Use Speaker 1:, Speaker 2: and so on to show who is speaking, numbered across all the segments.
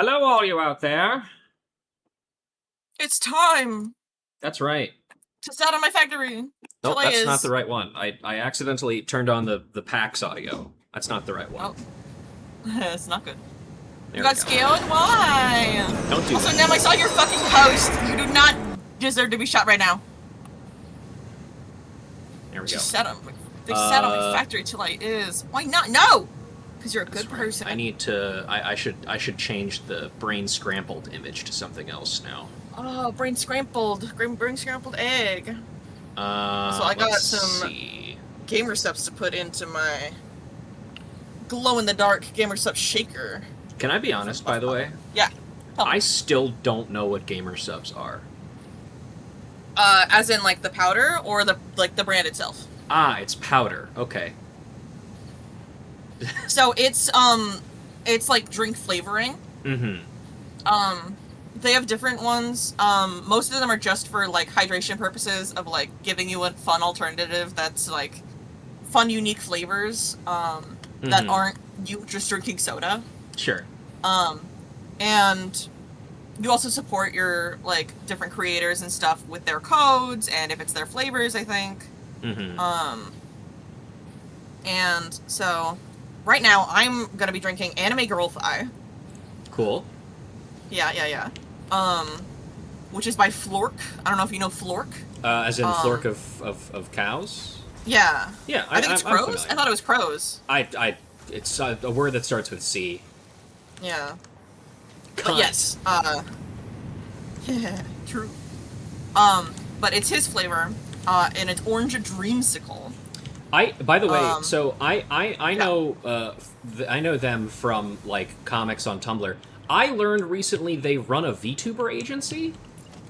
Speaker 1: Hello, all you out there.
Speaker 2: It's time
Speaker 1: That's right.
Speaker 2: to start on my factory.
Speaker 1: Nope,
Speaker 2: Chile
Speaker 1: that's not the
Speaker 2: is.
Speaker 1: right one. I accidentally turned on the PAX audio. That's not the right one.
Speaker 2: Oh, it's not good. You
Speaker 1: There we
Speaker 2: got
Speaker 1: go.
Speaker 2: scared? Why?
Speaker 1: Don't do
Speaker 2: Also,
Speaker 1: that.
Speaker 2: Nem, I saw your fucking post. You do not deserve to be shot right now.
Speaker 1: There we
Speaker 2: She
Speaker 1: go.
Speaker 2: said on. They sat on my factory. Chile is. Why not? No, because you're a good
Speaker 1: Right.
Speaker 2: person.
Speaker 1: I need to. I should change the brain scrambled image to something else now.
Speaker 2: Oh, brain scrambled. Brain scrambled egg. Also, I got
Speaker 1: Let's
Speaker 2: some
Speaker 1: see.
Speaker 2: gamer subs to put into my glow in the dark gamer sub shaker.
Speaker 1: Can I be honest, by the way?
Speaker 2: Yeah.
Speaker 1: I still don't know what gamer subs are.
Speaker 2: As in like the powder or the brand itself.
Speaker 1: Ah, it's powder. Okay.
Speaker 2: So it's like drink flavoring.
Speaker 1: Mm-hmm.
Speaker 2: They have different ones. Most of them are just for like hydration purposes of like giving you a fun alternative that's like fun, unique flavors. That aren't you just drinking soda.
Speaker 1: Sure.
Speaker 2: And you also support your like different creators and stuff with their codes and if it's their flavors, I think.
Speaker 1: Mm-hmm.
Speaker 2: And so right now I'm gonna be drinking Anime Girl Fi.
Speaker 1: Cool.
Speaker 2: Yeah. Which is by Flork. I don't know if you know Flork.
Speaker 1: As in flork of cows?
Speaker 2: Yeah.
Speaker 1: Yeah,
Speaker 2: I think it's
Speaker 1: I'm
Speaker 2: crows. I thought it was crows.
Speaker 1: It's a word that starts with C.
Speaker 2: Yeah.
Speaker 1: Cunt.
Speaker 2: But yes. Yeah, true. But it's his flavor, and it's orange dreamsicle.
Speaker 1: By the way, so I
Speaker 2: yeah.
Speaker 1: know I know them from like comics on Tumblr. I learned recently they run a VTuber agency.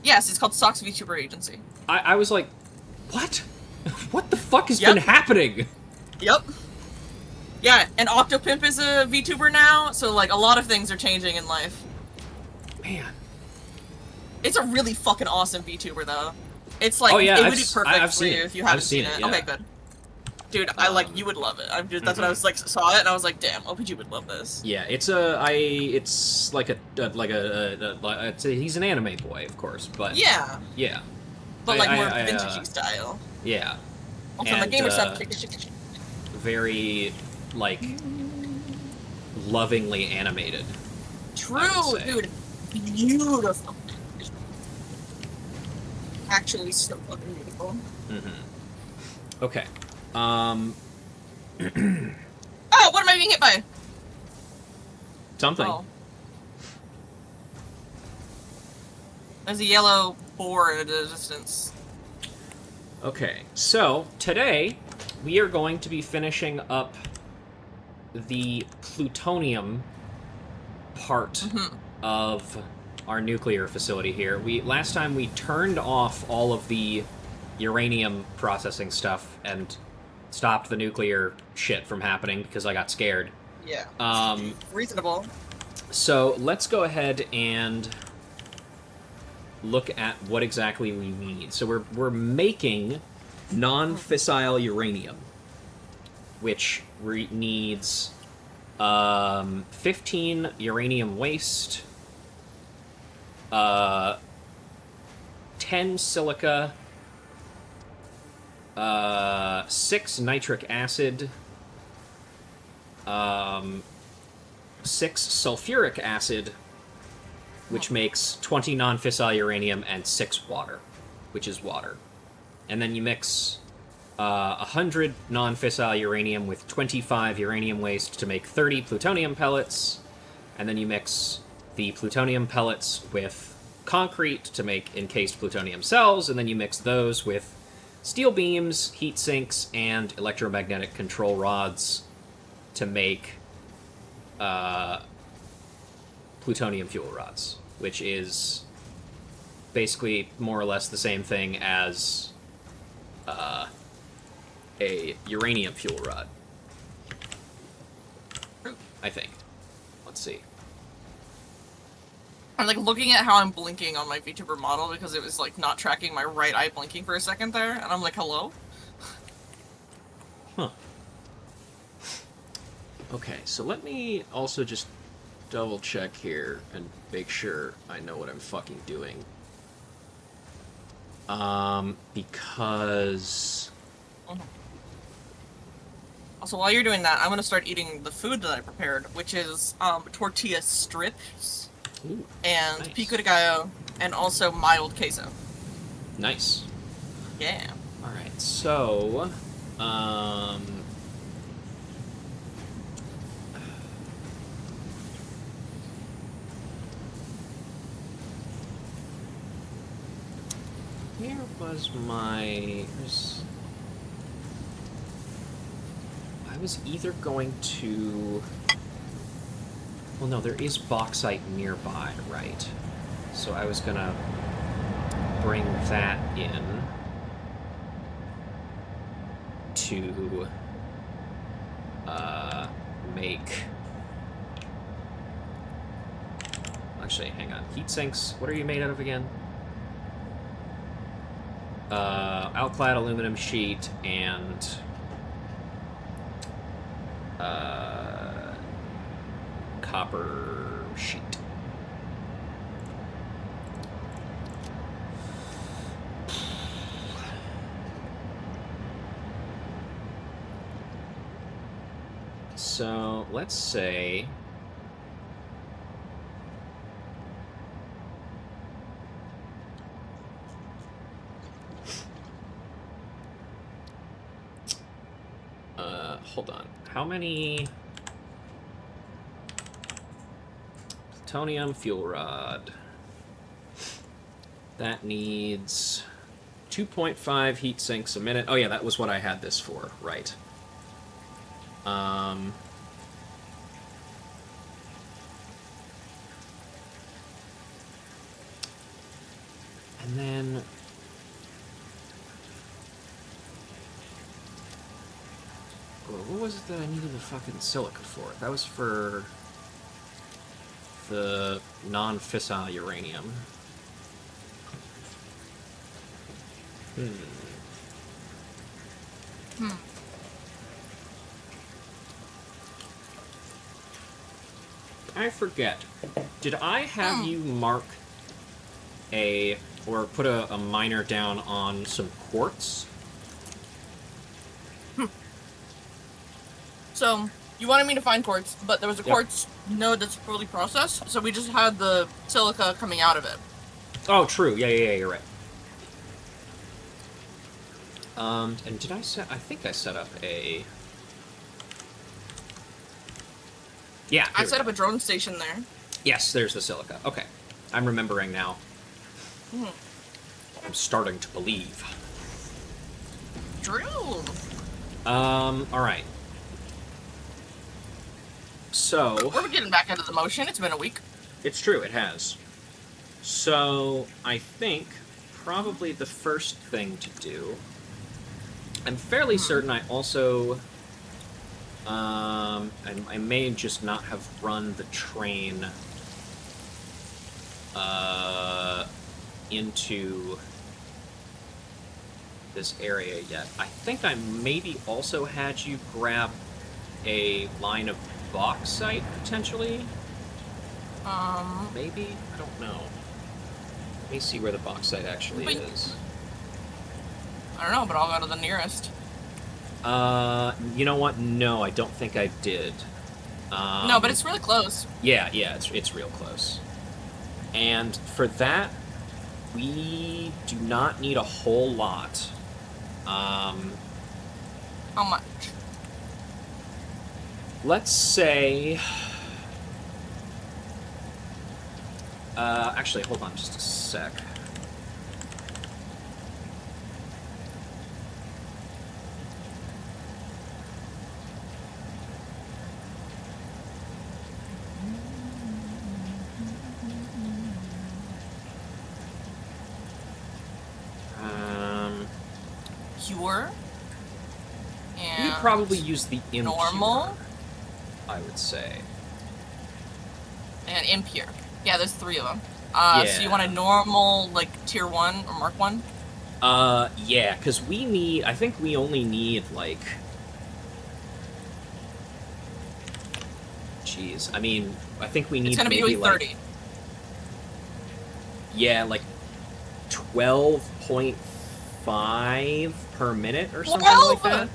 Speaker 2: Yes, it's called Socks VTuber Agency.
Speaker 1: I was like, what? What the fuck has been happening?
Speaker 2: Yep. Yeah, and Octopimp is a VTuber now, so like a lot of things are changing in life.
Speaker 1: Man.
Speaker 2: It's a really fucking awesome VTuber though. It's like
Speaker 1: oh, yeah,
Speaker 2: it would be perfect for you if you haven't seen it.
Speaker 1: Yeah.
Speaker 2: Okay, good. Dude, I like you would love it. That's what I was like saw it and I was like, damn, OPG would love this.
Speaker 1: Yeah, it's like he's an anime boy, of course, but
Speaker 2: yeah, but like more vintagey style.
Speaker 1: Yeah,
Speaker 2: Also, my gamer stuff.
Speaker 1: Very like lovingly animated.
Speaker 2: True, dude, beautiful. Actually, so fucking beautiful.
Speaker 1: Mm-hmm. Okay.
Speaker 2: Oh, what am I being hit by?
Speaker 1: Something.
Speaker 2: Oh. There's a yellow boar in the distance.
Speaker 1: Okay, so today we are going to be finishing up the plutonium part of our nuclear facility here. Last time we turned off all of the uranium processing stuff and stopped the nuclear shit from happening because I got scared.
Speaker 2: Yeah. Reasonable.
Speaker 1: So let's go ahead and look at what exactly we need. So we're making non-fissile uranium, which needs 15 uranium waste, 10 silica, 6 nitric acid, 6 sulfuric acid, which makes 20 non-fissile uranium, and 6 water, which is water. And then you mix 100 non-fissile uranium with 25 uranium waste to make 30 plutonium pellets, and then you mix the plutonium pellets with concrete to make encased plutonium cells, and then you mix those with steel beams, heat sinks, and electromagnetic control rods to make plutonium fuel rods, which is basically more or less the same thing as a uranium fuel rod. I think. Let's see.
Speaker 2: I'm like looking at how I'm blinking on my VTuber model because it was like not tracking my right eye blinking for a second there, and I'm like, hello?
Speaker 1: Huh. Okay, so let me also just double check here and make sure I know what I'm fucking doing. Because...
Speaker 2: Also, while you're doing that, I'm gonna start eating the food that I prepared, which is tortilla strips.
Speaker 1: Ooh,
Speaker 2: and
Speaker 1: nice.
Speaker 2: pico de gallo, and also mild queso.
Speaker 1: Nice.
Speaker 2: Yeah.
Speaker 1: Alright, so... Where was my... I was either going to... Well, no, there is bauxite nearby, right? So I was gonna bring that in to make... Actually, hang on. Heat sinks, what are you made out of again? Alclad aluminum sheet and copper sheet. So let's say hold on. How many plutonium fuel rod? That needs 2.5 heat sinks a minute. Oh yeah, that was what I had this for, right. And then what was it that I needed the fucking silica for? That was for the non-fissile uranium. I forget. Did I have you mark or put a miner down on some quartz?
Speaker 2: So, you wanted me to find quartz, but there was a quartz node that's fully processed, so we just had the silica coming out of it.
Speaker 1: Oh, true. Yeah, you're right. And did I set... I think I set up a... Yeah,
Speaker 2: I set up a drone station there.
Speaker 1: Yes, there's the silica. Okay. I'm remembering now. I'm starting to believe.
Speaker 2: Drill!
Speaker 1: Alright. So...
Speaker 2: We're getting back into the motion. It's been a week.
Speaker 1: It's true, it has. So, I think probably the first thing to do... I'm fairly certain I also... I may just not have run the train into this area yet. I think I maybe also had you grab a line of bauxite, potentially? Maybe? I don't know. Let me see where the bauxite actually is.
Speaker 2: I don't know, but I'll go to the nearest.
Speaker 1: You know what? No, I don't think I did.
Speaker 2: No, but it's really close.
Speaker 1: Yeah, it's real close. And for that, we do not need a whole lot.
Speaker 2: How much?
Speaker 1: Let's say... actually, hold on just a sec.
Speaker 2: Pure. And
Speaker 1: we probably use the impure,
Speaker 2: normal,
Speaker 1: I would say.
Speaker 2: And impure. Yeah, there's 3 of them.
Speaker 1: Yeah.
Speaker 2: So you want a normal, like, tier 1 or mark 1?
Speaker 1: Yeah, because we need... I think we only need, like... jeez. I mean, I think we need
Speaker 2: It's gonna be
Speaker 1: maybe
Speaker 2: doing
Speaker 1: like
Speaker 2: 30.
Speaker 1: yeah, like 12.5 per minute or something like
Speaker 2: 12?
Speaker 1: that.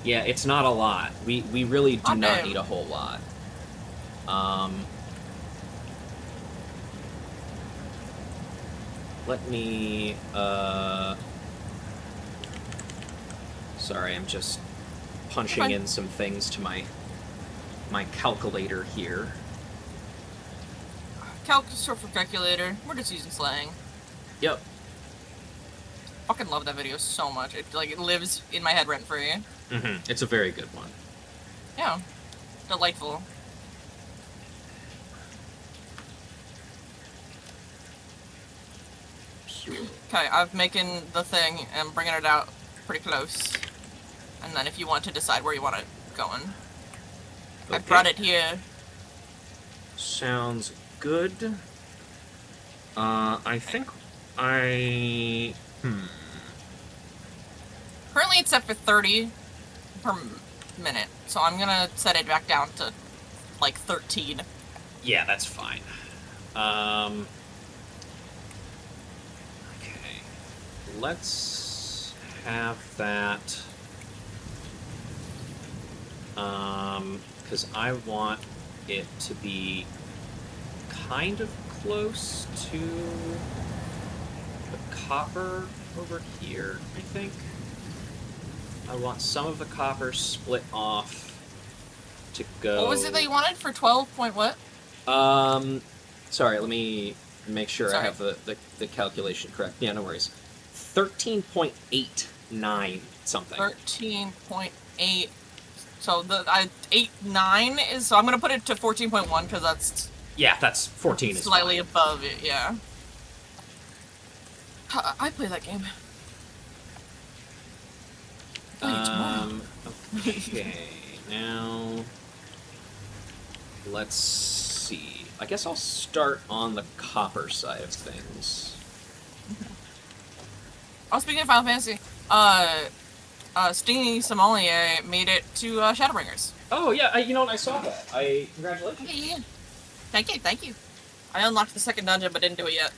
Speaker 1: Yeah, it's not a lot. We really do
Speaker 2: Oh,
Speaker 1: not
Speaker 2: damn.
Speaker 1: need a whole lot. Let me sorry, I'm just punching in some things to my calculator here.
Speaker 2: Short for calculator. We're just using slang.
Speaker 1: Yep.
Speaker 2: Fucking love that video so much. It like it lives in my head rent free.
Speaker 1: It's a very good one.
Speaker 2: Yeah. Delightful. Okay, I'm making the thing and bringing it out pretty close. And then if you want to decide where you want it going.
Speaker 1: Okay.
Speaker 2: I brought it here.
Speaker 1: Sounds good. I think I...
Speaker 2: Currently it's set for 30 per minute, so I'm gonna set it back down to like 13.
Speaker 1: Yeah, that's fine. Okay. Let's have that... because I want it to be kind of close to the copper over here, I think. I want some of the copper split off to go...
Speaker 2: What was it that you wanted for 12 point what?
Speaker 1: Sorry, let me make sure I have the calculation correct. Yeah, no worries. 13.89 something.
Speaker 2: 13.8. So the 8.9 is, so I'm gonna put it to 14.1 because that's...
Speaker 1: Yeah, that's 14 is
Speaker 2: slightly
Speaker 1: fine.
Speaker 2: above it, yeah. I play that game.
Speaker 1: Okay, now let's see. I guess I'll start on the copper side of things.
Speaker 2: Oh, speaking of Final Fantasy, Stingy Sommelier made it to Shadowbringers.
Speaker 1: Oh yeah, you know what? I saw that. Congratulations.
Speaker 2: Yeah. Thank you. I unlocked the second dungeon, but didn't do it yet.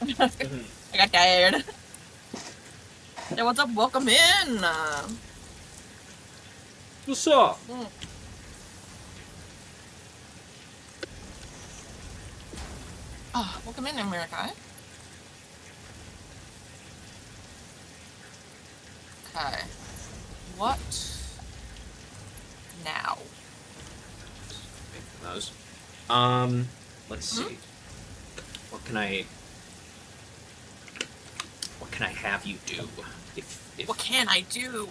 Speaker 2: I got tired. Hey, what's up? Welcome in.
Speaker 1: What's up?
Speaker 2: Welcome in, America. Okay. What now?
Speaker 1: Those. Let's see. What can I have you do? If
Speaker 2: What can I do?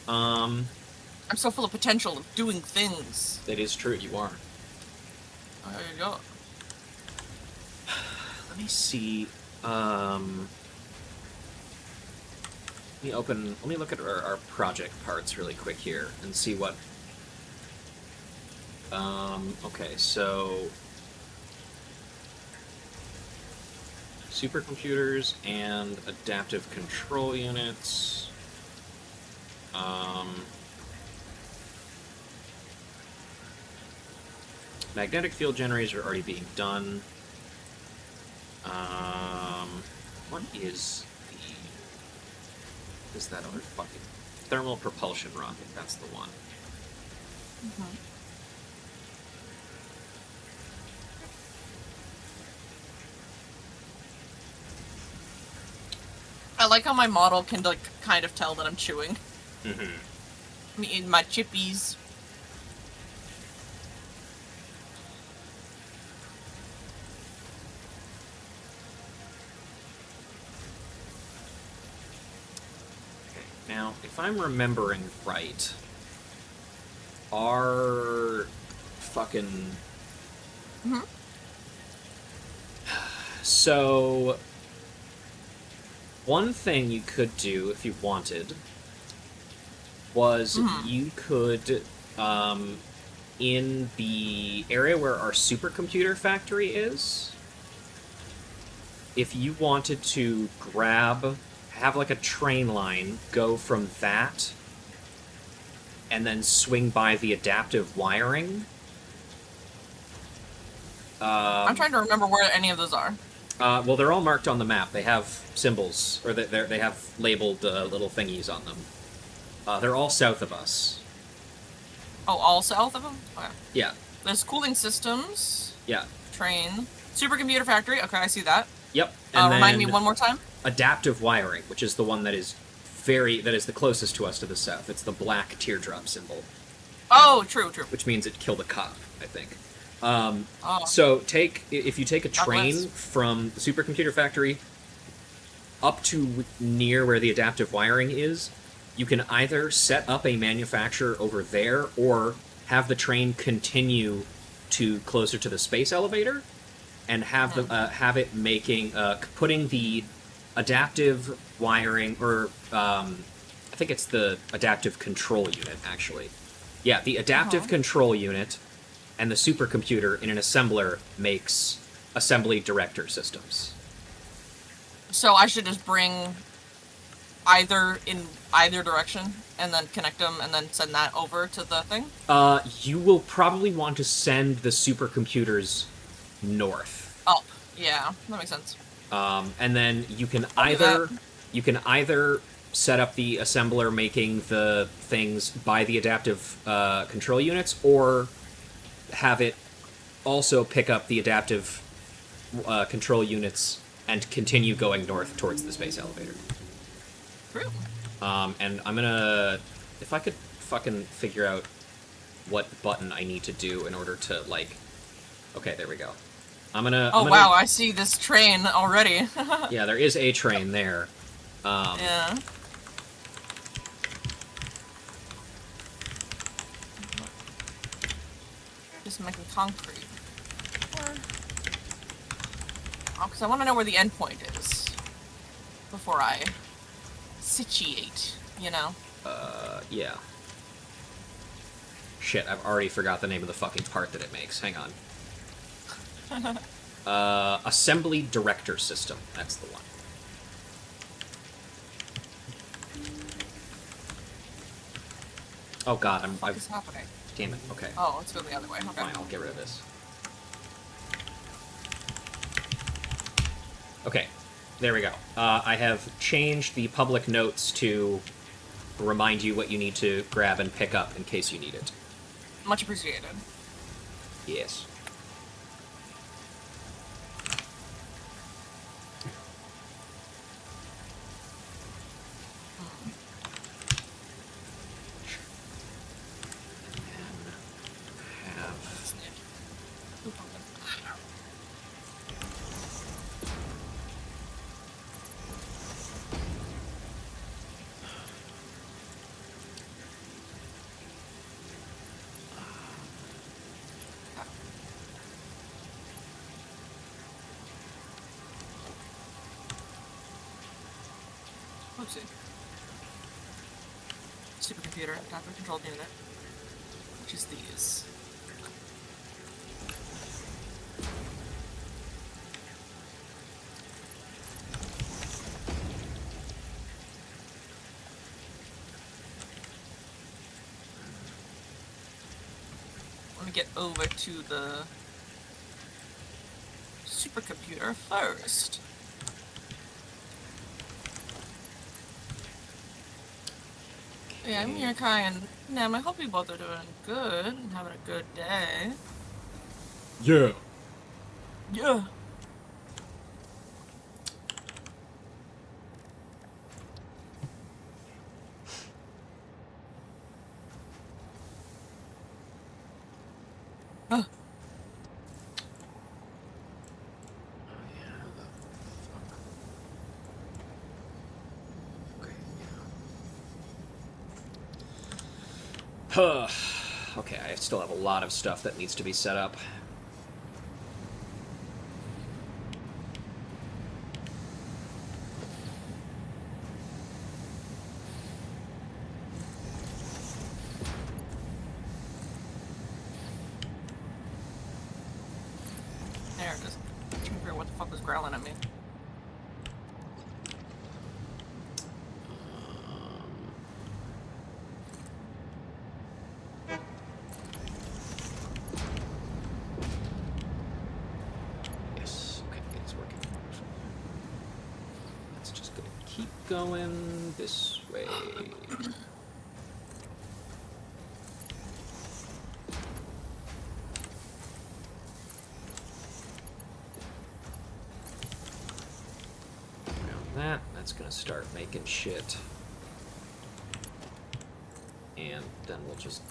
Speaker 1: I'm
Speaker 2: so full of potential of doing things.
Speaker 1: That is true, you are.
Speaker 2: There you go.
Speaker 1: Let me see. Let me look at our project parts really quick here and see what... okay, so... Supercomputers and adaptive control units. Magnetic field generators are already being done. What is that other fucking thermal propulsion rocket? That's the one.
Speaker 2: I like how my model can like kind of tell that I'm chewing. Me in my chippies.
Speaker 1: Now, if I'm remembering right, our fucking... So, one thing you could do, if you wanted, was you could, in the area where our supercomputer factory is, if you wanted to have like a train line go from that and then swing by the adaptive wiring,
Speaker 2: I'm trying to remember where any of those are.
Speaker 1: Well, they're all marked on the map. They have symbols, or they have labeled little thingies on them. They're all south of us.
Speaker 2: Oh, all south of them? Okay.
Speaker 1: Yeah.
Speaker 2: There's cooling systems.
Speaker 1: Yeah.
Speaker 2: Train. Supercomputer factory. Okay, I see that.
Speaker 1: Yep. And
Speaker 2: remind me one more time.
Speaker 1: Adaptive wiring, which is the one that is the closest to us to the south. It's the black teardrop symbol.
Speaker 2: Oh, true.
Speaker 1: Which means it killed a cop, I think.
Speaker 2: Oh.
Speaker 1: So if you take a
Speaker 2: God
Speaker 1: train
Speaker 2: bless.
Speaker 1: from the supercomputer factory up to near where the adaptive wiring is, you can either set up a manufacturer over there or have the train continue to closer to the space elevator and have have it making putting the adaptive wiring, or I think it's the adaptive control unit, actually. Yeah, the adaptive control unit and the supercomputer in an assembler makes assembly director systems.
Speaker 2: So I should just bring either in either direction and then connect them and then send that over to the thing?
Speaker 1: You will probably want to send the supercomputers north.
Speaker 2: Oh, yeah, that makes sense.
Speaker 1: And then you can either set up the assembler making the things by the adaptive control units, or have it also pick up the adaptive control units and continue going north towards the space elevator.
Speaker 2: True.
Speaker 1: And I'm gonna... If I could fucking figure out what button I need to do in order to, like... Okay, there we go. I'm gonna...
Speaker 2: Wow, I see this train already.
Speaker 1: Yeah, there is a train there.
Speaker 2: Yeah. Just making concrete. Oh, because I want to know where the end point is before I situate, you know?
Speaker 1: Yeah. Shit, I've already forgot the name of the fucking part that it makes. Hang on. Assembly Director System. That's the one. Oh god,
Speaker 2: What is happening?
Speaker 1: Damn it, okay.
Speaker 2: Oh, let's go the other way. Okay.
Speaker 1: Fine, I'll get rid of this. Okay, there we go. I have changed the public notes to remind you what you need to grab and pick up in case you need it.
Speaker 2: Much appreciated.
Speaker 1: Yes.
Speaker 2: Oopsie. Supercomputer, adaptive controlled unit. Which is these. Let me get over to the supercomputer first. Yeah, I'm here, Kai, and Nam, I hope you both are doing good and having a good day.
Speaker 1: Yeah.
Speaker 2: Yeah. Oh.
Speaker 1: Okay, I still have a lot of stuff that needs to be set up.
Speaker 2: There it is. I'm trying to figure out what the fuck was growling at me.
Speaker 1: going this way. That's gonna start making shit. And then we'll just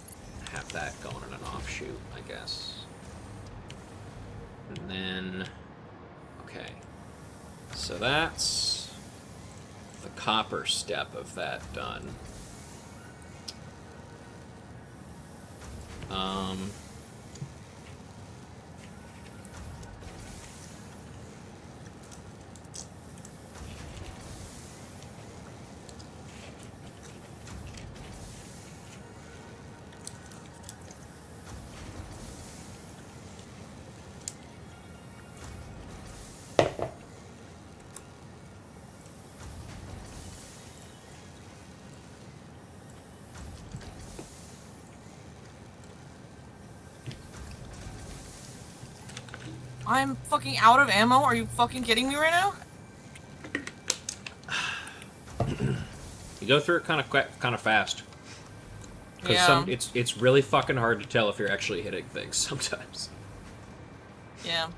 Speaker 1: have that going in an offshoot, I guess. And then... Okay. So that's the copper step of that done.
Speaker 2: I'm fucking out of ammo. Are you fucking kidding me right now?
Speaker 1: You go through it kind of fast. Because
Speaker 2: Yeah.
Speaker 1: it's really fucking hard to tell if you're actually hitting things sometimes.
Speaker 2: Yeah.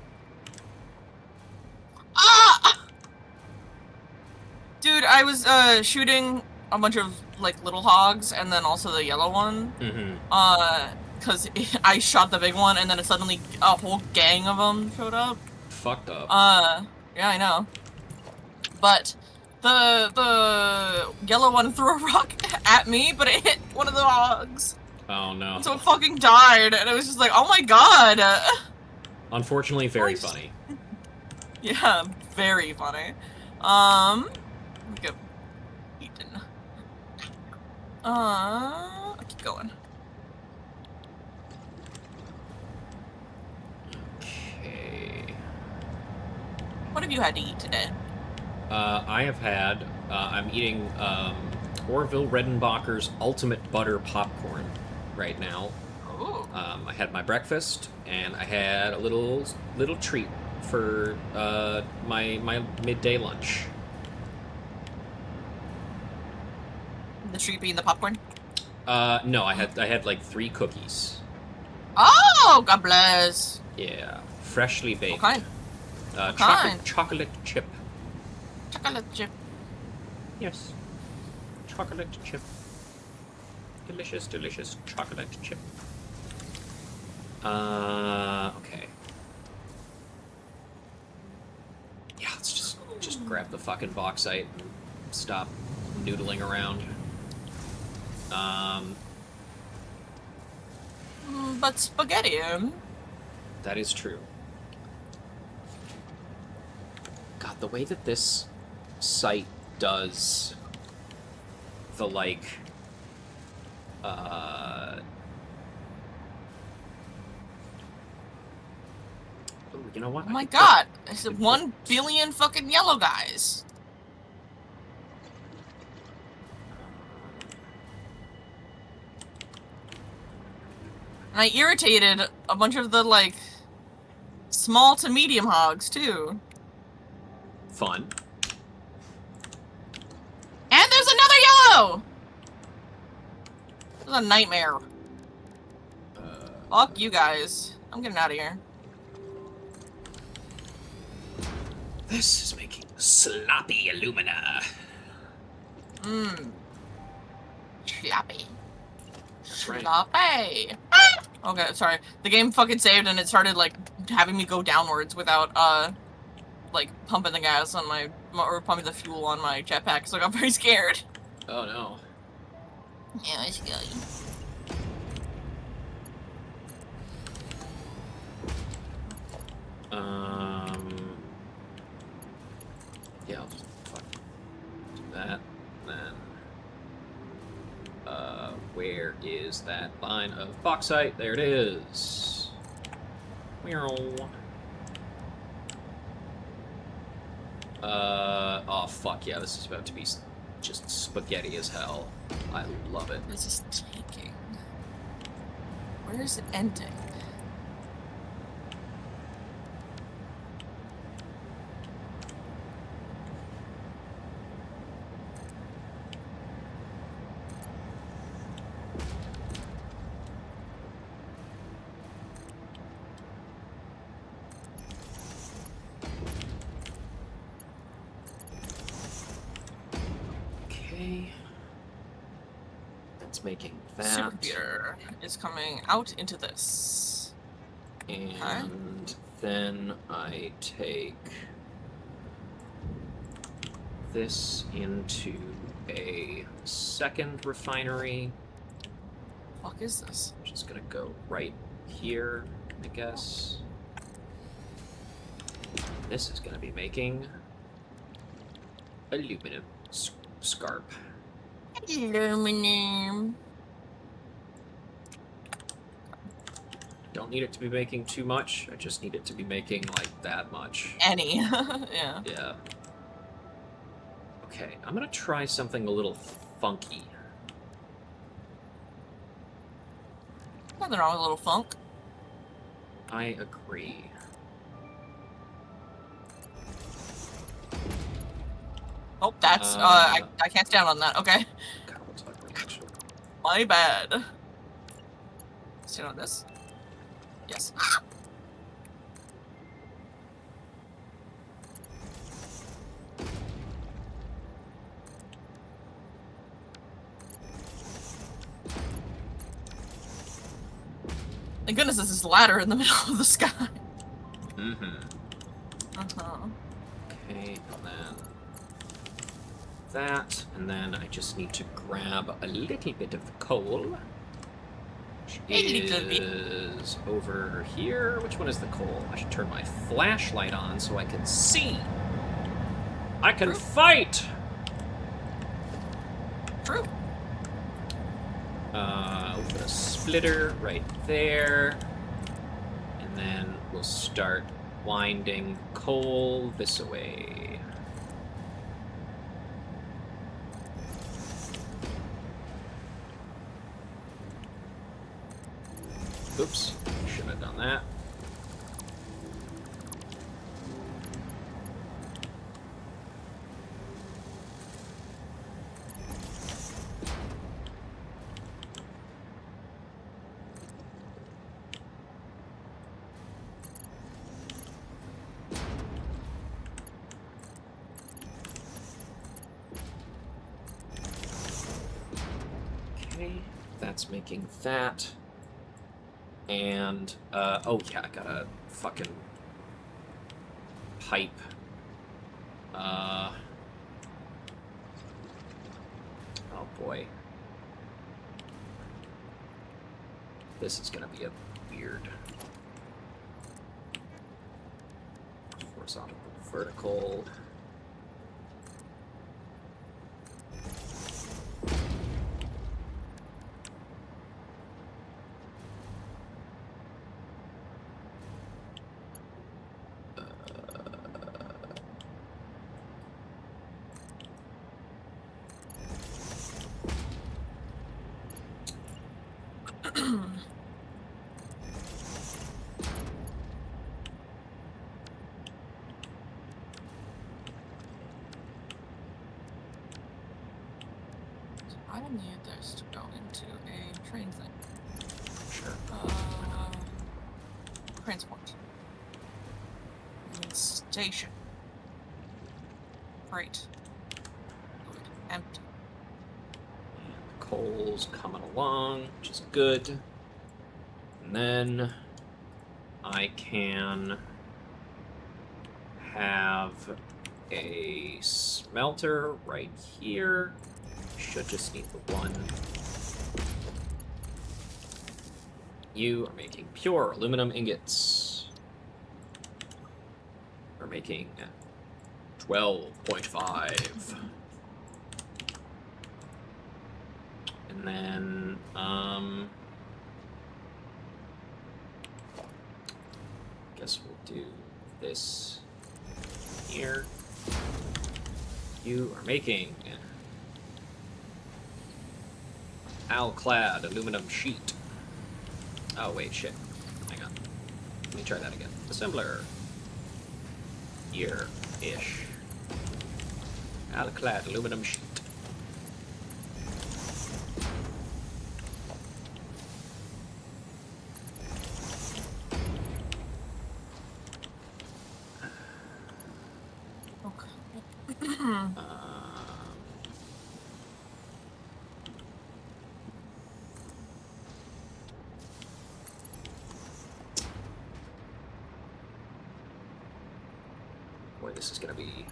Speaker 2: Ah! Dude, I was shooting a bunch of like little hogs and then also the yellow one.
Speaker 1: Mm-hmm.
Speaker 2: Because I shot the big one and then suddenly a whole gang of them showed up.
Speaker 1: Fucked up.
Speaker 2: Yeah, I know. But the yellow one threw a rock at me, but it hit one of the hogs.
Speaker 1: Oh no.
Speaker 2: So it fucking died, and it was just like, oh my god.
Speaker 1: Unfortunately, very funny.
Speaker 2: Yeah, very funny. Let me get eaten. I'll keep going.
Speaker 1: Okay.
Speaker 2: What have you had to eat today?
Speaker 1: I have had, I'm eating Orville Redenbacher's Ultimate Butter Popcorn right now.
Speaker 2: Ooh.
Speaker 1: I had my breakfast, and I had a little treat for my midday lunch.
Speaker 2: The treat being the popcorn?
Speaker 1: No, I had like 3 cookies.
Speaker 2: Oh, God bless.
Speaker 1: Yeah, freshly baked.
Speaker 2: What kind? What kind?
Speaker 1: Chocolate chip.
Speaker 2: Chocolate chip.
Speaker 1: Yes. Chocolate chip. Delicious, delicious chocolate chip. Okay. Yeah, let's just grab the fucking bauxite and stop noodling around.
Speaker 2: But spaghetti.
Speaker 1: That is true. God, the way that this site does the, like, ooh, you know what?
Speaker 2: Oh my god, I said 1 billion fucking yellow guys. And I irritated a bunch of the, like, small to medium hogs, too.
Speaker 1: Fun.
Speaker 2: And there's another yellow! This is a nightmare. Fuck you guys. I'm getting out of here.
Speaker 1: This is making sloppy alumina.
Speaker 2: Sloppy.
Speaker 1: That's right.
Speaker 2: Sloppy. Okay, sorry. The game fucking saved and it started, like, having me go downwards without, like, pumping the gas on my, or pumping the fuel on my jetpack, so I got very scared.
Speaker 1: Oh no.
Speaker 2: Yeah, it's good.
Speaker 1: Yeah, I'll just fuck do that. Then, where is that line of bauxite? There it is. Oh fuck yeah, this is about to be just spaghetti as hell. I love it.
Speaker 2: This is taking. Where is it ending?
Speaker 1: that's making that.
Speaker 2: Supercomputer is coming out into this.
Speaker 1: And then I take this into a second refinery.
Speaker 2: Fuck is this?
Speaker 1: Which is gonna go right here, I guess. This is gonna be making aluminum scarp.
Speaker 2: Aluminum.
Speaker 1: Don't need it to be making too much. I just need it to be making like that much.
Speaker 2: Any. Yeah.
Speaker 1: Yeah. Okay, I'm gonna try something a little funky.
Speaker 2: Nothing wrong with a little funk.
Speaker 1: I agree.
Speaker 2: Oh, that's I can't stand on that. Okay.
Speaker 1: God, what's ugly, actually?
Speaker 2: My bad. Stand on this. Yes. Thank goodness this is ladder in the middle of the sky.
Speaker 1: Mm-hmm.
Speaker 2: Uh-huh.
Speaker 1: Okay, and then that, and then I just need to grab a little bit of coal. Which is over here. Which one is the coal? I should turn my flashlight on so I can see. I can fight!
Speaker 2: True.
Speaker 1: We'll put a splitter right there. And then we'll start winding coal this way. Oops, should have done that. Okay, that's making that. And, oh yeah, I got a fucking pipe. Oh boy. This is gonna be a weird horizontal, vertical.
Speaker 2: I will need this to go into a train thing.
Speaker 1: Sure.
Speaker 2: Transport. Station. Freight. Good. Empty.
Speaker 1: Coal's coming along, which is good. And then I can have a smelter right here. Should just need the one. You are making pure aluminum ingots. We're making 12.5. And then, guess we'll do this here. You are making alclad aluminum sheet. Oh, wait, shit. Hang on. Let me try that again. Assembler. Here-ish. Alclad aluminum sheet. this is going to be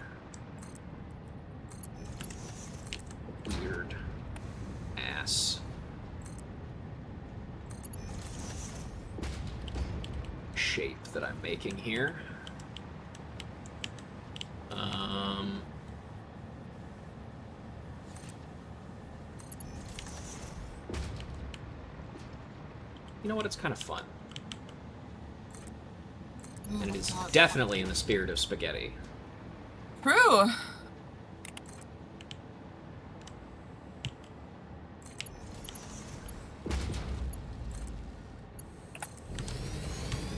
Speaker 1: weird ass shape that I'm making here. You know what? It's kind of fun. And it is definitely in the spirit of spaghetti.
Speaker 2: True.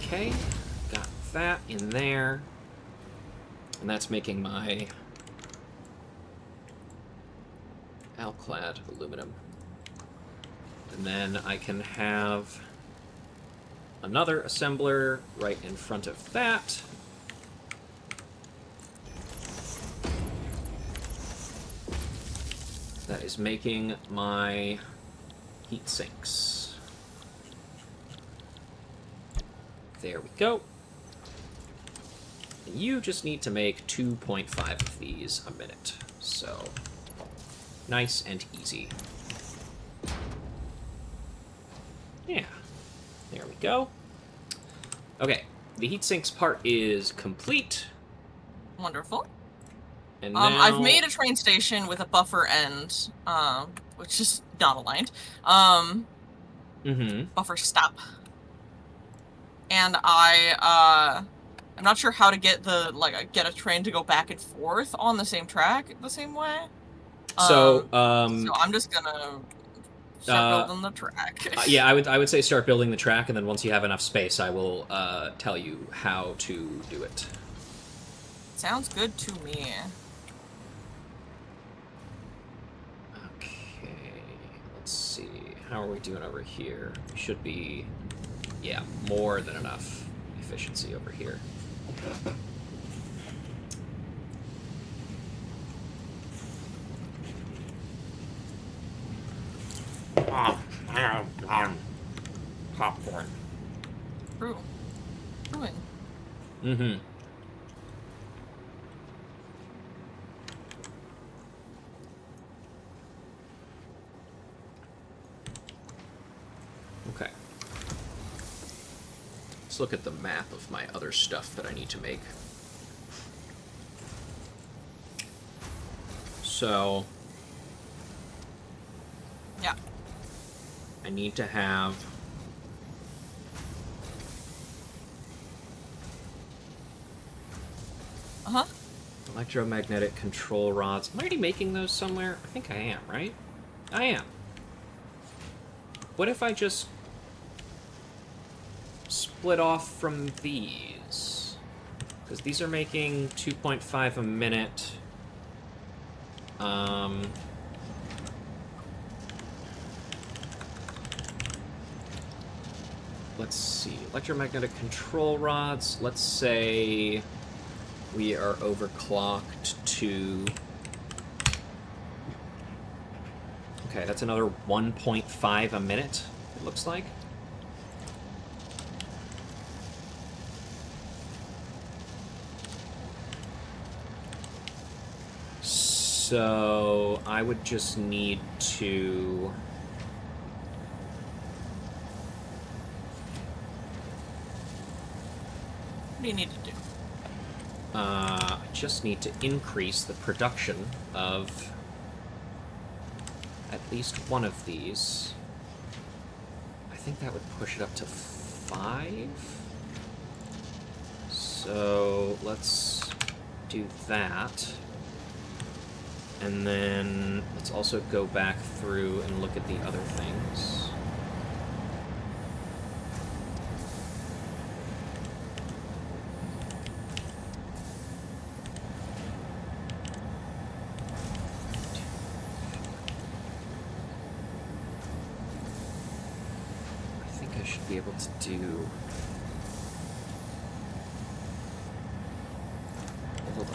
Speaker 1: Okay, got that in there. And that's making my alclad aluminum. And then I can have another assembler right in front of that. That is making my heat sinks. There we go. And you just need to make 2.5 of these a minute. So, nice and easy. Yeah. There we go. Okay, the heat sinks part is complete.
Speaker 2: Wonderful.
Speaker 1: And now...
Speaker 2: I've made a train station with a buffer end, which is not aligned. Buffer stop. And I'm not sure how to get get a train to go back and forth on the same track the same way.
Speaker 1: So
Speaker 2: I'm just gonna start building the track.
Speaker 1: Yeah, I would say start building the track, and then once you have enough space, I will tell you how to do it.
Speaker 2: Sounds good to me.
Speaker 1: Okay, let's see. How are we doing over here? We should be, yeah, more than enough efficiency over here. Popcorn.
Speaker 2: True. Brewing.
Speaker 1: Mm-hmm. Okay. Let's look at the map of my other stuff that I need to make. So...
Speaker 2: yeah.
Speaker 1: I need to have...
Speaker 2: Uh-huh.
Speaker 1: electromagnetic control rods. Am I already making those somewhere? I think I am, right? I am. What if I just split off from these? Because these are making 2.5 a minute. Let's see. Electromagnetic control rods. Let's say we are overclocked to... Okay, that's another 1.5 a minute, it looks like. So I would just need to...
Speaker 2: What do you need to do?
Speaker 1: I just need to increase the production of at least one of these. I think that would push it up to 5. So let's do that. And then let's also go back through and look at the other things. Be able to do... Hold on.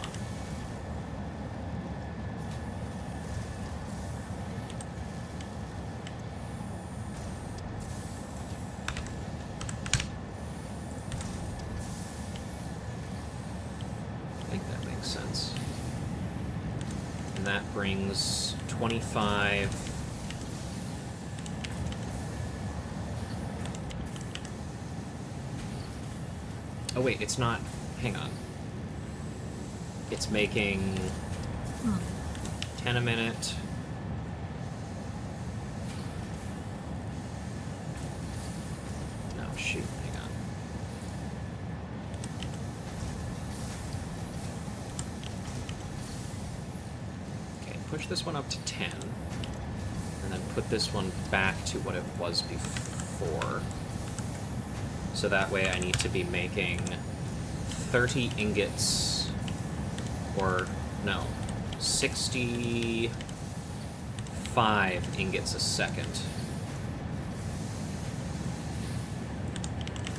Speaker 1: I think that makes makes sense. And that brings 25... Oh wait, it's not... Hang on. It's making 10 a minute. No, shoot, hang on. Okay, push this one up to 10. And then put this one back to what it was before. So that way I need to be making 30 ingots, or no, 65 ingots a second.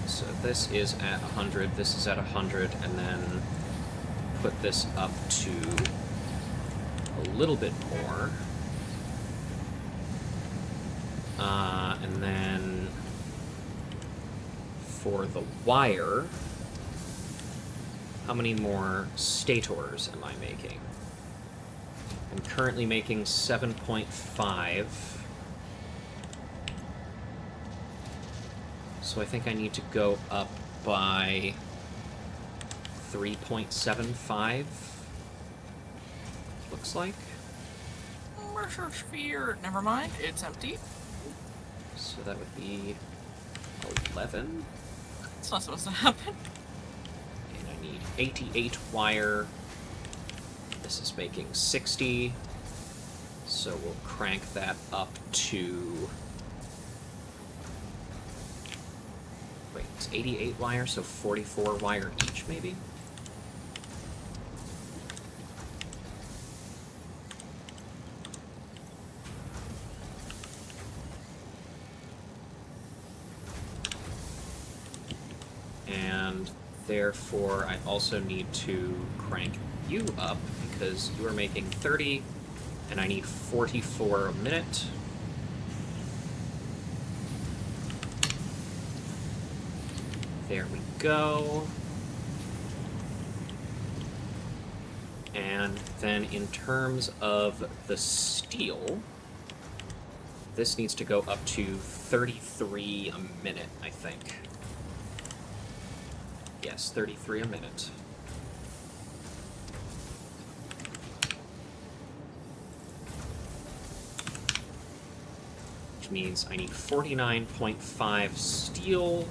Speaker 1: So this is at 100, this is at 100, and then put this up to a little bit more. And then for the wire, how many more stators am I making? I'm currently making 7.5. So I think I need to go up by 3.75. Looks like.
Speaker 2: Mercer sphere. Never mind. It's empty.
Speaker 1: So that would be 11.
Speaker 2: It's not supposed to happen.
Speaker 1: And I need 88 wire. This is making 60. So we'll crank that up to... Wait, it's 88 wire, so 44 wire each, maybe? And therefore, I also need to crank you up, because you are making 30, and I need 44 a minute. There we go. And then in terms of the steel, this needs to go up to 33 a minute, I think. Yes, 33 a minute. Which means I need 49.5 steel.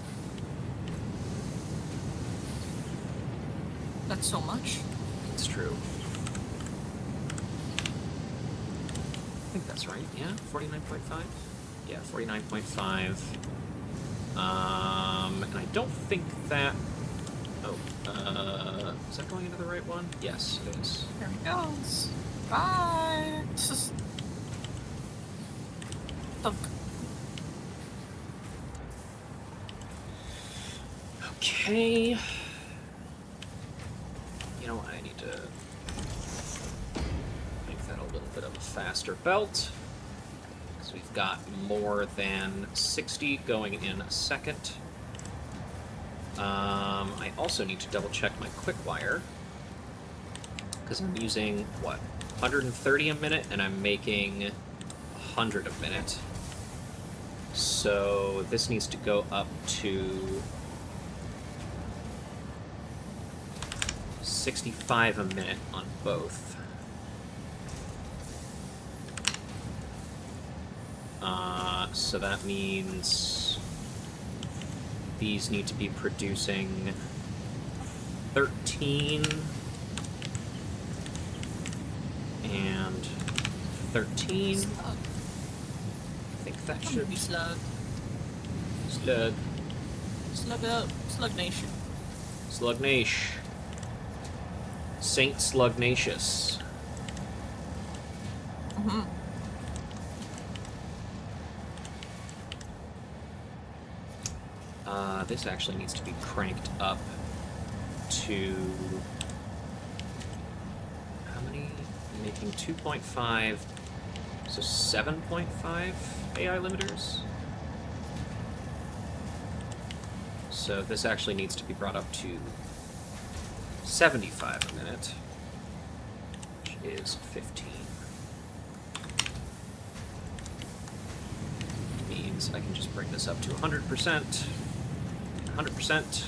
Speaker 2: That's so much.
Speaker 1: It's true. I think that's right, yeah? 49.5? Yeah, 49.5. And I don't think that... Oh, is that going into the right one? Yes, it is.
Speaker 2: There he goes. Bye. Thunk.
Speaker 1: Okay. You know what, I need to make that a little bit of a faster belt, because we've got more than 60 going in a second. I also need to double check my quick wire, because I'm using, what, 130 a minute, and I'm making 100 a minute. So this needs to go up to 65 a minute on both. So that means these need to be producing 13 and 13.
Speaker 2: Slug.
Speaker 1: I think that
Speaker 2: Should
Speaker 1: should
Speaker 2: be slug.
Speaker 1: Slug.
Speaker 2: Slug up. Slug Nation.
Speaker 1: Slugnash. Saint Slugnacious.
Speaker 2: Mm-hmm.
Speaker 1: This actually needs to be cranked up to... How many? I'm making 2.5, so 7.5 AI limiters? So this actually needs to be brought up to 75 a minute. is 15. Means I can just bring this up to 100%. 100%.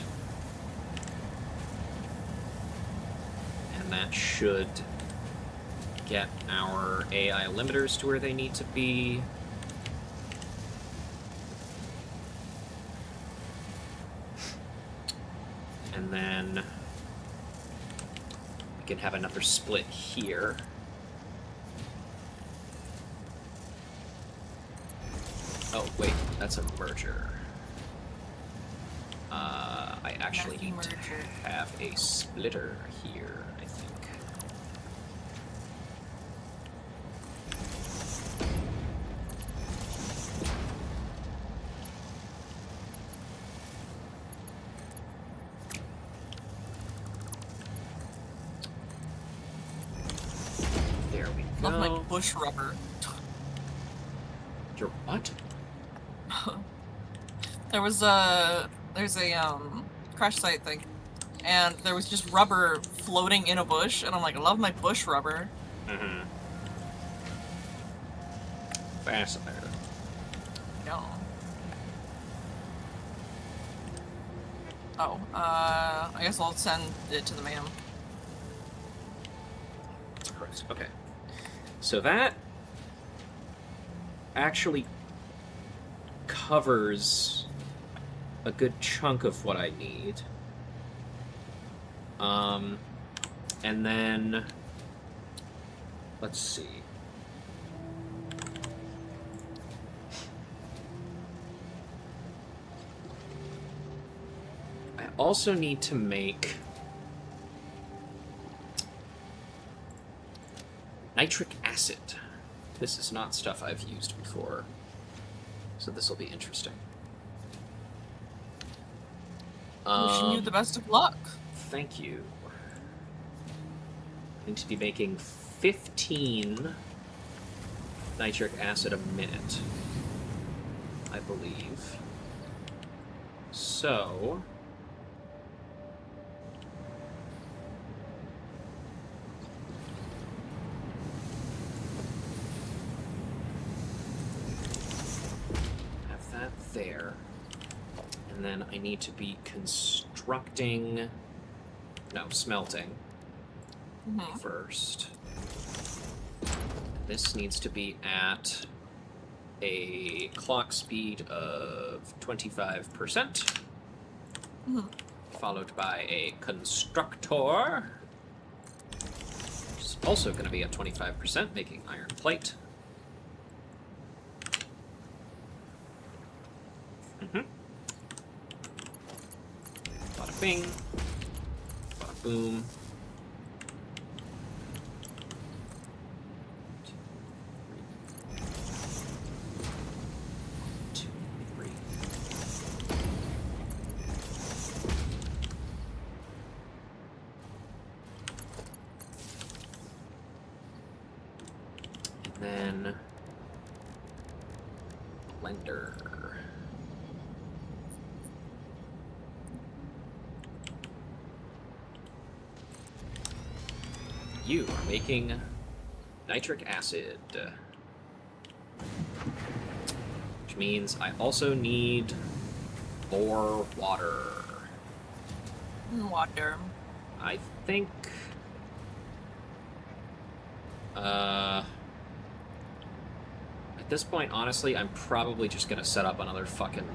Speaker 1: And that should get our AI limiters to where they need to be. And then we can have another split here. Oh, wait, that's a merger. I actually need to have a splitter here, I think. There we go.
Speaker 2: Love my bush rubber.
Speaker 1: Your what?
Speaker 2: There's a crash site thing, and there was just rubber floating in a bush, and I'm like, I love my bush rubber.
Speaker 1: Mm-hmm. Fascinating.
Speaker 2: No. Oh, I guess I'll send it to the ma'am.
Speaker 1: Christ. Okay. So that actually covers a good chunk of what I need. And then let's see. I also need to make nitric acid. This is not stuff I've used before, so this will be interesting.
Speaker 2: Wishing you the best of luck.
Speaker 1: Thank you. I need to be making 15 nitric acid a minute, I believe. So have that there. And then I need to be smelting first. This needs to be at a clock speed of 25%, followed by a constructor, which is also going to be at 25%, making iron plate. Bada bing, bada boom. Then blender. You are making nitric acid, which means I also need more water.
Speaker 2: Water.
Speaker 1: I think at this point, honestly, I'm probably just gonna set up another fucking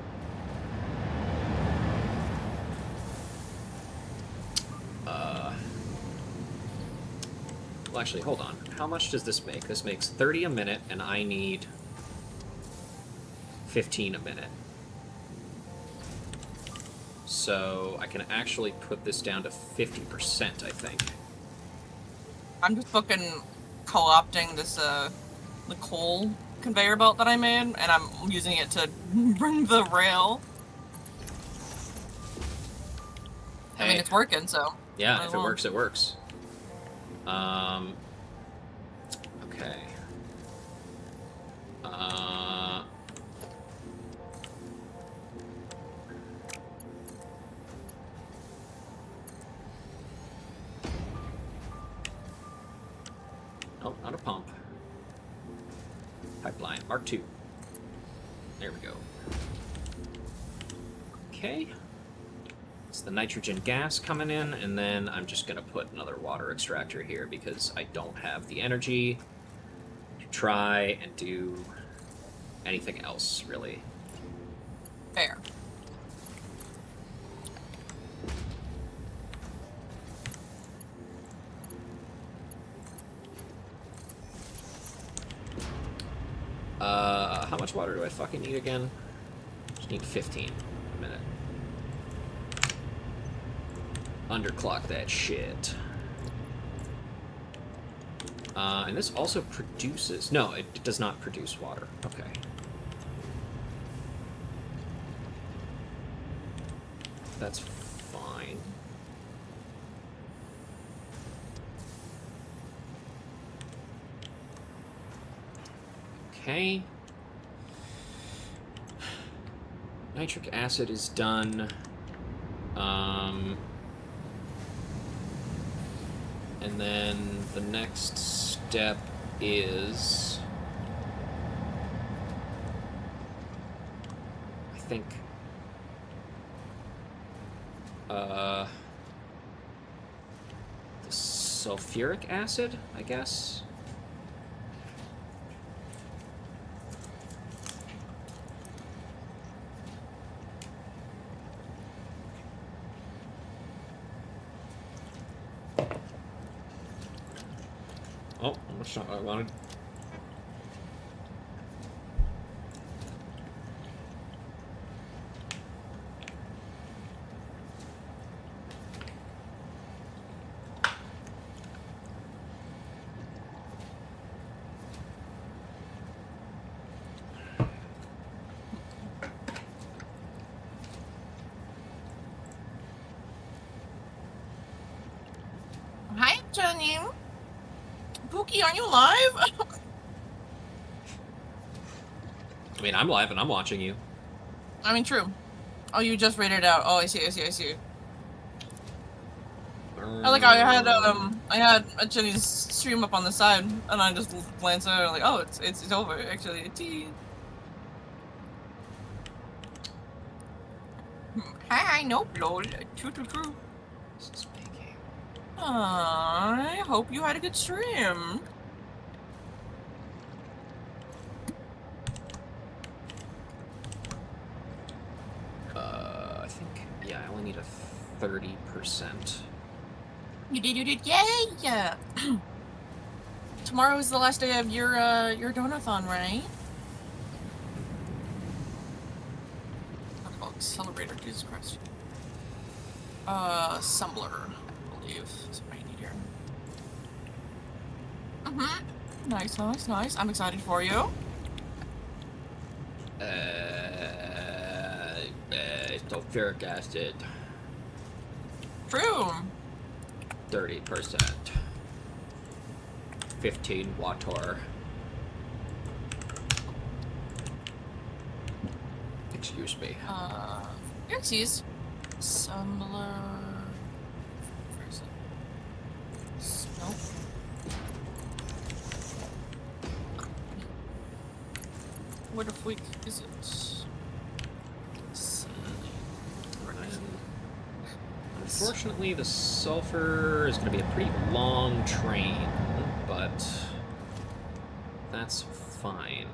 Speaker 1: well, actually, hold on. How much does this make? This makes 30 a minute, and I need 15 a minute. So I can actually put this down to 50%, I think.
Speaker 2: I'm just fucking co-opting this, the coal conveyor belt that I made, and I'm using it to bring the rail.
Speaker 1: Hey.
Speaker 2: I mean, it's working, so...
Speaker 1: Yeah, if it works, it works. Okay. Mark 2. There we go. Okay. It's the nitrogen gas coming in, and then I'm just going to put another water extractor here because I don't have the energy to try and do anything else, really.
Speaker 2: Fair.
Speaker 1: How much water do I fucking need again? Just need 15 a minute. Underclock that shit. And this also produces... No, it does not produce water. Okay. That's fine. Okay. Nitric acid is done. And then the next step is... I think... the sulfuric acid, I guess? Oh, that's not what I wanted.
Speaker 2: Hi, Jenny. Pookie, are you live?
Speaker 1: I mean, I'm live and I'm watching you.
Speaker 2: I mean, true. Oh, you just rated out. Oh, I see. I like how I had a Jenny's stream up on the side, and I just glanced at it like, oh, it's over actually. Hi, nope, lol. True.
Speaker 1: This is baking.
Speaker 2: I hope you had a good stream.
Speaker 1: I think, yeah, I only need a 30%.
Speaker 2: You did, yeah. Tomorrow is the last day of your donathon, right? Accelerator, Jesus Christ. Assembler, I believe, is what I need here. Nice. I'm excited for you.
Speaker 1: Sulfuric acid.
Speaker 2: True.
Speaker 1: 30%. 15 water. Excuse me.
Speaker 2: Xyz. Assembler. Where is it? Nope. What the freak is it?
Speaker 1: Unfortunately, the sulfur is going to be a pretty long train, but that's fine.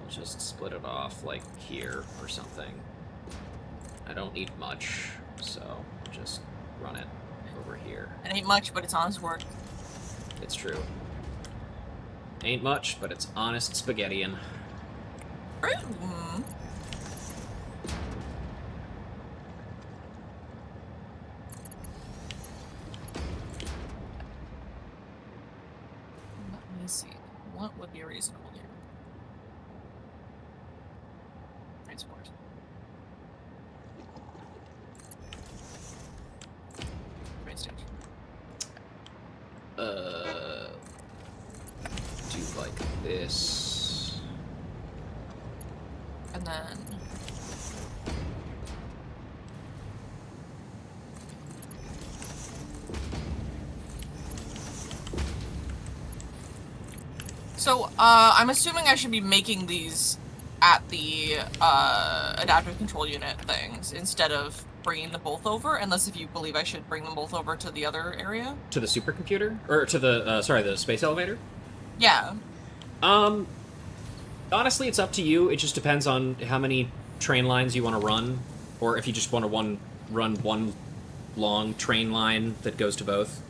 Speaker 1: I'll just split it off, like, here or something. I don't need much, so just run it over here.
Speaker 2: It ain't much, but it's honest work.
Speaker 1: It's true. Ain't much, but it's honest spaghettian.
Speaker 2: Let me see. What would be reasonable here? Transport. Train station.
Speaker 1: Do like this.
Speaker 2: And then... So, I'm assuming I should be making these at the adaptive control unit things instead of bringing them both over, unless if you believe I should bring them both over to the other area.
Speaker 1: To the supercomputer? Or to the, the space elevator?
Speaker 2: Yeah.
Speaker 1: Um, honestly, it's up to you. It just depends on how many train lines you want to run, or if you just want to run one long train line that goes to both.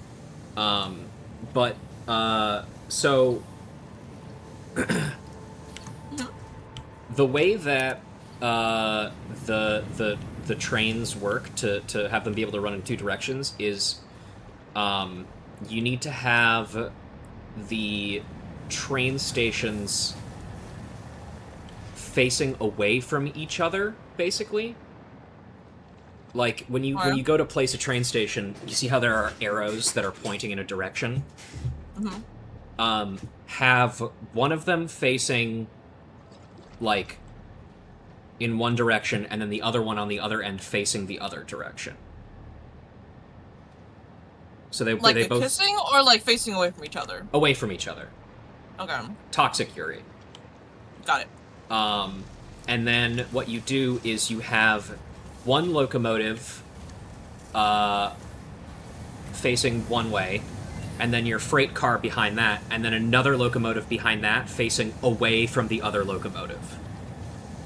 Speaker 1: But, so... the way that the trains work to have them be able to run in two directions is you need to have the train stations facing away from each other, basically. Like when you go to place a train station, you see how there are arrows that are pointing in a direction.
Speaker 2: Mm-hmm.
Speaker 1: Have one of them facing like in one direction, and then the other one on the other end facing the other direction. So they
Speaker 2: Like
Speaker 1: they
Speaker 2: the
Speaker 1: both
Speaker 2: kissing, or like facing away from each other?
Speaker 1: away from each other.
Speaker 2: Okay.
Speaker 1: Toxic Yuri.
Speaker 2: Got it.
Speaker 1: And then what you do is you have one locomotive facing one way, and then your freight car behind that, and then another locomotive behind that facing away from the other locomotive.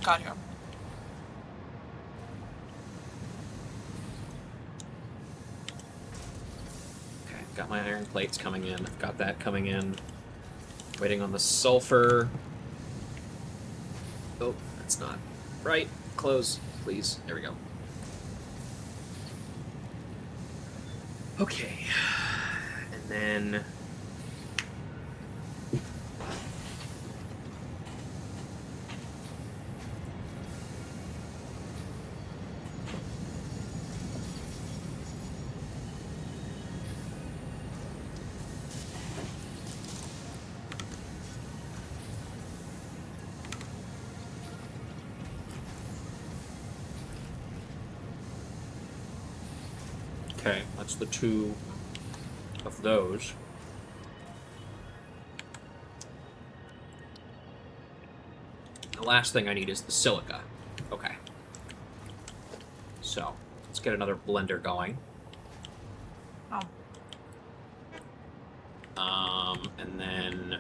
Speaker 2: Gotcha.
Speaker 1: Okay, got my iron plates coming in. I've got that coming in. Waiting on the sulfur. Oh, that's not right. Close, please. There we go. Okay. And then... Okay, that's the two of those. The last thing I need is the silica. Okay. So, let's get another blender going.
Speaker 2: Oh.
Speaker 1: And then...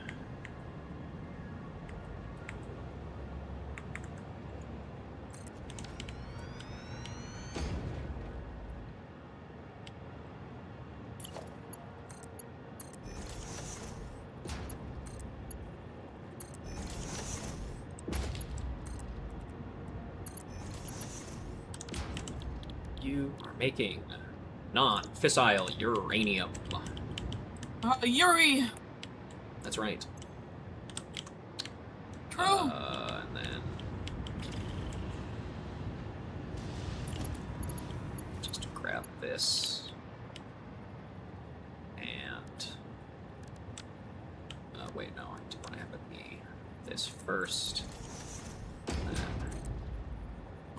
Speaker 1: You are making non-fissile uranium.
Speaker 2: Yuri!
Speaker 1: That's right.
Speaker 2: True!
Speaker 1: And then... just grab this. And... wait, no, I do want to have it be this first. And then...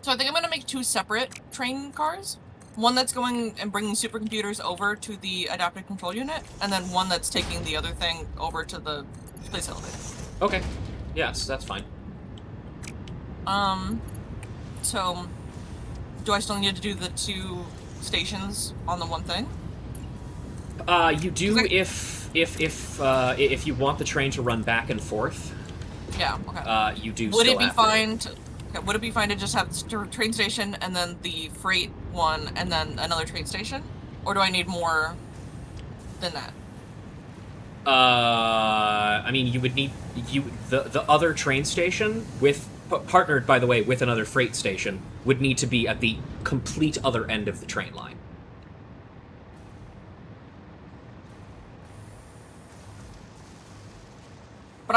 Speaker 2: So I think I'm going to make two separate train cars. One that's going and bringing supercomputers over to the adaptive control unit, and then one that's taking the other thing over to the space elevator.
Speaker 1: Okay. Yes, that's fine.
Speaker 2: So do I still need to do the two stations on the one thing?
Speaker 1: You do if you want the train to run back and forth.
Speaker 2: Yeah, okay.
Speaker 1: You do
Speaker 2: Would
Speaker 1: still
Speaker 2: it be
Speaker 1: have
Speaker 2: fine to... Okay, would it be fine to just have the train station and then the freight one and then another train station? Or do I need more than that?
Speaker 1: I mean, you would need the other train station with partnered, by the way, with another freight station would need to be at the complete other end of the train line.
Speaker 2: But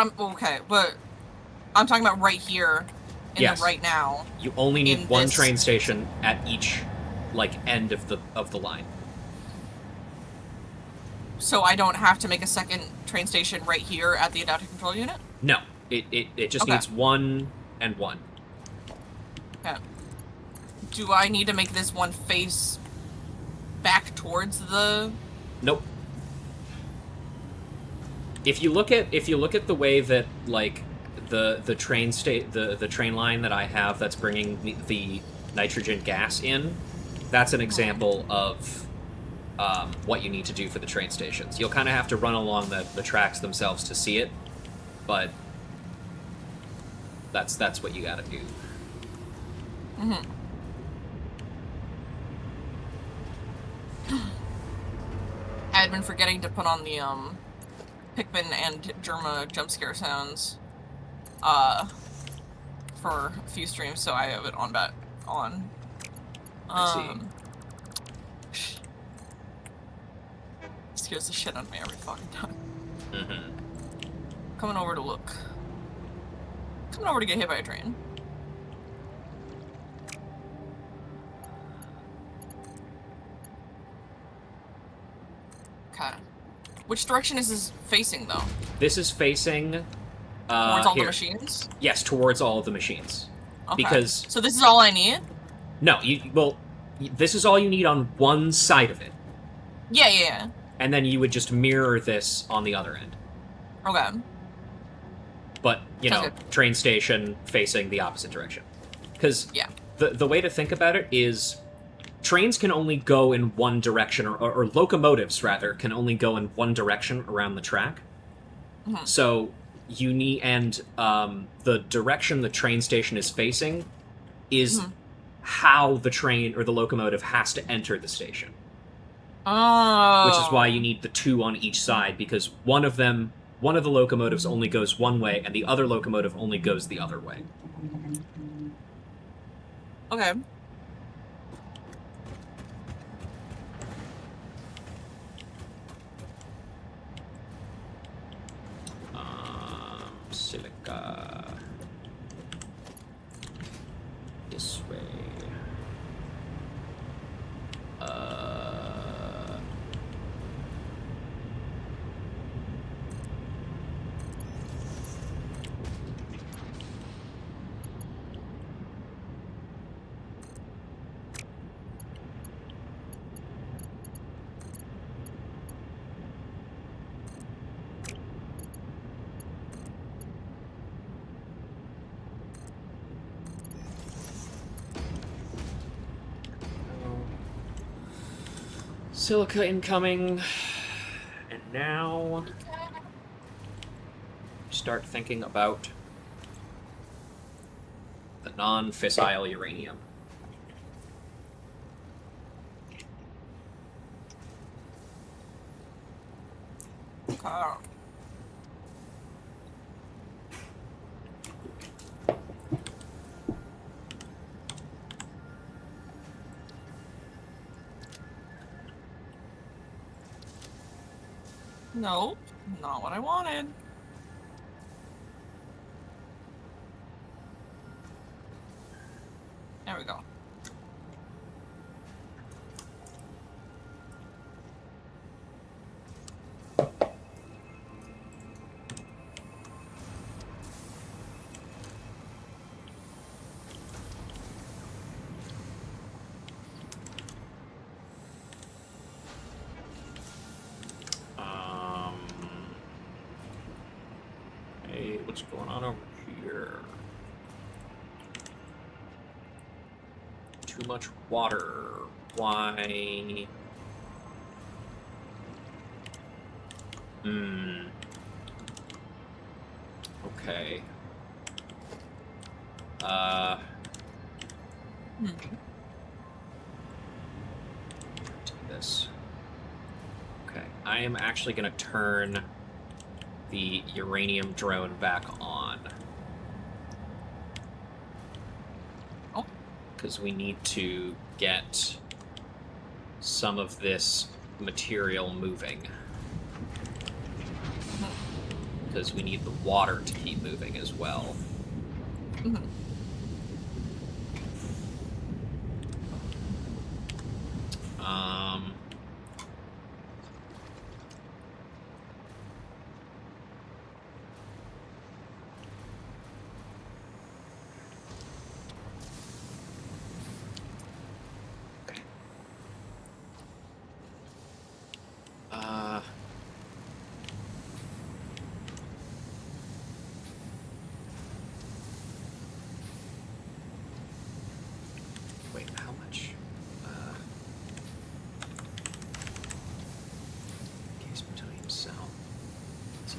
Speaker 2: I'm talking about right here in
Speaker 1: Yes.
Speaker 2: the right now.
Speaker 1: You only need
Speaker 2: In
Speaker 1: one
Speaker 2: this-
Speaker 1: train station at each end of the line.
Speaker 2: So I don't have to make a second train station right here at the adaptive control unit?
Speaker 1: No, it just
Speaker 2: Okay.
Speaker 1: needs one and one.
Speaker 2: Okay. Do I need to make this one face back towards the...
Speaker 1: Nope. if you look at the way that like the train line that I have that's bringing the nitrogen gas in, that's an example of what you need to do for the train stations. You'll kind of have to run along the tracks themselves to see it, but that's what you got to do.
Speaker 2: Mm-hmm. I had been forgetting to put on the Pikmin and Germa jump scare sounds for a few streams, so I have it on back on.
Speaker 1: I see.
Speaker 2: Scares the shit out of me every fucking time.
Speaker 1: Mm-hmm.
Speaker 2: Coming over to look. Coming over to get hit by a train. Okay. Which direction is this facing, though?
Speaker 1: This is facing
Speaker 2: towards all
Speaker 1: here.
Speaker 2: the machines?
Speaker 1: Yes, towards all of the machines.
Speaker 2: Okay.
Speaker 1: Because
Speaker 2: so this is all I need?
Speaker 1: no, this is all you need on one side of it.
Speaker 2: Yeah.
Speaker 1: And then you would just mirror this on the other end.
Speaker 2: Okay.
Speaker 1: But, you know,
Speaker 2: Okay.
Speaker 1: train station facing the opposite direction. Because
Speaker 2: yeah.
Speaker 1: the way to think about it is trains can only go in one direction, or locomotives, rather, can only go in one direction around the track.
Speaker 2: Mm-hmm.
Speaker 1: So you need, and the direction the train station is facing is how the train or the locomotive has to enter the station.
Speaker 2: Oh.
Speaker 1: Which is why you need the two on each side, because one of the locomotives only goes one way, and the other locomotive only goes the other way.
Speaker 2: Okay.
Speaker 1: Silica. This way. Silica incoming. And now start thinking about the non-fissile uranium.
Speaker 2: Okay. Nope, not what I wanted. There we go.
Speaker 1: Hey, what's going on over here? Too much water. Why? Okay. This. Okay, I am actually going to turn the uranium drone back on.
Speaker 2: Oh.
Speaker 1: Because we need to get some of this material moving. Because we need the water to keep moving as well.
Speaker 2: Mm-hmm.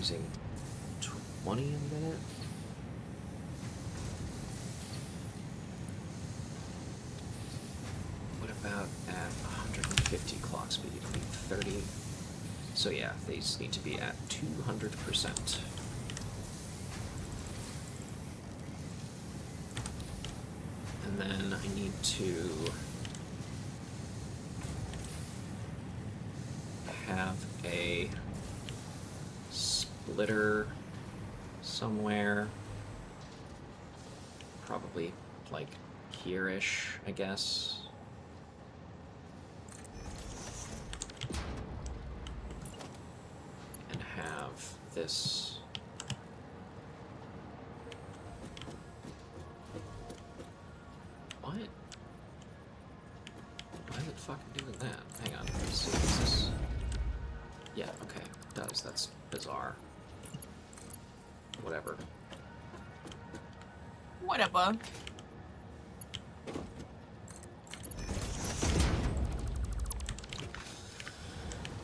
Speaker 1: using 20 a minute. What about at 150 clock speed? I need 30. So yeah, these need to be at 200%. And then I need to have a splitter somewhere. Probably like here-ish, I guess. And have this. What? Why is it fucking doing that? Hang on, let's see. Is this... Yeah, okay, it does. That's bizarre. Whatever.
Speaker 2: Whatever.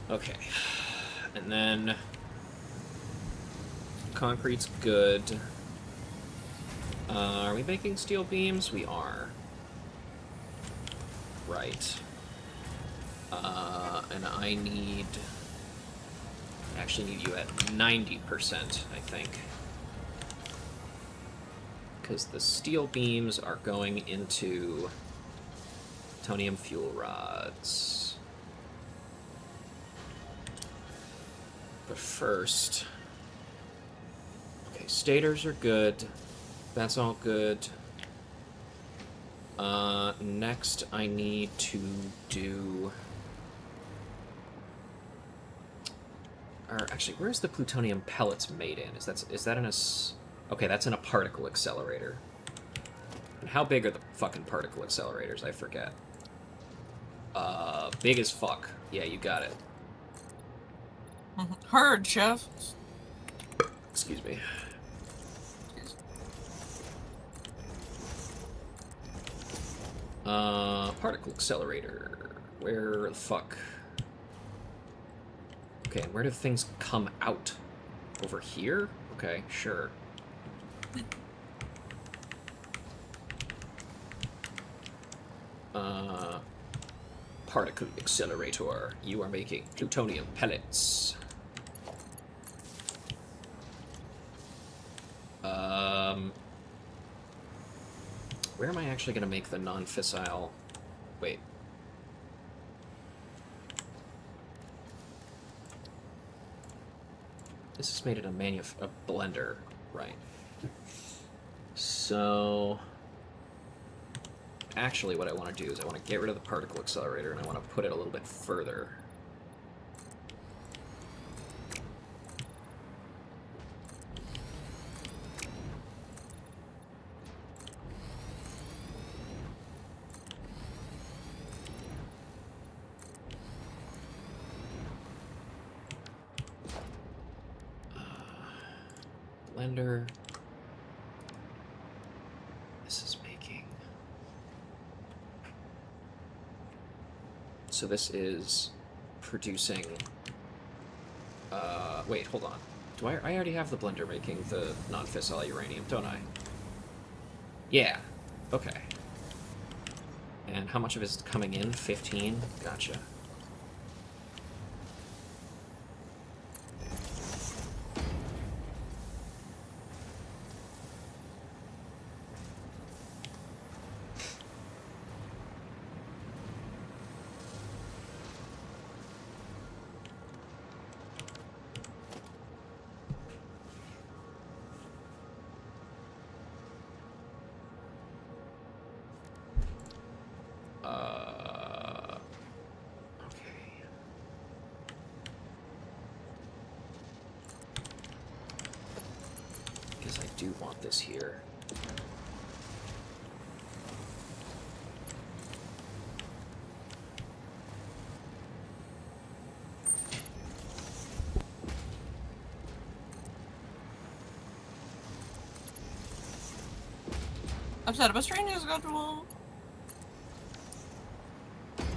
Speaker 1: Okay. And then... concrete's good. Are we making steel beams? We are. Right. And I need... I actually need you at 90%, I think. Because the steel beams are going into plutonium fuel rods. But first... Okay, stators are good. That's all good. Next I need to do... Or actually, where's the plutonium pellets made in? Is that in a... Okay, that's in a particle accelerator. And how big are the fucking particle accelerators? I forget. Big as fuck. Yeah, you got it.
Speaker 2: Heard, chef.
Speaker 1: Excuse me. Particle accelerator. Where the fuck? Okay, and where do things come out? Over here? Okay, sure. Particle accelerator. You are making plutonium pellets. Where am I actually going to make the non-fissile... Wait. This is made in a blender, right. So... Actually, what I want to do is I want to get rid of the particle accelerator and I want to put it a little bit further. Blender. This is making... So this is producing... wait, hold on. Do I already have the blender making the non-fissile uranium, don't I? Yeah. Okay. And how much of it is coming in? 15? Gotcha. Do want this here.
Speaker 2: I've set up a strange schedule.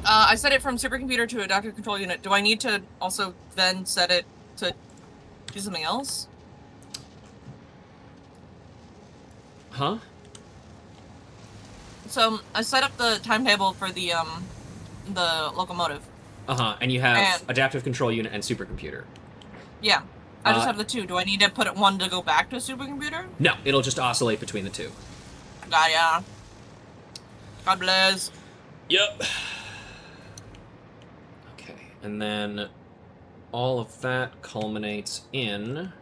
Speaker 2: I set it from supercomputer to a doctor control unit. Do I need to also then set it to Do something else?
Speaker 1: Huh?
Speaker 2: So I set up the timetable for the locomotive.
Speaker 1: And you have
Speaker 2: And
Speaker 1: adaptive control unit and supercomputer.
Speaker 2: yeah, I just
Speaker 1: Uh,
Speaker 2: have the two. Do I need to put it one to go back to a supercomputer?
Speaker 1: No, it'll just oscillate between the two.
Speaker 2: Gaia. God bless.
Speaker 1: Yep. Okay, and then all of that culminates in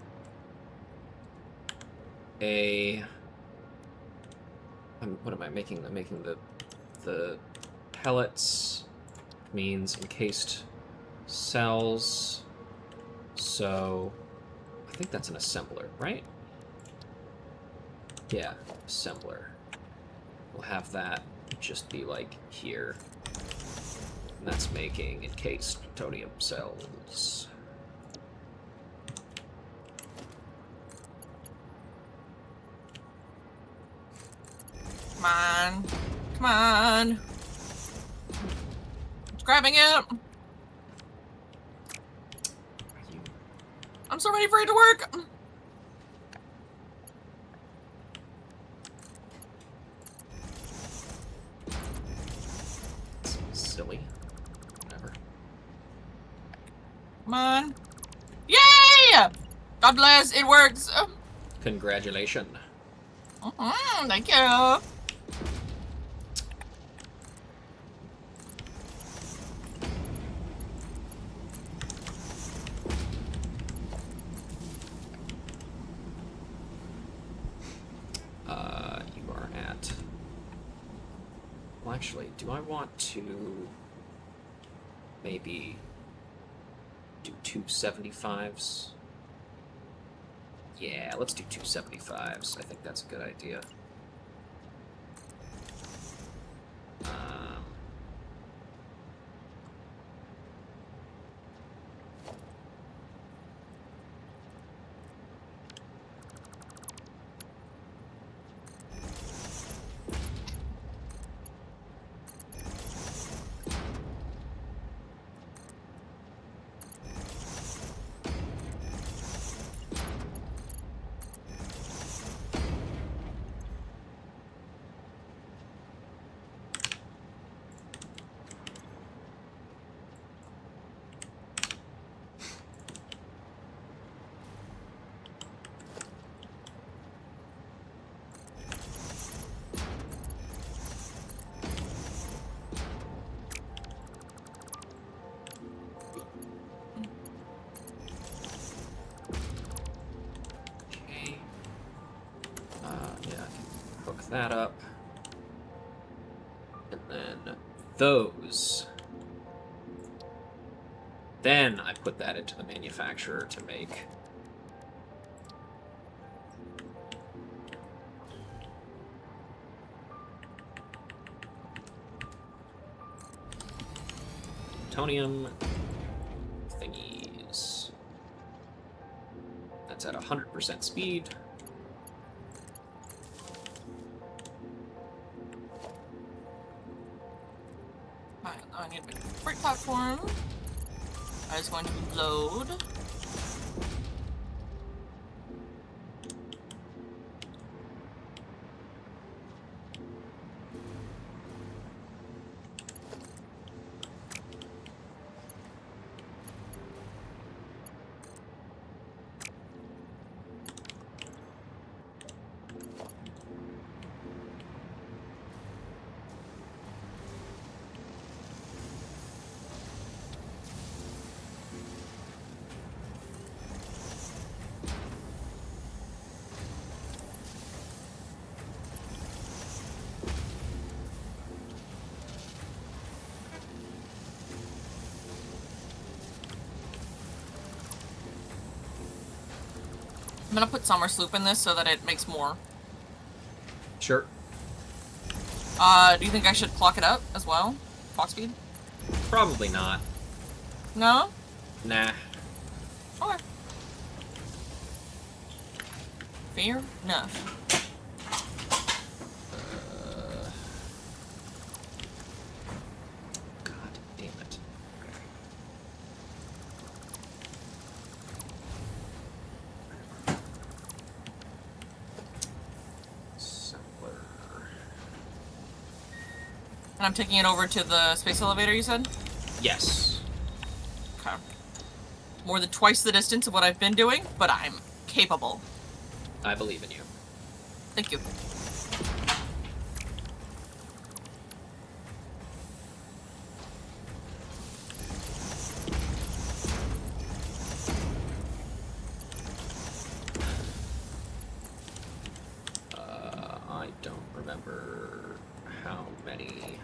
Speaker 1: a... what am I making? I'm making the pellets means encased cells. So I think that's an assembler, right? Yeah, assembler. We'll have that just be like here. And that's making encased plutonium cells.
Speaker 2: Come on. Come on. It's grabbing it. I'm so ready for it to work.
Speaker 1: Silly. Whatever.
Speaker 2: Come on. Yay! God bless, it works.
Speaker 1: Congratulations.
Speaker 2: Thank you.
Speaker 1: You are at... Well, actually, do I want to maybe do 275s? Yeah, let's do 275s. I think that's a good idea. That up, and then those. Then I put that into the manufacturer to make plutonium thingies. That's at 100% speed.
Speaker 2: I need to make a freight platform. I was going to load. I'm gonna put summer sloop in this so that it makes more.
Speaker 1: Sure.
Speaker 2: Do you think I should clock it up as well? Clock speed?
Speaker 1: Probably not.
Speaker 2: No?
Speaker 1: Nah.
Speaker 2: Okay. Fair enough.
Speaker 1: God damn it.
Speaker 2: I'm taking it over to the space elevator, you said?
Speaker 1: Yes.
Speaker 2: Okay. More than twice the distance of what I've been doing, but I'm capable.
Speaker 1: I believe in you.
Speaker 2: Thank you.
Speaker 1: I don't remember how many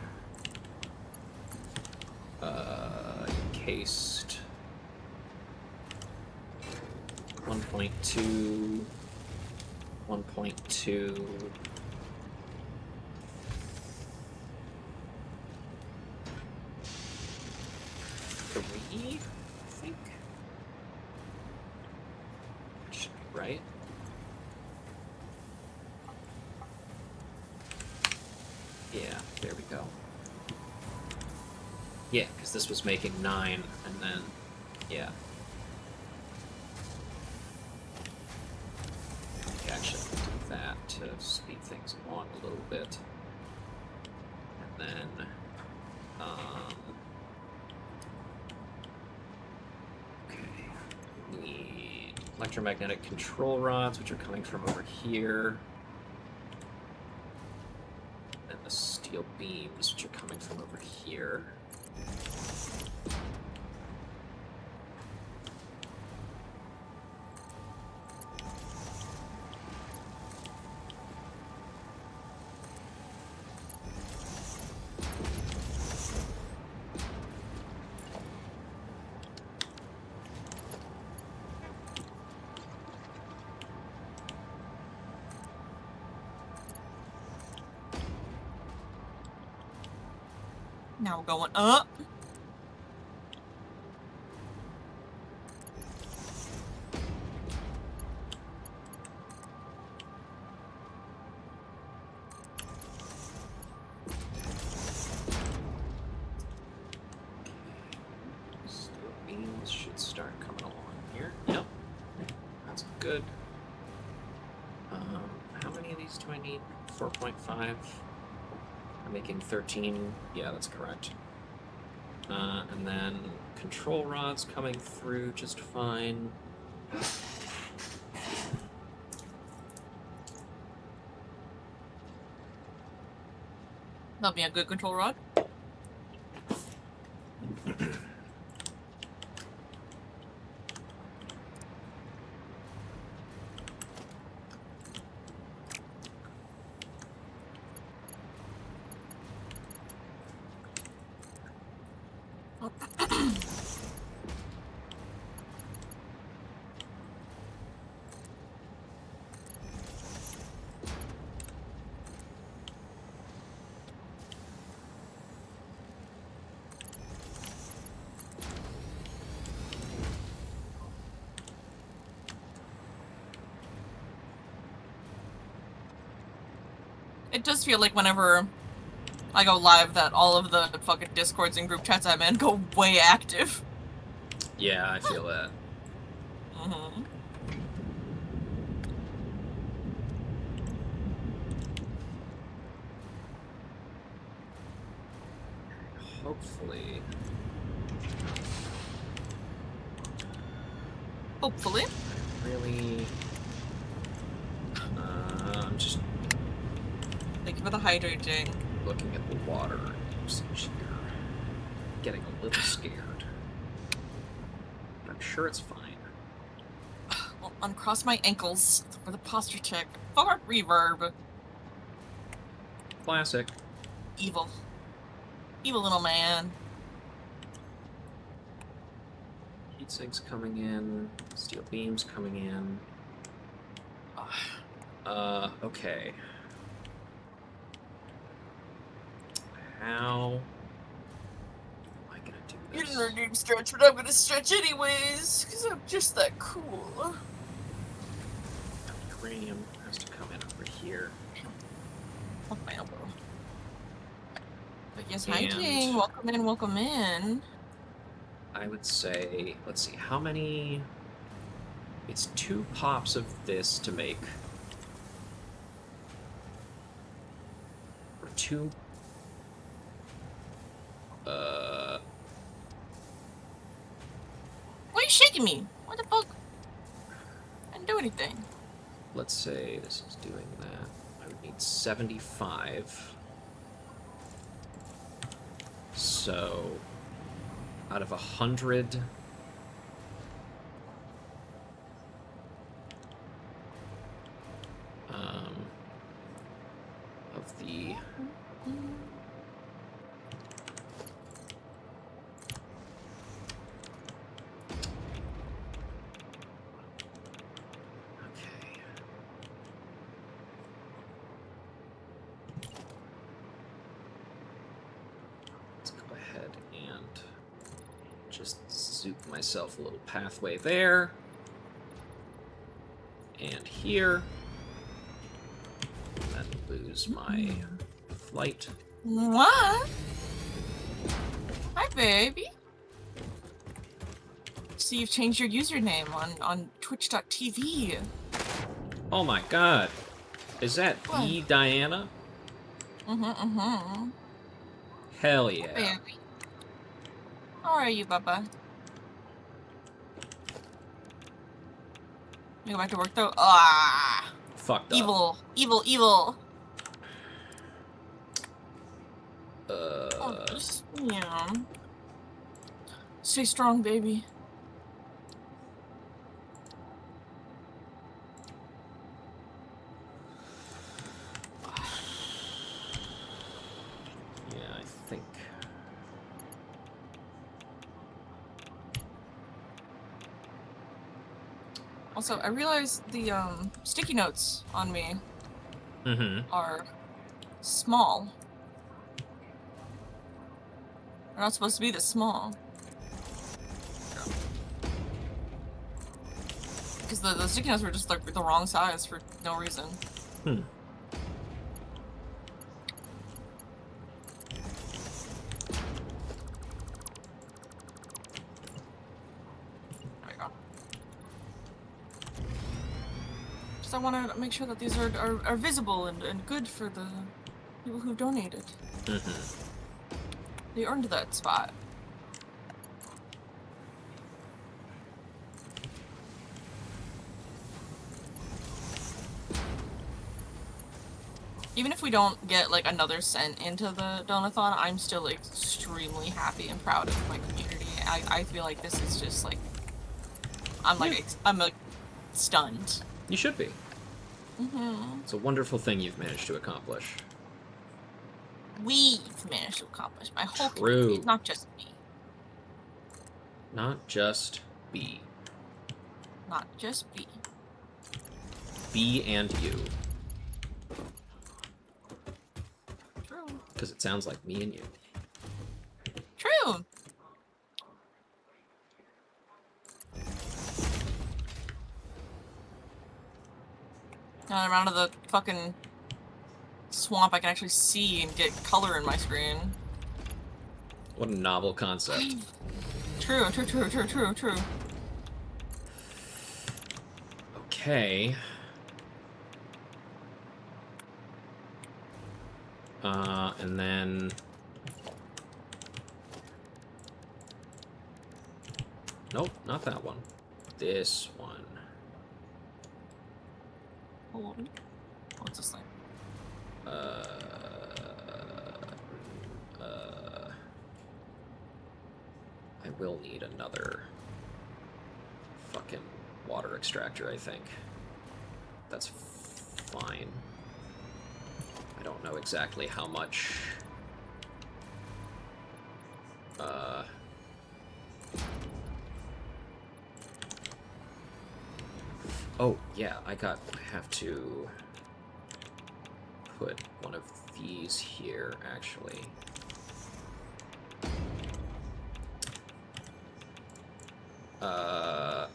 Speaker 1: encased 1.2 1.2 3, I think. Should be right. Yeah, there we go. Yeah, because this was making 9, and then, yeah. I think actually do that to speed things along a little bit. And then, okay, we need electromagnetic control rods, which are coming from over here. And the steel beams, which are coming from over here.
Speaker 2: Now we're going up.
Speaker 1: Steel beams should start coming along here. Yep. That's good. How many of these do I need? 4.5. I'm making 13. Yeah, that's correct. And then control rods coming through just fine.
Speaker 2: That'll be a good control rod. It does feel like whenever I go live that all of the fucking discords and group chats I'm in go way active.
Speaker 1: Yeah, I feel that.
Speaker 2: Mm-hmm. Hopefully.
Speaker 1: Really. I'm just
Speaker 2: Thank you for the hydrating.
Speaker 1: looking at the water usage here. Getting a little scared. I'm sure it's fine.
Speaker 2: I'll uncross my ankles for the posture check. For reverb.
Speaker 1: Classic.
Speaker 2: Evil. Evil little man.
Speaker 1: Heat sinks coming in. Steel beams coming in. Okay. How am I gonna do
Speaker 2: You
Speaker 1: this?
Speaker 2: didn't need to stretch, but I'm gonna stretch anyways, because I'm just that cool.
Speaker 1: Uranium has to come in over here.
Speaker 2: Oh, my elbow. But yes,
Speaker 1: And-
Speaker 2: hydrating. Welcome in, welcome in.
Speaker 1: I would say, let's see, how many... It's 2 pops of this to make. Or 2...
Speaker 2: Why are you shaking me? What the fuck? I didn't do anything.
Speaker 1: Let's say this is doing that. I would need 75. So, out of 100... of the... Okay. Let's go ahead and just zoop myself a little pathway there. And here. And then lose my flight.
Speaker 2: What? Hi, baby. So you've changed your username on Twitch.tv.
Speaker 1: Oh my god. Is that
Speaker 2: What?
Speaker 1: E Diana?
Speaker 2: Mm-hmm.
Speaker 1: Hell yeah.
Speaker 2: Hi, baby. How are you, Bubba? You go back to work though? Ah!
Speaker 1: Fucked up.
Speaker 2: Evil. Evil, evil. Oh, just, yeah. Stay strong, baby.
Speaker 1: Yeah, I think.
Speaker 2: Also, I realized the sticky notes on me are small. They're not supposed to be this small. Because the sticky notes were just like the wrong size for no reason.
Speaker 1: Hmm.
Speaker 2: There we go. Just I want to make sure that these are visible and good for the people who donated. They earned that spot. Even if we don't get like another cent into the donathon, I'm still like, extremely happy and proud of my community. I feel like this is just like I'm like stunned.
Speaker 1: You should be. It's a wonderful thing you've managed to accomplish.
Speaker 2: We've managed to accomplish my whole
Speaker 1: True.
Speaker 2: community, not just me.
Speaker 1: Not just B.
Speaker 2: Not just B.
Speaker 1: B and you.
Speaker 2: True.
Speaker 1: Because it sounds like me and you.
Speaker 2: True. Now I'm out of the fucking swamp, I can actually see and get color in my screen.
Speaker 1: What a novel concept.
Speaker 2: True.
Speaker 1: Okay. And then... Nope, not that one. This one.
Speaker 2: Hold on. What's this thing?
Speaker 1: I will need another fucking water extractor, I think. That's fine. I don't know exactly how much... Oh, yeah, I have to put one of these here, actually.
Speaker 2: But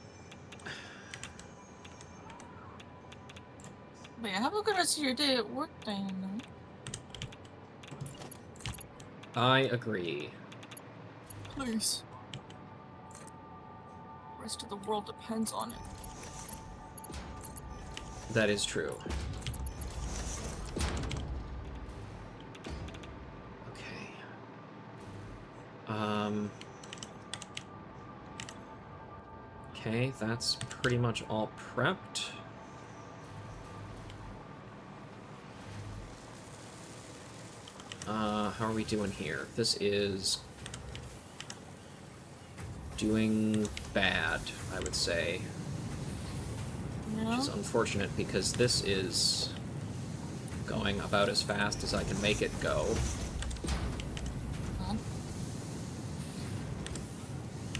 Speaker 2: yeah, have a good rest of your day at work, Diana.
Speaker 1: I agree.
Speaker 2: Please. The rest of the world depends on it.
Speaker 1: That is true. Okay. Okay, that's pretty much all prepped. How are we doing here? This is doing bad, I would say.
Speaker 2: No?
Speaker 1: Which is unfortunate because this is going about as fast as I can make it go.
Speaker 2: Huh?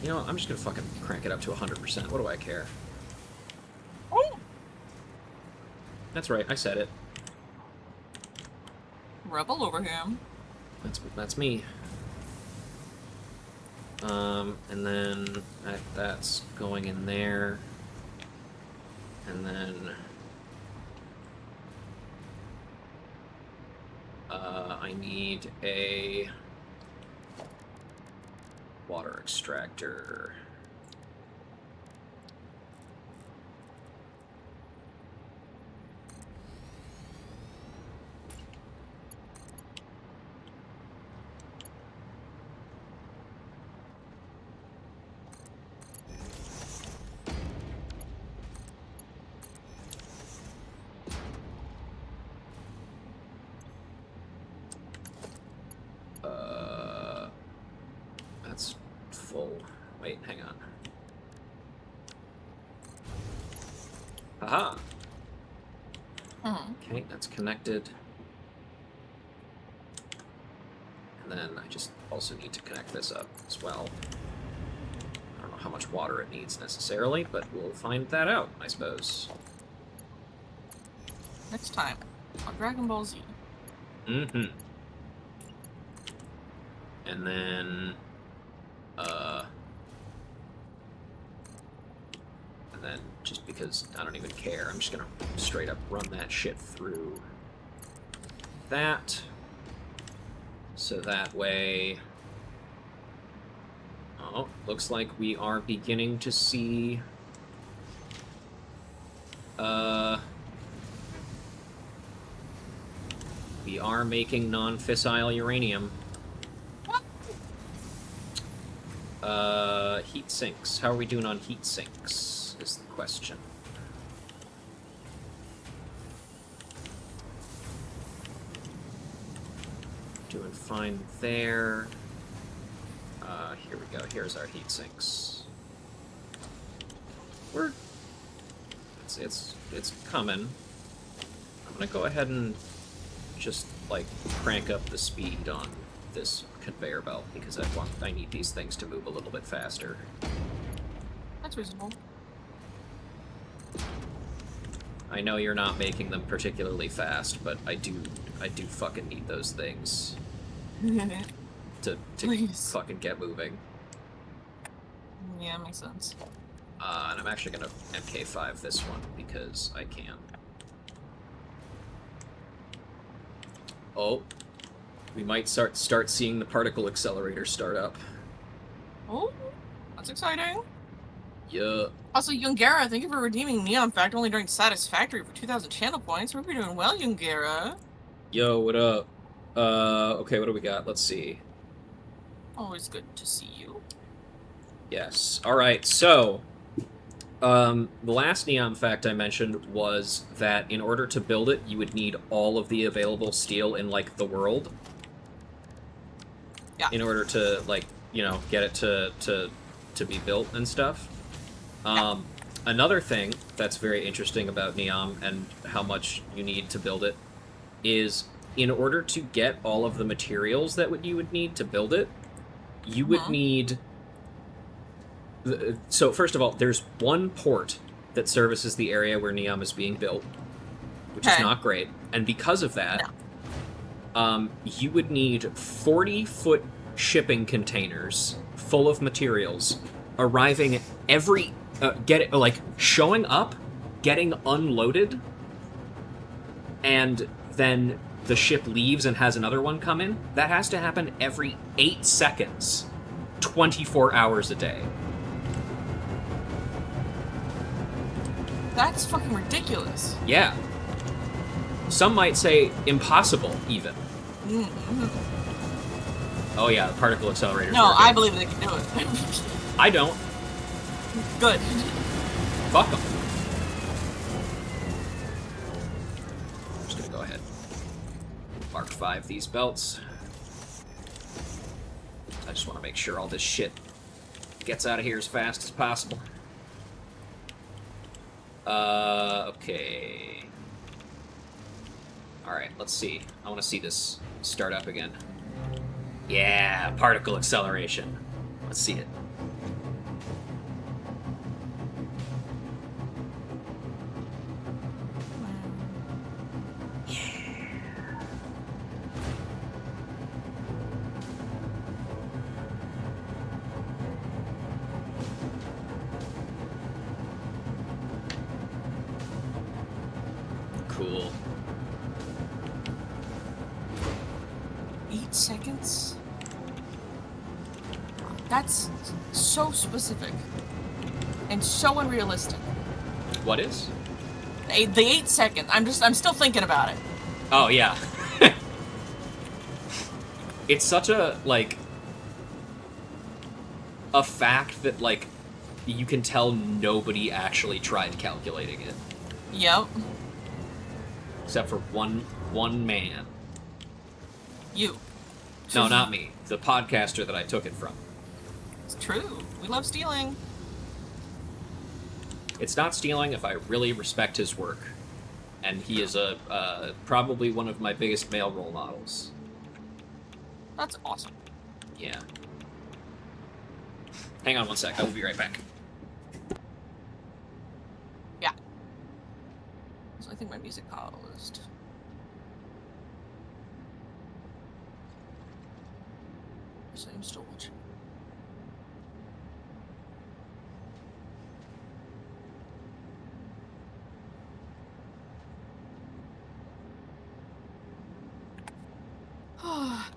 Speaker 1: You know what, I'm just gonna fucking crank it up to 100%. What do I care?
Speaker 2: Oh!
Speaker 1: That's right, I said it.
Speaker 2: Rebel over him.
Speaker 1: That's me. And then that's going in there. And then I need a water extractor. That's full. Wait, hang on. Haha! Okay, that's connected. And then I just also need to connect this up as well. I don't know how much water it needs necessarily, but we'll find that out, I suppose.
Speaker 2: Next time on Dragon Ball Z.
Speaker 1: Mm-hmm. And then, and then just because I don't even care, I'm just gonna straight up run that shit through that. So that way, oh, looks like we are beginning to see, we are making non-fissile uranium. Heat sinks. How are we doing on heat sinks, is the question. Doing fine there. Here we go. Here's our heat sinks. It's coming. I'm gonna go ahead and just, like, crank up the speed on this conveyor belt because I need these things to move a little bit faster.
Speaker 2: That's reasonable.
Speaker 1: I know you're not making them particularly fast, but I do fucking need those things to
Speaker 2: Please.
Speaker 1: fucking get moving.
Speaker 2: Yeah, makes sense.
Speaker 1: And I'm actually gonna MK5 this one because I can. Oh, we might start seeing the particle accelerator start up.
Speaker 2: Oh, that's exciting.
Speaker 1: Yeah.
Speaker 2: Also, Yungera, thank you for redeeming Neon Fact only during Satisfactory for 2,000 channel points. Hope you're doing well, Yungera.
Speaker 1: Yo, what up? Okay, what do we got? Let's see.
Speaker 2: Always good to see you.
Speaker 1: Yes. Alright, so, the last Neon fact I mentioned was that in order to build it, you would need all of the available steel in, like, the world.
Speaker 2: Yeah.
Speaker 1: In order to, like, you know, get it to be built and stuff. Another thing that's very interesting about Neom and how much you need to build it is in order to get all of the materials that you would need to build it, you would need... So, first of all, there's one port that services the area where Neom is being built, which is not great. And because of that, you would need 40-foot shipping containers full of materials arriving every... showing up, getting unloaded, and then the ship leaves and has another one come in. That has to happen every 8 seconds, 24 hours a day.
Speaker 2: That's fucking ridiculous.
Speaker 1: Yeah. Some might say impossible, even. Oh yeah, the particle accelerator.
Speaker 2: No, I believe they can do it.
Speaker 1: I don't.
Speaker 2: Good.
Speaker 1: Fuck them. I'm just gonna go ahead. Mark 5 these belts. I just want to make sure all this shit gets out of here as fast as possible. Okay. Alright, let's see. I want to see this start up again. Yeah, particle acceleration. Let's see it. Cool.
Speaker 2: 8 seconds? That's so specific. And so unrealistic.
Speaker 1: What is?
Speaker 2: The 8 seconds. I'm still thinking about it.
Speaker 1: Oh, yeah. It's such a, like, a fact that, like, you can tell nobody actually tried calculating it.
Speaker 2: Yep.
Speaker 1: Except for one man.
Speaker 2: You.
Speaker 1: No, not me. The podcaster that I took it from.
Speaker 2: It's true. We love stealing.
Speaker 1: It's not stealing if I really respect his work. And he is probably one of my biggest male role models.
Speaker 2: That's awesome.
Speaker 1: Yeah. Hang on one sec. I will be right back.
Speaker 2: Yeah. So I think my music paused. So I'm still watching.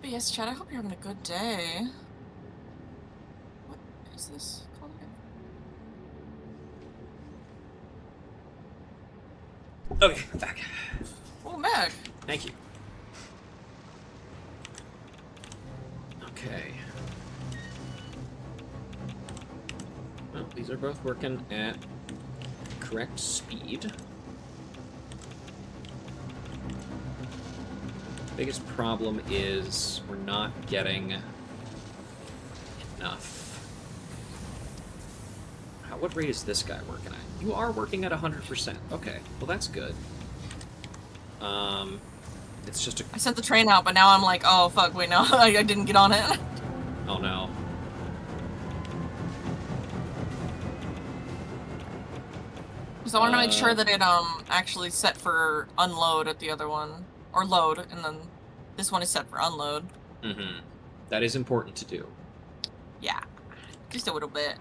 Speaker 2: But yes, Chad, I hope you're having a good day. What is this called again?
Speaker 1: Okay, I'm back.
Speaker 2: Oh, Meg.
Speaker 1: Thank you. Okay. Well, these are both working at correct speed. Biggest problem is we're not getting enough. What rate is this guy working at? You are working at 100%. Okay, well that's good. It's just a...
Speaker 2: I sent the train out, but now I'm like, oh fuck, wait, no, I didn't get on it.
Speaker 1: Oh no.
Speaker 2: Because I wanted to make sure that it actually set for unload at the other one. Or load, and then this one is set for unload.
Speaker 1: Mm-hmm. That is important to do.
Speaker 2: Yeah. Just a little bit.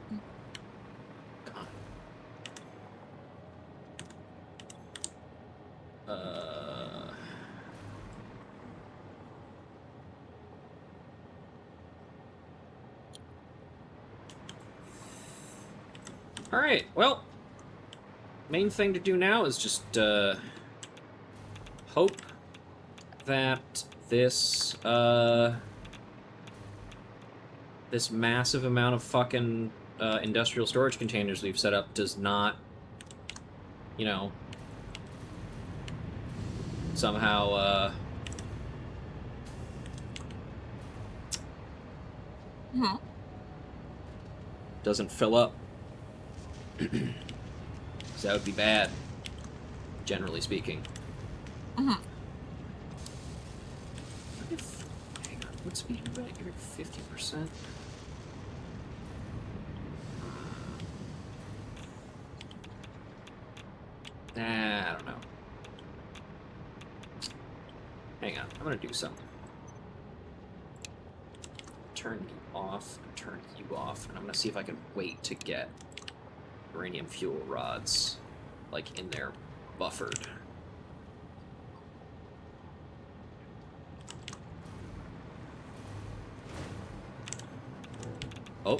Speaker 1: Alright, well, main thing to do now is just, hope that this, this massive amount of fucking, industrial storage containers we've set up does not, you know, somehow, doesn't fill up. So that would be bad, generally speaking.
Speaker 2: Mm-hmm.
Speaker 1: Hang on, what speed are you at? You're at 50%? I don't know. Hang on, I'm gonna do something. Turn you off, turn you off, and I'm gonna see if I can wait to get uranium fuel rods, like, in there, buffered. Oh.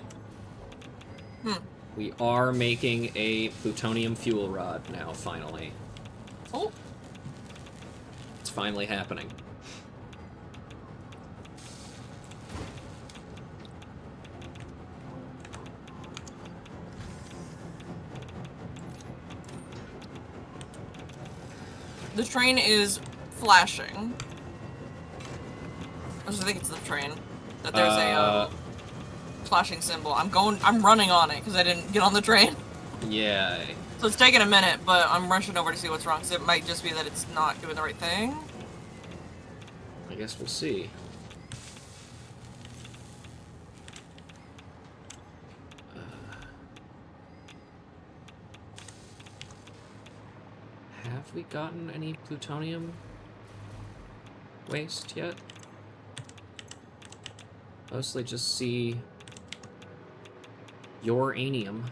Speaker 1: We are making a plutonium fuel rod now, finally.
Speaker 2: Oh.
Speaker 1: It's finally happening.
Speaker 2: The train is flashing. I think it's the train. That there's a flashing symbol. I'm running on it because I didn't get on the train.
Speaker 1: Yeah.
Speaker 2: So it's taking a minute, but I'm rushing over to see what's wrong. So it might just be that it's not doing the right thing.
Speaker 1: I guess we'll see. Have we gotten any plutonium waste yet? Mostly just see uranium.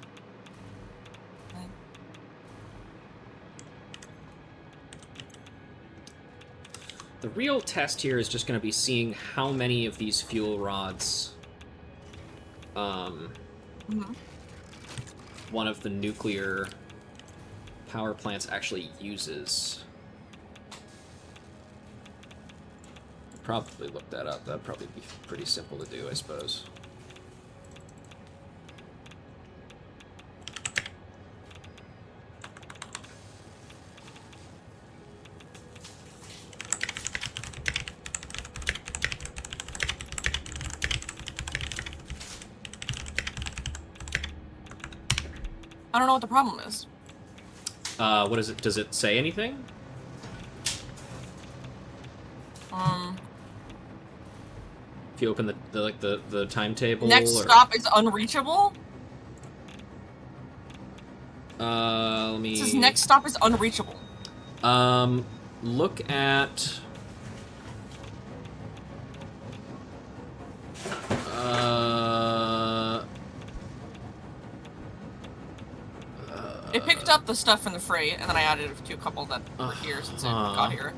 Speaker 1: The real test here is just going to be seeing how many of these fuel rods one of the nuclear power plants actually uses. Probably look that up. That'd probably be pretty simple to do, I suppose.
Speaker 2: I don't know what the problem is.
Speaker 1: What is it? Does it say anything? If you open the timetable.
Speaker 2: Next stop is unreachable.
Speaker 1: Let me.
Speaker 2: It says next stop is unreachable.
Speaker 1: Look at.
Speaker 2: It picked up the stuff in the freight, and then I added it to a couple that were here since it got here.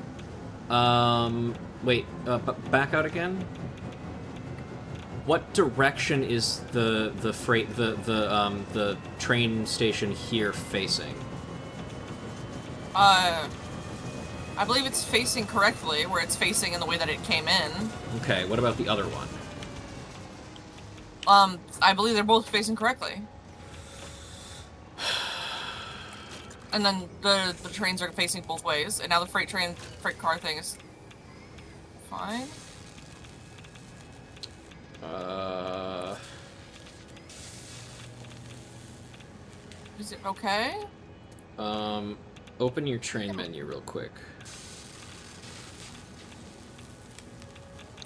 Speaker 1: Wait, back out again? What direction is the freight, the train station here facing?
Speaker 2: I believe it's facing correctly, where it's facing in the way that it came in.
Speaker 1: Okay, what about the other one?
Speaker 2: I believe they're both facing correctly. And then the trains are facing both ways, and now the freight car thing is fine. Is it okay?
Speaker 1: Open your train menu real quick.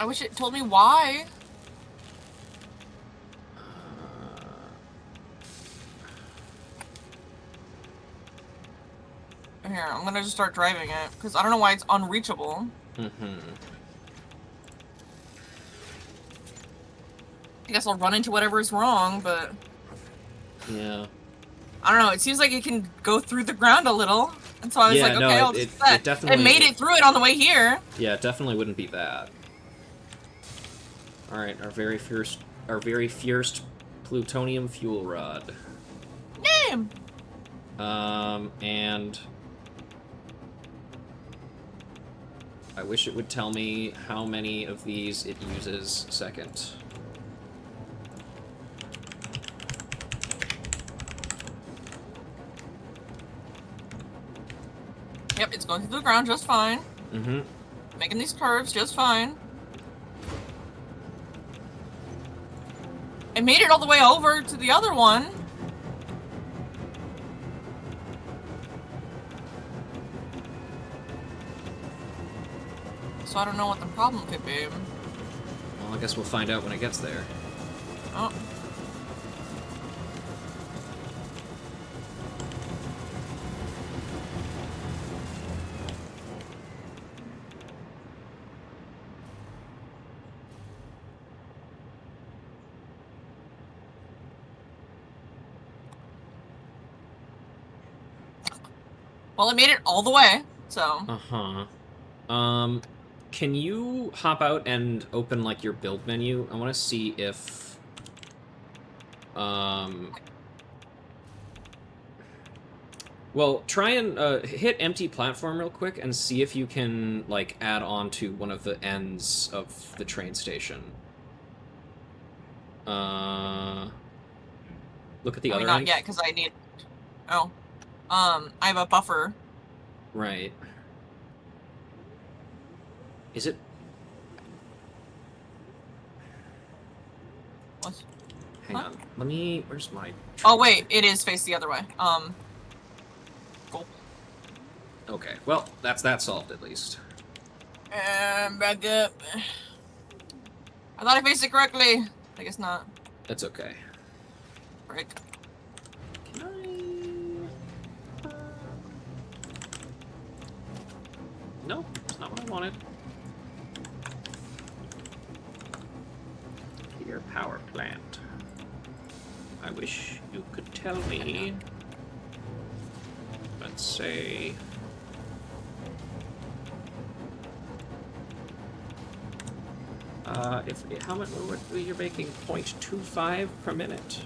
Speaker 2: I wish it told me why. Here, I'm gonna just start driving it, because I don't know why it's unreachable. I guess I'll run into whatever is wrong, but...
Speaker 1: Yeah.
Speaker 2: I don't know, it seems like it can go through the ground a little. And so I was like, okay, I'll just do that.
Speaker 1: It definitely...
Speaker 2: It made it through it on the way here.
Speaker 1: Yeah, it definitely wouldn't be that. Alright, our very first plutonium fuel rod.
Speaker 2: Name!
Speaker 1: And... I wish it would tell me how many of these it uses second.
Speaker 2: Yep, it's going through the ground just fine. Making these curves just fine. It made it all the way over to the other one. So I don't know what the problem could be.
Speaker 1: Well, I guess we'll find out when it gets there.
Speaker 2: Oh. Well, it made it all the way, so...
Speaker 1: Can you hop out and open, like, your build menu? I want to see if... Well, try and hit empty platform real quick and see if you can, like, add on to one of the ends of the train station. Look at the other
Speaker 2: not
Speaker 1: end.
Speaker 2: yet, because I need... Oh. I have a buffer.
Speaker 1: Right. Is it?
Speaker 2: What?
Speaker 1: Hang on. Let me... Where's my...
Speaker 2: Oh, wait. It is faced the other way. Cool.
Speaker 1: Okay. Well, that's that solved, at least.
Speaker 2: Back up. I thought I faced it correctly. I guess not.
Speaker 1: That's okay.
Speaker 2: Break.
Speaker 1: Can I... No, it's not what I wanted. Your power plant. I wish you could tell me. Let's say... how much you're making 0.25 per minute.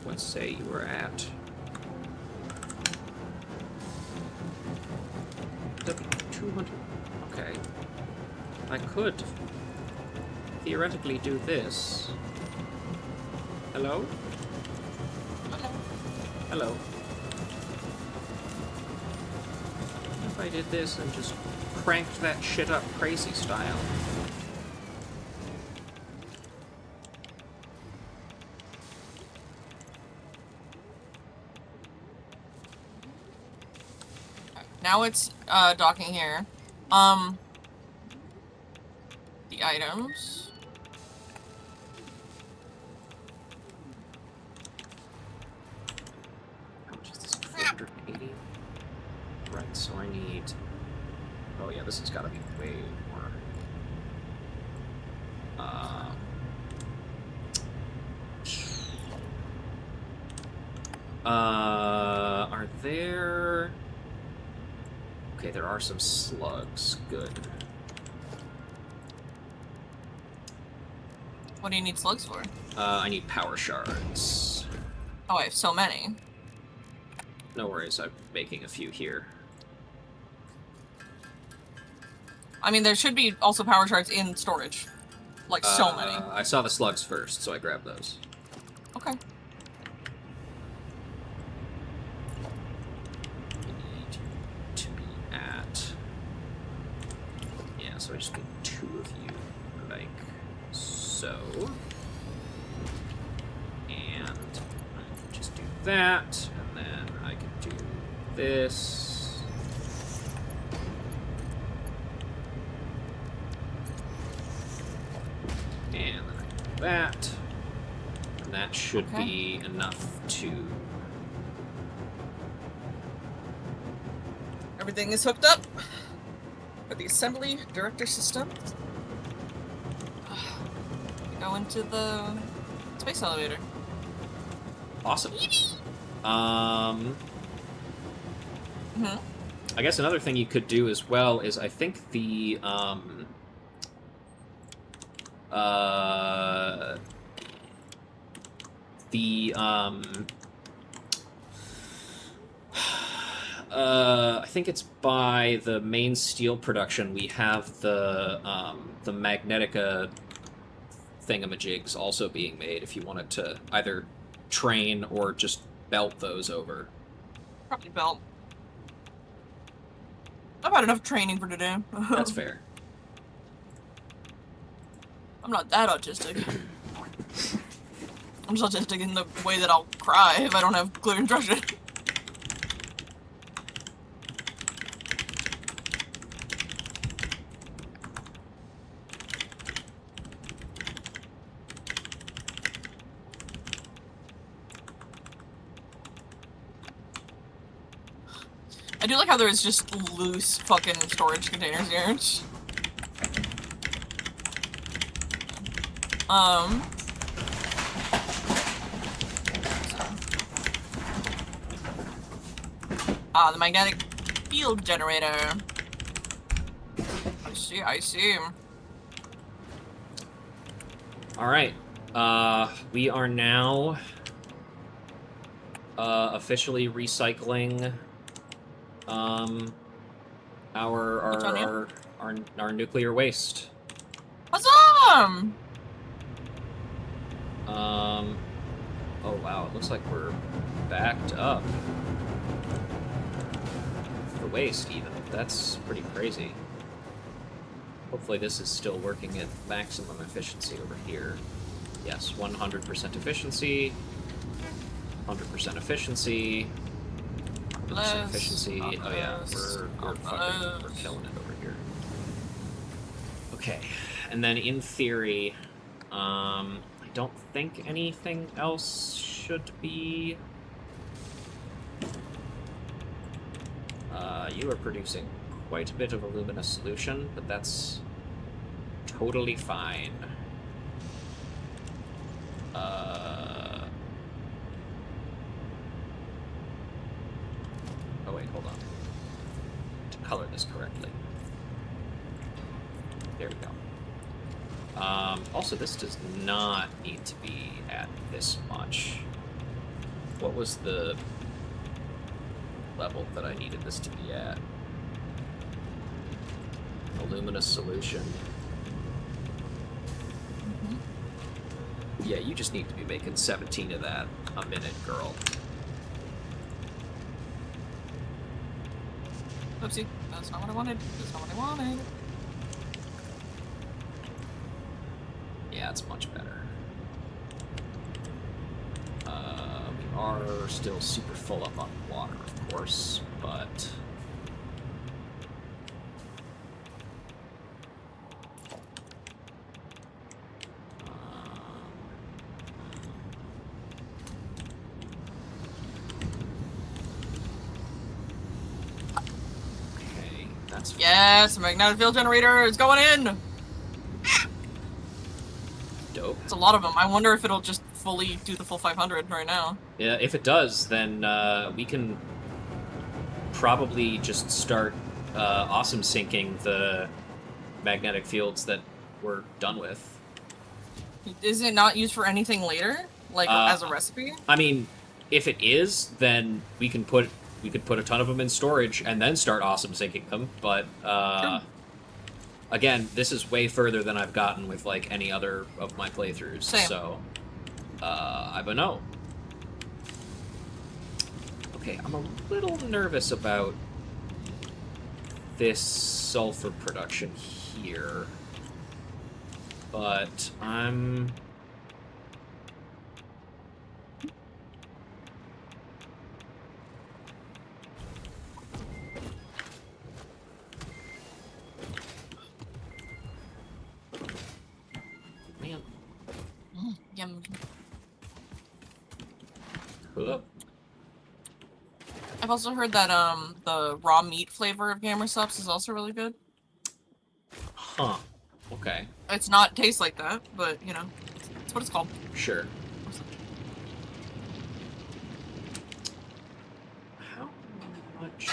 Speaker 1: Let's say you were at 200. Okay. I could theoretically do this. Hello? Hello. If I did this and just cranked that shit up crazy style.
Speaker 2: Now it's docking here. The items.
Speaker 1: How much is this? 480? Right, so I need... Oh yeah, this has got to be way more. Are there... Okay, there are some slugs. Good.
Speaker 2: What do you need slugs for?
Speaker 1: I need power shards.
Speaker 2: Oh, I have so many.
Speaker 1: No worries, I'm making a few here.
Speaker 2: I mean, there should be also power shards in storage. Like, so many.
Speaker 1: I saw the slugs first, so I grabbed those.
Speaker 2: Okay.
Speaker 1: So I just need 2 of you, like so. And I can just do that, and then I can do this. And then I can do that. And that should be enough to...
Speaker 2: Everything is hooked up. For the assembly director system. Go into the space elevator.
Speaker 1: Awesome.
Speaker 2: Mm-hmm.
Speaker 1: I guess another thing you could do as well is I think the I think it's by the main steel production we have the Magnetica thingamajigs also being made if you wanted to either train or just belt those over.
Speaker 2: Probably belt. I've had enough training for today.
Speaker 1: That's fair.
Speaker 2: I'm not that autistic. I'm just autistic in the way that I'll cry if I don't have clear instruction. I do like how there's just loose fucking storage containers here. The magnetic field generator. I see.
Speaker 1: Alright. We are now officially recycling our nuclear waste.
Speaker 2: Awesome!
Speaker 1: Oh wow, it looks like we're backed up. The waste even. That's pretty crazy. Hopefully this is still working at maximum efficiency over here. Yes, 100% efficiency. 100% efficiency. 100% efficiency. Oh yeah, we're killing it over here. Okay, and then in theory, I don't think anything else should be. You are producing quite a bit of a luminous solution, but that's totally fine. Oh wait, hold on. To color this correctly. There we go. Also, this does not need to be at this much. What was the level that I needed this to be at? A luminous solution. Yeah, you just need to be making 17 of that a minute, girl.
Speaker 2: Oopsie, that's not what I wanted. That's not what I wanted.
Speaker 1: Yeah, it's much better. We are still super full up on water, of course, but... okay, that's...
Speaker 2: Yes, the magnetic field generator is going in!
Speaker 1: Dope.
Speaker 2: It's a lot of them. I wonder if it'll just fully do the full 500 right now.
Speaker 1: Yeah, if it does, then we can probably just start awesome syncing the magnetic fields that we're done with.
Speaker 2: Is it not used for anything later? Like, as a recipe?
Speaker 1: I mean, if it is, then we could put a ton of them in storage and then start awesome syncing them, but
Speaker 2: Sure.
Speaker 1: again, this is way further than I've gotten with, like, any other of my playthroughs,
Speaker 2: Same.
Speaker 1: so I don't know. Okay, I'm a little nervous about this sulfur production here, but I'm... Man.
Speaker 2: Yum.
Speaker 1: Huh.
Speaker 2: I've also heard that the raw meat flavor of Gamer Subs is also really good.
Speaker 1: Huh. Okay.
Speaker 2: It's not taste like that, but you know, it's what it's called.
Speaker 1: Sure. How much?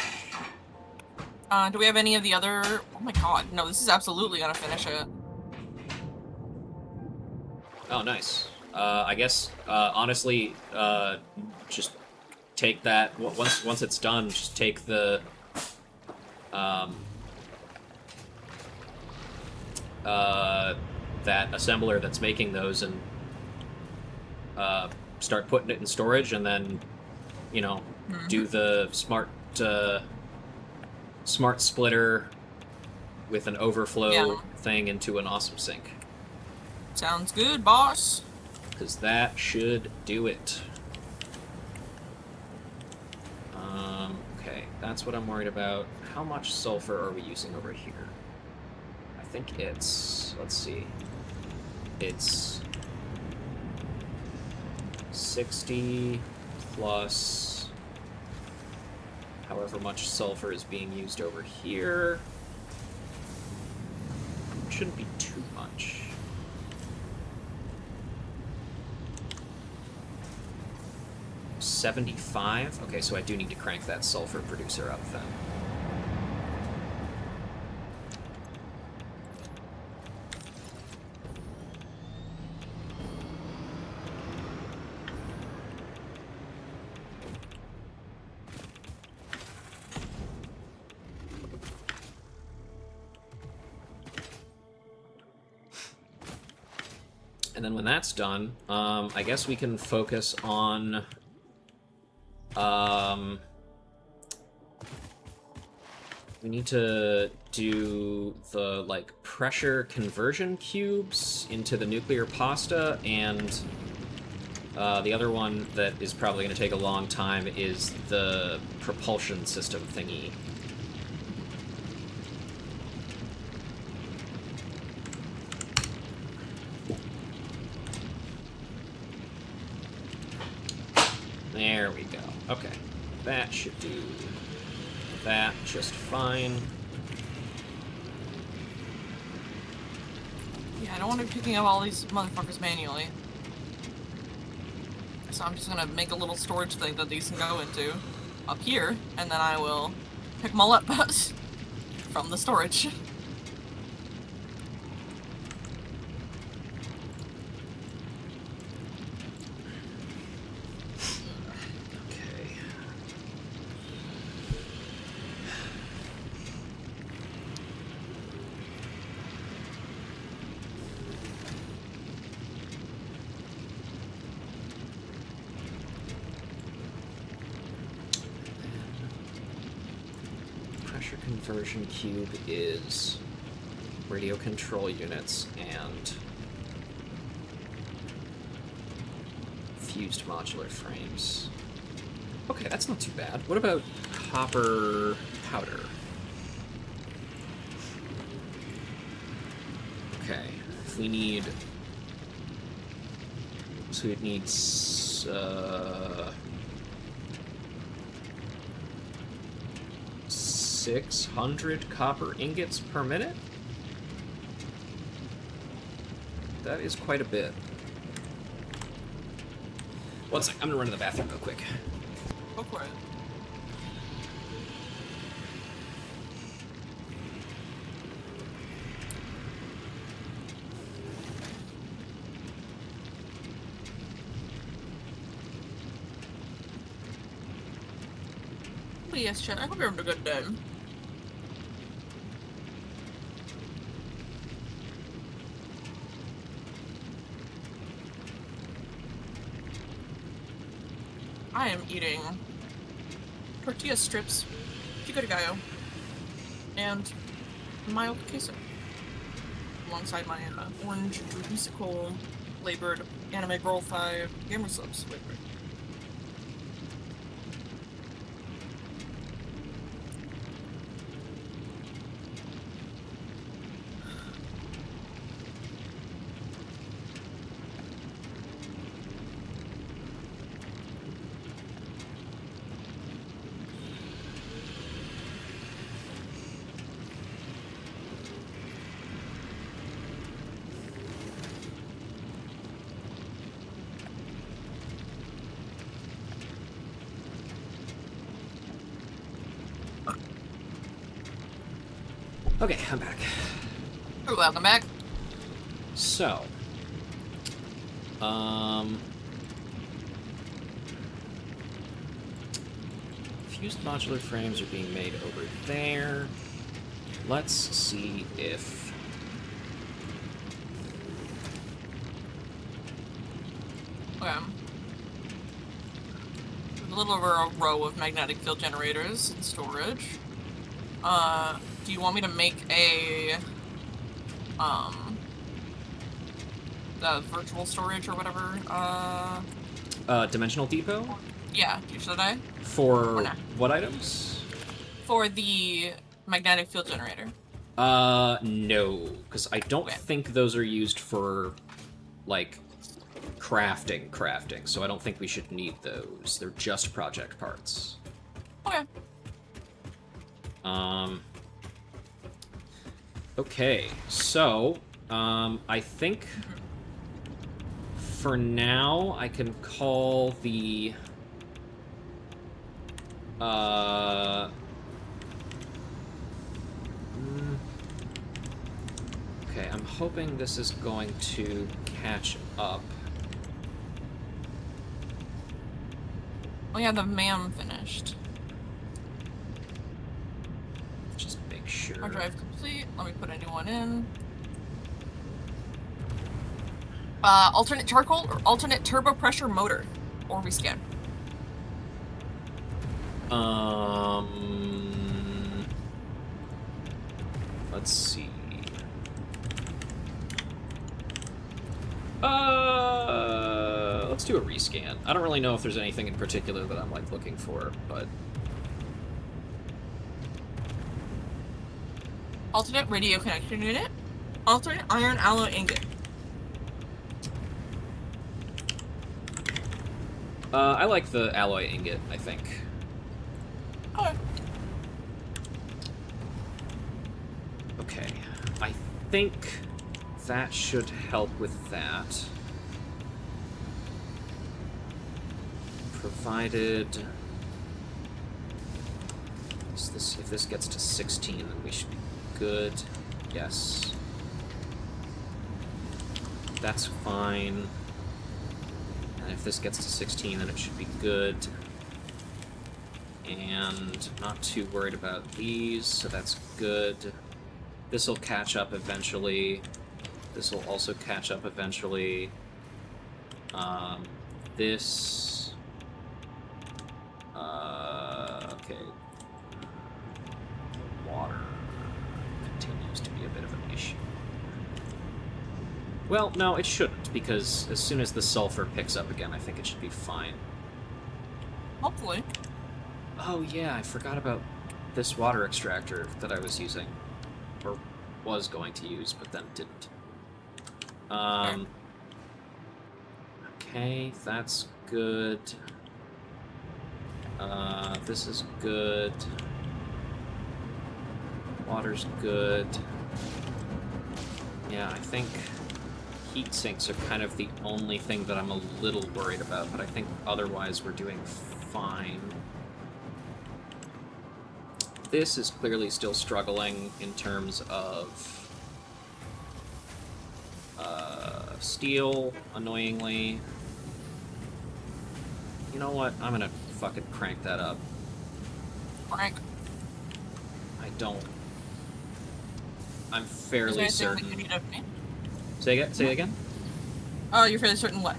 Speaker 2: Do we have any of the other? Oh my god, no! This is absolutely gonna finish it.
Speaker 1: Oh, nice. I guess honestly, just take that once it's done. Just take the that assembler that's making those and start putting it in storage, and then you know do the smart splitter with an overflow thing into an awesome sync.
Speaker 2: Sounds good, boss.
Speaker 1: Because that should do it. Okay, that's what I'm worried about. How much sulfur are we using over here? I think it's... let's see. It's 60 plus however much sulfur is being used over here. It shouldn't be too much. $75? Okay, so I do need to crank that sulfur producer up then. And then when that's done, I guess we can focus on... we need to do the, like, pressure conversion cubes into the nuclear pasta, and the other one that is probably going to take a long time is the propulsion system thingy. There we go. Okay. That should do that just fine.
Speaker 2: Yeah, I don't want to be picking up all these motherfuckers manually. So I'm just gonna make a little storage thing that these can go into up here, and then I will pick them all up from the storage.
Speaker 1: Okay. Pressure conversion cube is radio control units and fused modular frames. Okay, that's not too bad. What about copper powder? Okay, if we need... So it needs, 600 copper ingots per minute? That is quite a bit. One sec, I'm gonna run to the bathroom real quick.
Speaker 2: Go for it. But yes, Chet, I hope you're having a good day. I am eating tortilla strips, pico de gallo, and mild queso, alongside my orange dreamsicle flavored anime Girl 5 gamer subs flavor.
Speaker 1: Okay, I'm back.
Speaker 2: You're welcome back.
Speaker 1: So, fused modular frames are being made over there. Let's see if...
Speaker 2: Okay. There's a little over a row of magnetic field generators in storage. Do you want me to make a, the virtual storage or whatever,
Speaker 1: Dimensional depot?
Speaker 2: yeah, should I?
Speaker 1: For
Speaker 2: Or not?
Speaker 1: what items?
Speaker 2: For the magnetic field generator.
Speaker 1: No, because I don't
Speaker 2: Okay.
Speaker 1: think those are used for, like, crafting, so I don't think we should need those. They're just project parts.
Speaker 2: Okay.
Speaker 1: Okay, so, I think for now I can call the, okay, I'm hoping this is going to catch up.
Speaker 2: Oh yeah, the MAM finished.
Speaker 1: Just make sure.
Speaker 2: Hard drive complete. Let me put a new one in. Alternate charcoal or alternate turbo pressure motor, or rescan.
Speaker 1: Let's see. Let's do a rescan. I don't really know if there's anything in particular that I'm, like, looking for, but...
Speaker 2: Alternate radio connection unit. Alternate iron alloy ingot.
Speaker 1: I like the alloy ingot, I think.
Speaker 2: Okay.
Speaker 1: Okay. I think that should help with that. Provided... if this gets to 16, then we should be good. Yes. That's fine. And if this gets to 16, then it should be good. And not too worried about these, so that's good. This will catch up eventually. This will also catch up eventually. This... okay. Water continues to be a bit of an issue. Well, no, it shouldn't, because as soon as the sulfur picks up again, I think it should be fine.
Speaker 2: Hopefully.
Speaker 1: Oh yeah, I forgot about this water extractor that I was using. Or was going to use, but then didn't. Okay, that's good. This is good. Water's good. Yeah, I think heat sinks are kind of the only thing that I'm a little worried about, but I think otherwise we're doing fine. This is clearly still struggling in terms of steel, annoyingly. You know what? I'm gonna fucking crank that up.
Speaker 2: Crank.
Speaker 1: I don't... I'm fairly certain...
Speaker 2: You need of me?
Speaker 1: Say it again?
Speaker 2: Oh, you're fairly certain what?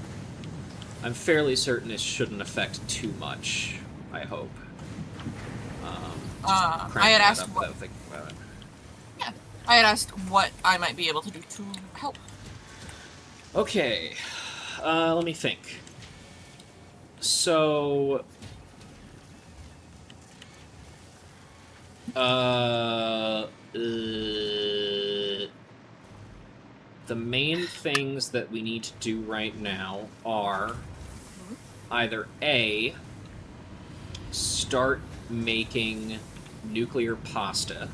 Speaker 1: I'm fairly certain it shouldn't affect too much, I hope.
Speaker 2: I had asked what...
Speaker 1: without thinking about it.
Speaker 2: Yeah. I had asked what I might be able to do to help.
Speaker 1: Okay. Let me think. So... the main things that we need to do right now are either A, start making nuclear pasta,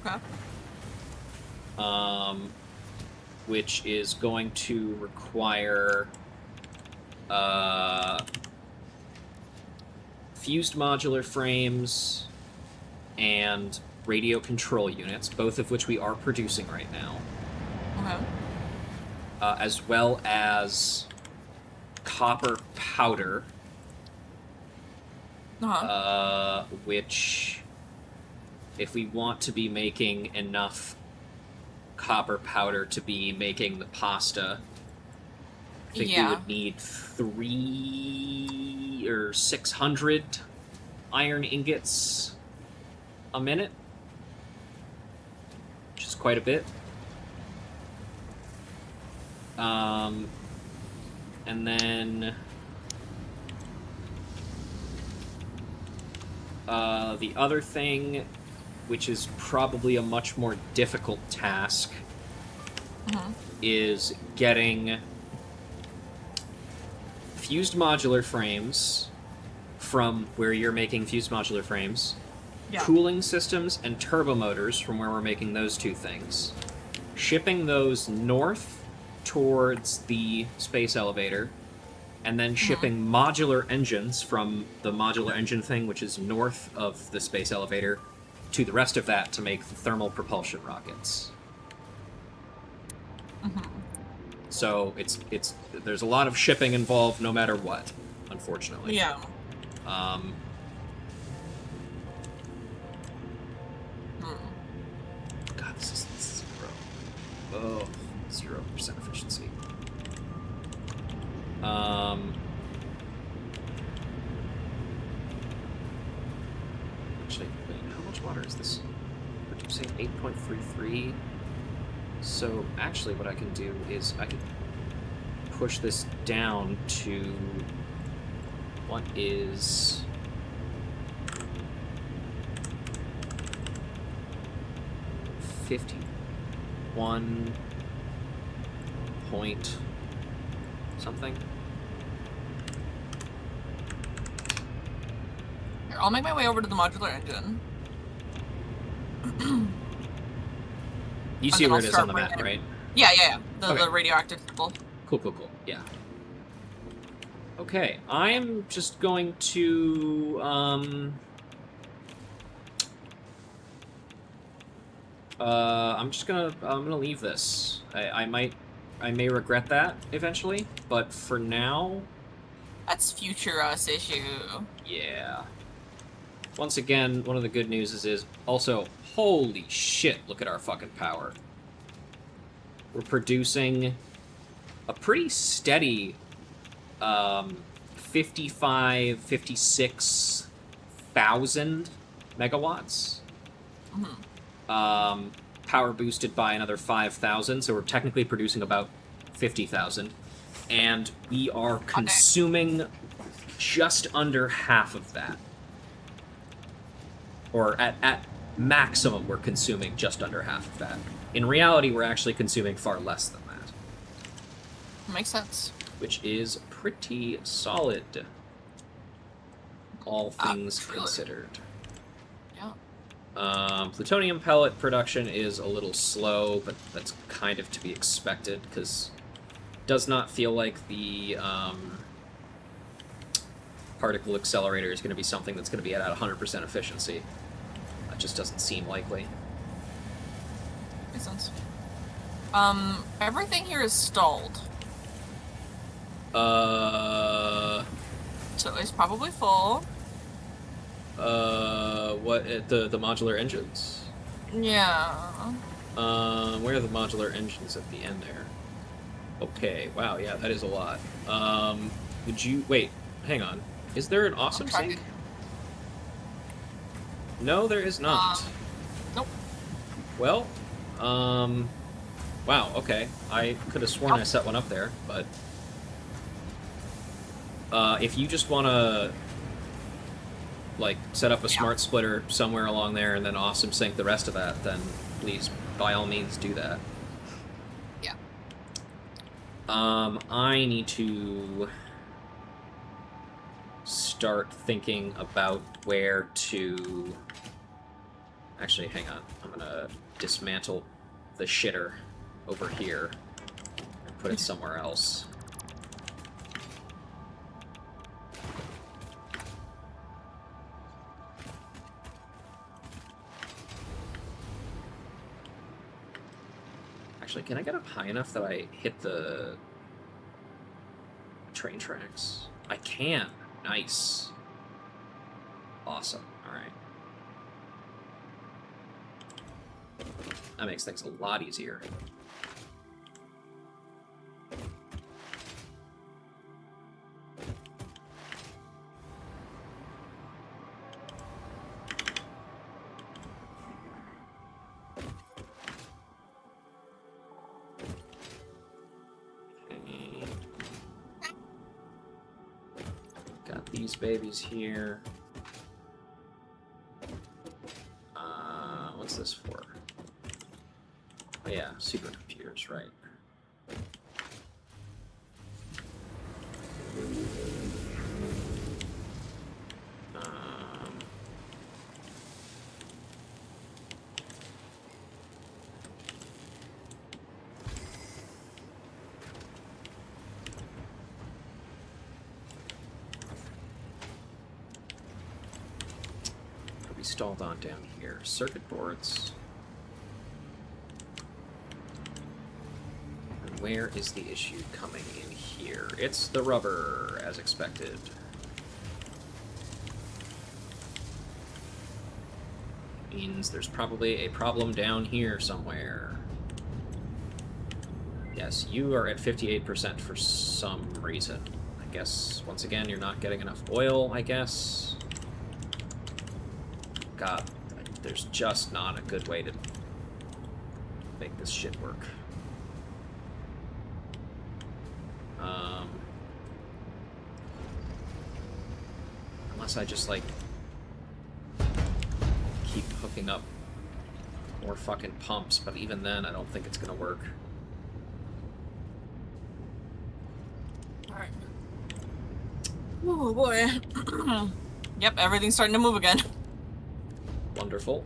Speaker 2: Okay.
Speaker 1: which is going to require fused modular frames and radio control units, both of which we are producing right now.
Speaker 2: Okay.
Speaker 1: As well as copper powder, which, if we want to be making enough copper powder to be making the pasta, I think we would need 300 or 600 iron ingots a minute, which is quite a bit. And then the other thing, which is probably a much more difficult task, is getting fused modular frames from where you're making fused modular frames, cooling systems and turbo motors from where we're making those two things, shipping those north towards the space elevator, and then shipping modular engines from the modular engine thing, which is north of the space elevator, to the rest of that to make the thermal propulsion rockets. So there's a lot of shipping involved no matter what, unfortunately.
Speaker 2: Yeah.
Speaker 1: God, this is 0. Oh, 0% efficiency. Actually, wait, how much water is this I'm saying 8.33. So actually what I can do is I can push this down to what is 51 point something.
Speaker 2: Here, I'll make my way over to the modular engine.
Speaker 1: You see where it is on the map, right?
Speaker 2: Yeah. The
Speaker 1: Okay.
Speaker 2: radioactive symbol.
Speaker 1: Cool. Yeah. Okay, I'm just going to, I'm gonna leave this. I may regret that eventually, but for now,
Speaker 2: That's future us issue.
Speaker 1: yeah. Once again, one of the good news is also, holy shit, look at our fucking power. We're producing a pretty steady 56,000 megawatts.
Speaker 2: Mm-hmm.
Speaker 1: Power boosted by another 5,000, so we're technically producing about 50,000. And we are consuming just under half of that. Or at maximum, we're consuming just under half of that. In reality, we're actually consuming far less than that.
Speaker 2: Makes sense.
Speaker 1: Which is pretty solid, all things considered.
Speaker 2: Yeah.
Speaker 1: Plutonium pellet production is a little slow, but that's kind of to be expected, because it does not feel like the particle accelerator is going to be something that's going to be at 100% efficiency. That just doesn't seem likely.
Speaker 2: Makes sense. Everything here is stalled. So it's probably full.
Speaker 1: What, the modular engines?
Speaker 2: Yeah.
Speaker 1: Where are the modular engines at the end there? Okay, wow, yeah, that is a lot. Wait, hang on. Is there an awesome sink? No, there is not.
Speaker 2: Nope.
Speaker 1: Well, wow, okay. I could have sworn I set one up there, but... if you just want to, like, set up a smart splitter somewhere along there and then awesome sync the rest of that, then please, by all means, do that.
Speaker 2: Yeah.
Speaker 1: I need to start thinking about where to... Actually, hang on. I'm gonna dismantle the shitter over here and put it somewhere else. Actually, can I get up high enough that I hit the train tracks? I can. Nice. Awesome. Alright. That makes things a lot easier. These babies here. What's this for? Oh yeah, supercomputers, right. Stalled on down here. Circuit boards. And where is the issue coming in here? It's the rubber, as expected. Means there's probably a problem down here somewhere. Yes, you are at 58% for some reason. I guess, once again, you're not getting enough oil, I guess. God, there's just not a good way to make this shit work. Unless I just, like, keep hooking up more fucking pumps, but even then, I don't think it's gonna work.
Speaker 2: Alright. Oh, boy. Yep, everything's starting to move again.
Speaker 1: Wonderful.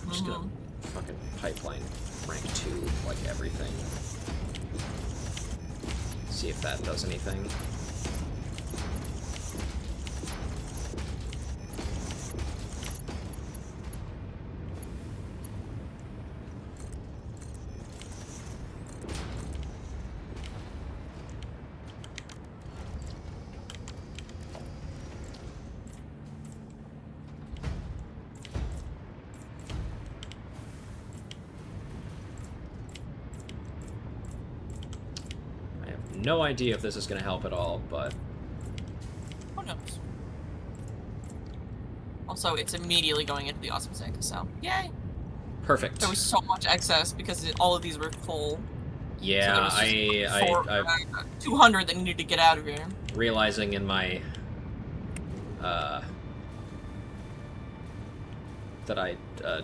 Speaker 1: I'm just gonna fucking pipeline rank 2, like, everything. See if that does anything. No idea if this is going to help at all, but...
Speaker 2: Who knows? Also, it's immediately going into the awesome sink, so yay!
Speaker 1: Perfect.
Speaker 2: There was so much excess because all of these were full.
Speaker 1: Yeah,
Speaker 2: so I 200 that needed to get out of here.
Speaker 1: Realizing in my... that I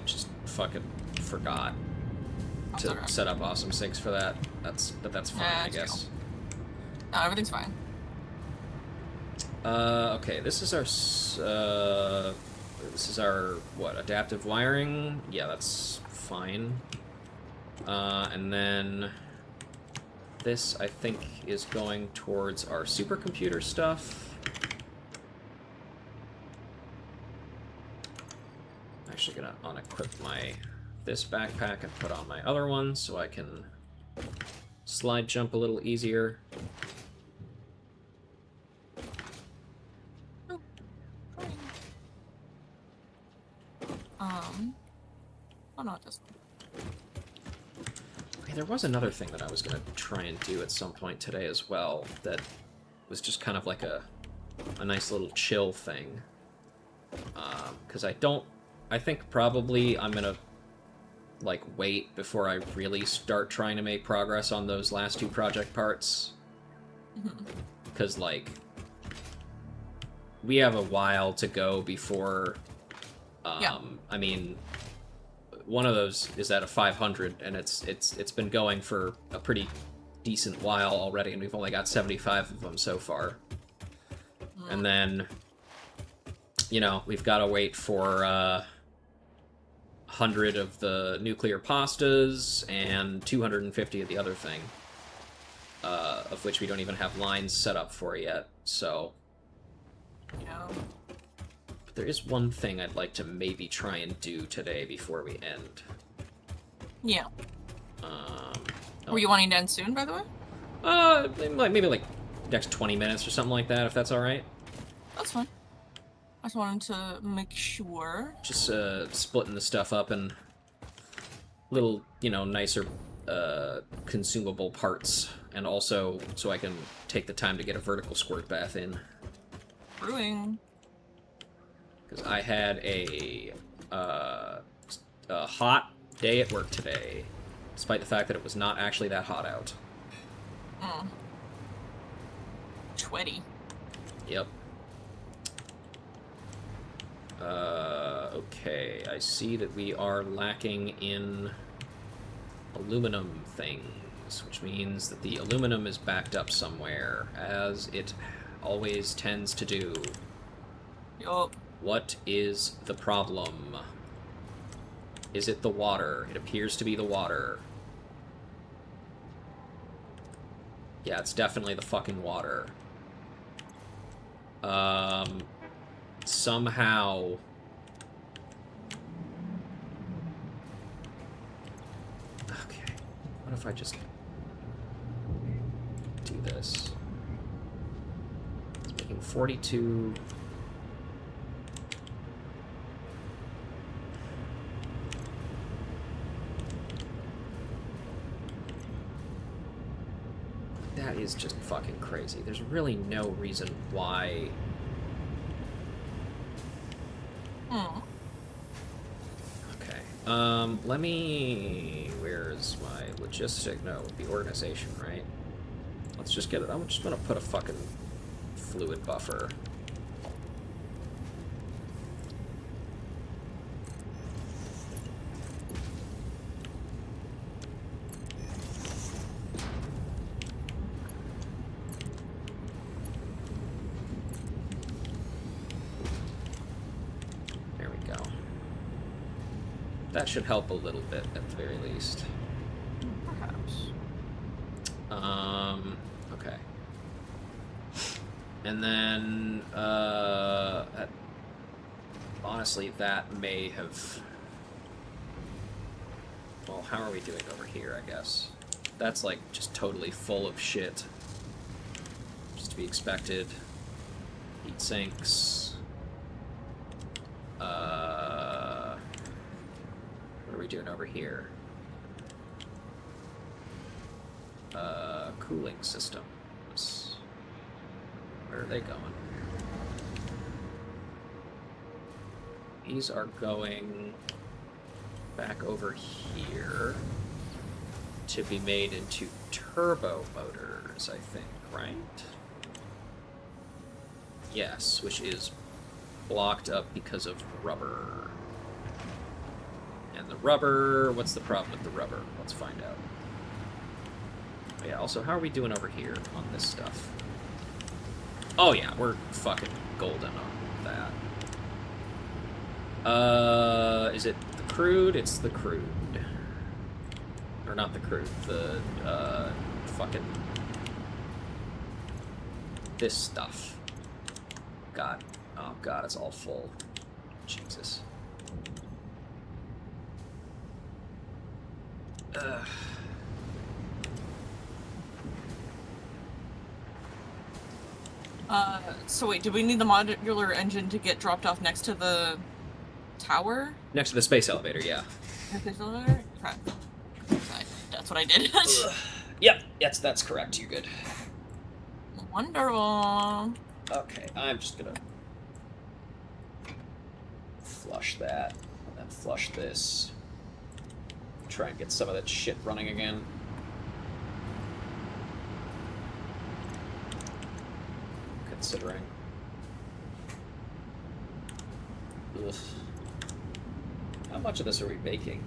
Speaker 1: just fucking forgot to set up awesome sinks for that. But that's fine, I guess.
Speaker 2: Cool. No, everything's fine.
Speaker 1: Okay, this is our, what, adaptive wiring? Yeah, that's fine. And then this, I think, is going towards our supercomputer stuff. I'm actually gonna unequip this backpack and put on my other one so I can slide jump a little easier.
Speaker 2: Oh, not this one.
Speaker 1: Okay, there was another thing that I was going to try and do at some point today as well that was just kind of like a nice little chill thing. Because I think probably I'm going to, like, wait before I really start trying to make progress on those last 2 project parts. Because, like, we have a while to go before... I mean, one of those is at a 500, and it's been going for a pretty decent while already, and we've only got 75 of them so far. And then, you know, we've got to wait for 100 of the nuclear pastas and 250 of the other thing, of which we don't even have lines set up for yet. So,
Speaker 2: yeah.
Speaker 1: There is one thing I'd like to maybe try and do today before we end.
Speaker 2: Yeah. Were you wanting to end soon, by the way?
Speaker 1: Maybe like next 20 minutes or something like that, if that's all right.
Speaker 2: That's fine. I just wanted to make sure.
Speaker 1: Just splitting the stuff up in little, you know, nicer consumable parts, and also so I can take the time to get a vertical squirt bath in.
Speaker 2: Brewing.
Speaker 1: Because I had a hot day at work today, despite the fact that it was not actually that hot out.
Speaker 2: Sweaty.
Speaker 1: Yep. Okay, I see that we are lacking in aluminum things, which means that the aluminum is backed up somewhere, as it always tends to do.
Speaker 2: Yup.
Speaker 1: What is the problem? Is it the water? It appears to be the water. Yeah, it's definitely the fucking water. Somehow... Okay. What if I just do this? It's making 42... That is just fucking crazy. There's really no reason why... Let me... Where is my logistic? No, the organization, right? Let's just get it. I'm just gonna put a fucking fluid buffer. There we go. That should help a little bit, at the very least.
Speaker 2: Perhaps.
Speaker 1: Okay. And then, honestly, that may have... Well, how are we doing over here, I guess? That's, like, just totally full of shit. Just to be expected. Heat sinks. What are we doing over here? Cooling systems. Where are they going? These are going back over here to be made into turbo motors, I think, right? Yes, which is blocked up because of rubber. And the rubber... What's the problem with the rubber? Let's find out. Oh, yeah, also, how are we doing over here on this stuff? Oh, yeah, we're fucking golden on that. Is it the crude? It's the crude. Or not the crude, the, fucking... This stuff. God. Oh, God, it's all full. Jesus.
Speaker 2: So wait, do we need the modular engine to get dropped off next to the tower?
Speaker 1: Next to the space elevator, yeah.
Speaker 2: Space elevator? Right. That's what I did.
Speaker 1: Yep, yes, that's correct. You're good.
Speaker 2: Wonderful.
Speaker 1: Okay, I'm just gonna flush that, and then flush this. Try and get some of that shit running again. Considering. Ugh. How much of this are we baking?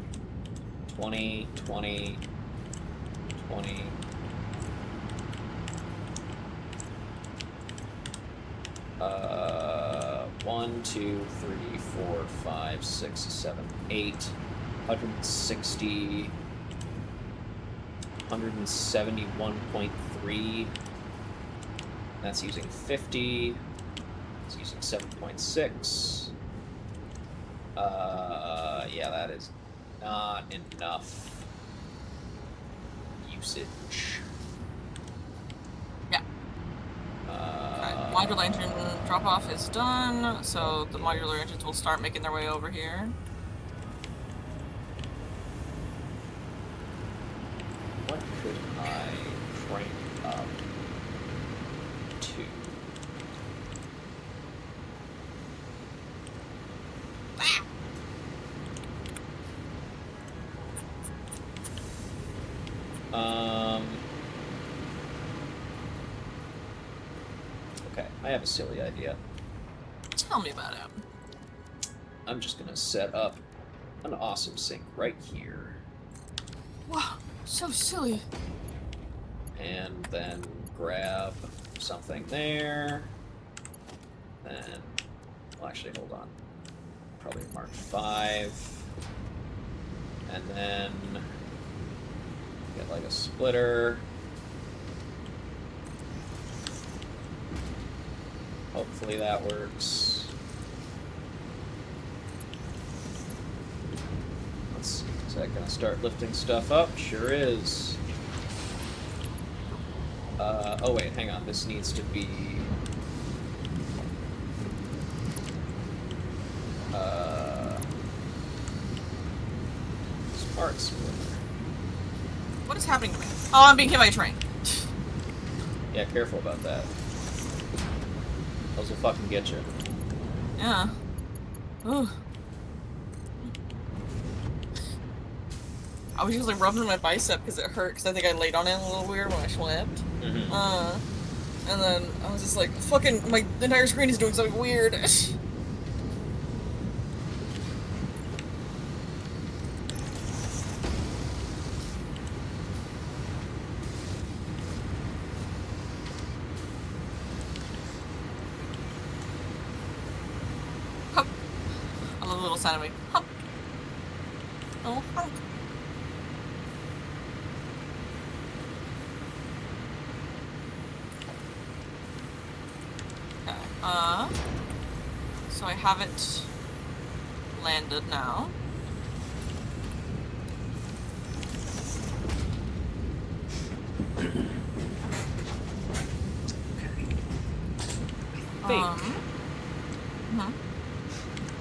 Speaker 1: 20, 20, 20. One, 2, 3, 4, 5, 6, 7, 8, 160, 171.3. That's using 50. It's using 7.6. Yeah, that is not enough usage.
Speaker 2: Yeah. Modular engine drop-off is done, so the modular engines will start making their way over here.
Speaker 1: What could I crank up to? Okay, I have a silly idea.
Speaker 2: Tell me about it.
Speaker 1: I'm just gonna set up an awesome sink right here.
Speaker 2: Wow, so silly.
Speaker 1: And then grab something there. And, well, actually, hold on. Probably mark 5. And then get like a splitter. Hopefully that works. Let's see, is that gonna start lifting stuff up? Sure is. Oh wait, hang on, this needs to be... Smart splitter.
Speaker 2: What is happening to me? Oh, I'm being hit by a train.
Speaker 1: Yeah, careful about that. Those will fucking get you.
Speaker 2: Yeah. Ooh. I was just like rubbing my bicep because it hurt because I think I laid on it a little weird when I slept. And then I was just like, fucking, my entire screen is doing something weird. Hup. I love the little sound of me. Hup. Oh, hunk. Okay. So I have it landed now.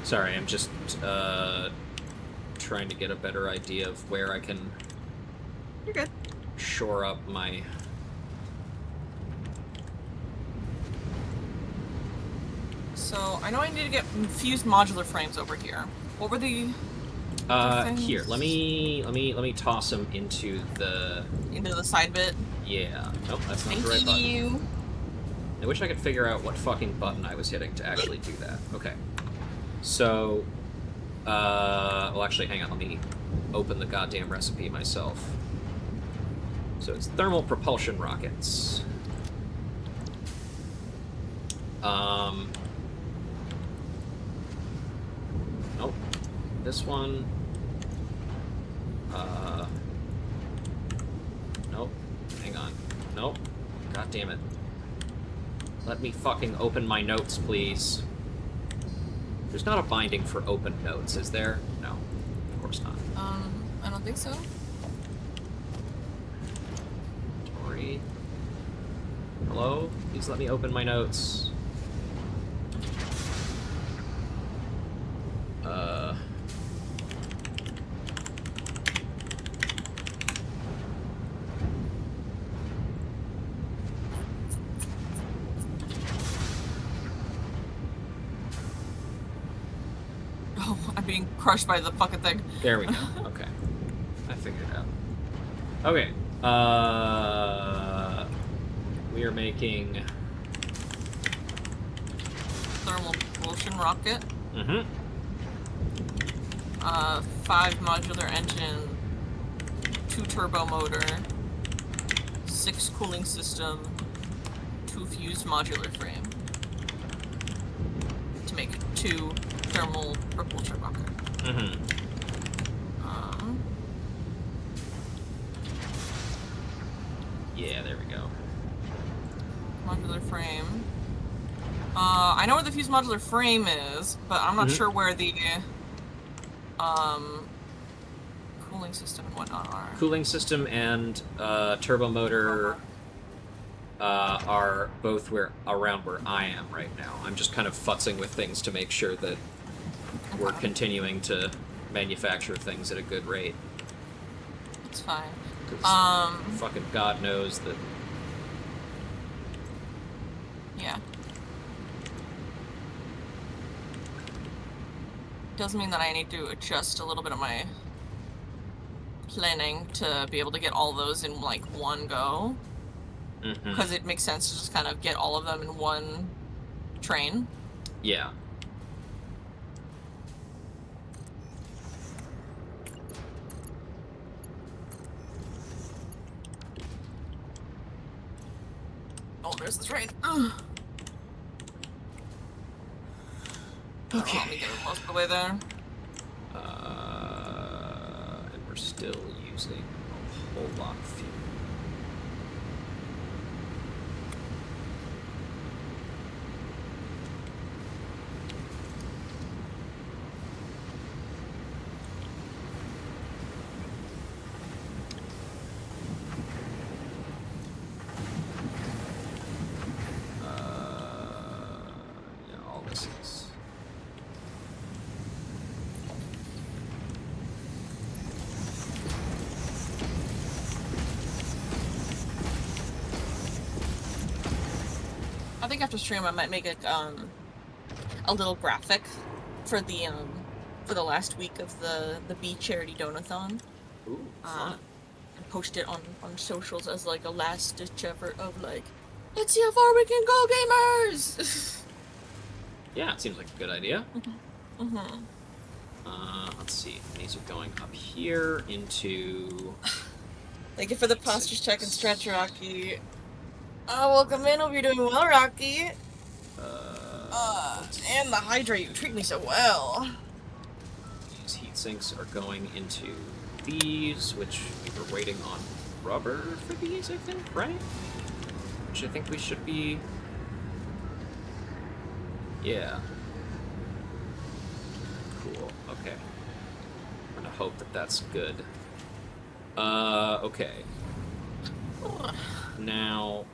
Speaker 1: Sorry, I'm just trying to get a better idea of where I can
Speaker 2: You're good.
Speaker 1: shore up my...
Speaker 2: So I know I need to get fused modular frames over here. What were the
Speaker 1: here, let me toss them into the
Speaker 2: side bit?
Speaker 1: Yeah. Nope, that's not
Speaker 2: Thank
Speaker 1: the right button.
Speaker 2: you.
Speaker 1: I wish I could figure out what fucking button I was hitting to actually do that. Okay. So, well, actually, hang on. Let me open the goddamn recipe myself. So it's thermal propulsion rockets. Nope. This one. Nope. Hang on. Nope. God damn it. Let me fucking open my notes, please. There's not a binding for open notes, is there? No. Of course not.
Speaker 2: I don't think so.
Speaker 1: Tori? Hello? Please let me open my notes.
Speaker 2: Oh, I'm being crushed by the fucking thing.
Speaker 1: There we go. Okay. I figured it out. Okay. We are making...
Speaker 2: Thermal propulsion rocket.
Speaker 1: Mm-hmm.
Speaker 2: 5 modular engine, 2 turbo motor, 6 cooling system, 2 fused modular frame. To make 2 thermal propulsion rocket.
Speaker 1: Mm-hmm. Yeah, there we go.
Speaker 2: Modular frame. I know where the fused modular frame is, but I'm not sure where the cooling system and whatnot are.
Speaker 1: Cooling system and turbo motor are both around where I am right now. I'm just kind of futzing with things to make sure that we're continuing to manufacture things at a good rate.
Speaker 2: It's fine.
Speaker 1: Fucking God knows that.
Speaker 2: Yeah. Does mean that I need to adjust a little bit of my planning to be able to get all those in like one go. Because it makes sense to just kind of get all of them in one train.
Speaker 1: Yeah.
Speaker 2: Oh, there's the train. Ugh.
Speaker 1: Okay.
Speaker 2: Let me get most of the way there.
Speaker 1: And we're still using a whole lot of fuel. Yeah, all this is...
Speaker 2: I think after stream I might make a little graphic for the last week of the Bee Charity Donathon.
Speaker 1: Ooh,
Speaker 2: Uh,
Speaker 1: fun.
Speaker 2: and post it on socials as like a last ditch effort of like, let's see how far we can go, gamers.
Speaker 1: Yeah, it seems like a good idea.
Speaker 2: Mm-hmm.
Speaker 1: Let's see. These are going up here into...
Speaker 2: Thank you for the posture check and stretch, Rocky. Welcome in. Hope you're doing well, Rocky. And the hydrate. You treat me so well.
Speaker 1: These heat sinks are going into these, which we were waiting on rubber for these, I think, right? Which I think we should be... Yeah. Cool. Okay. I'm gonna hope that that's good. Okay. Now,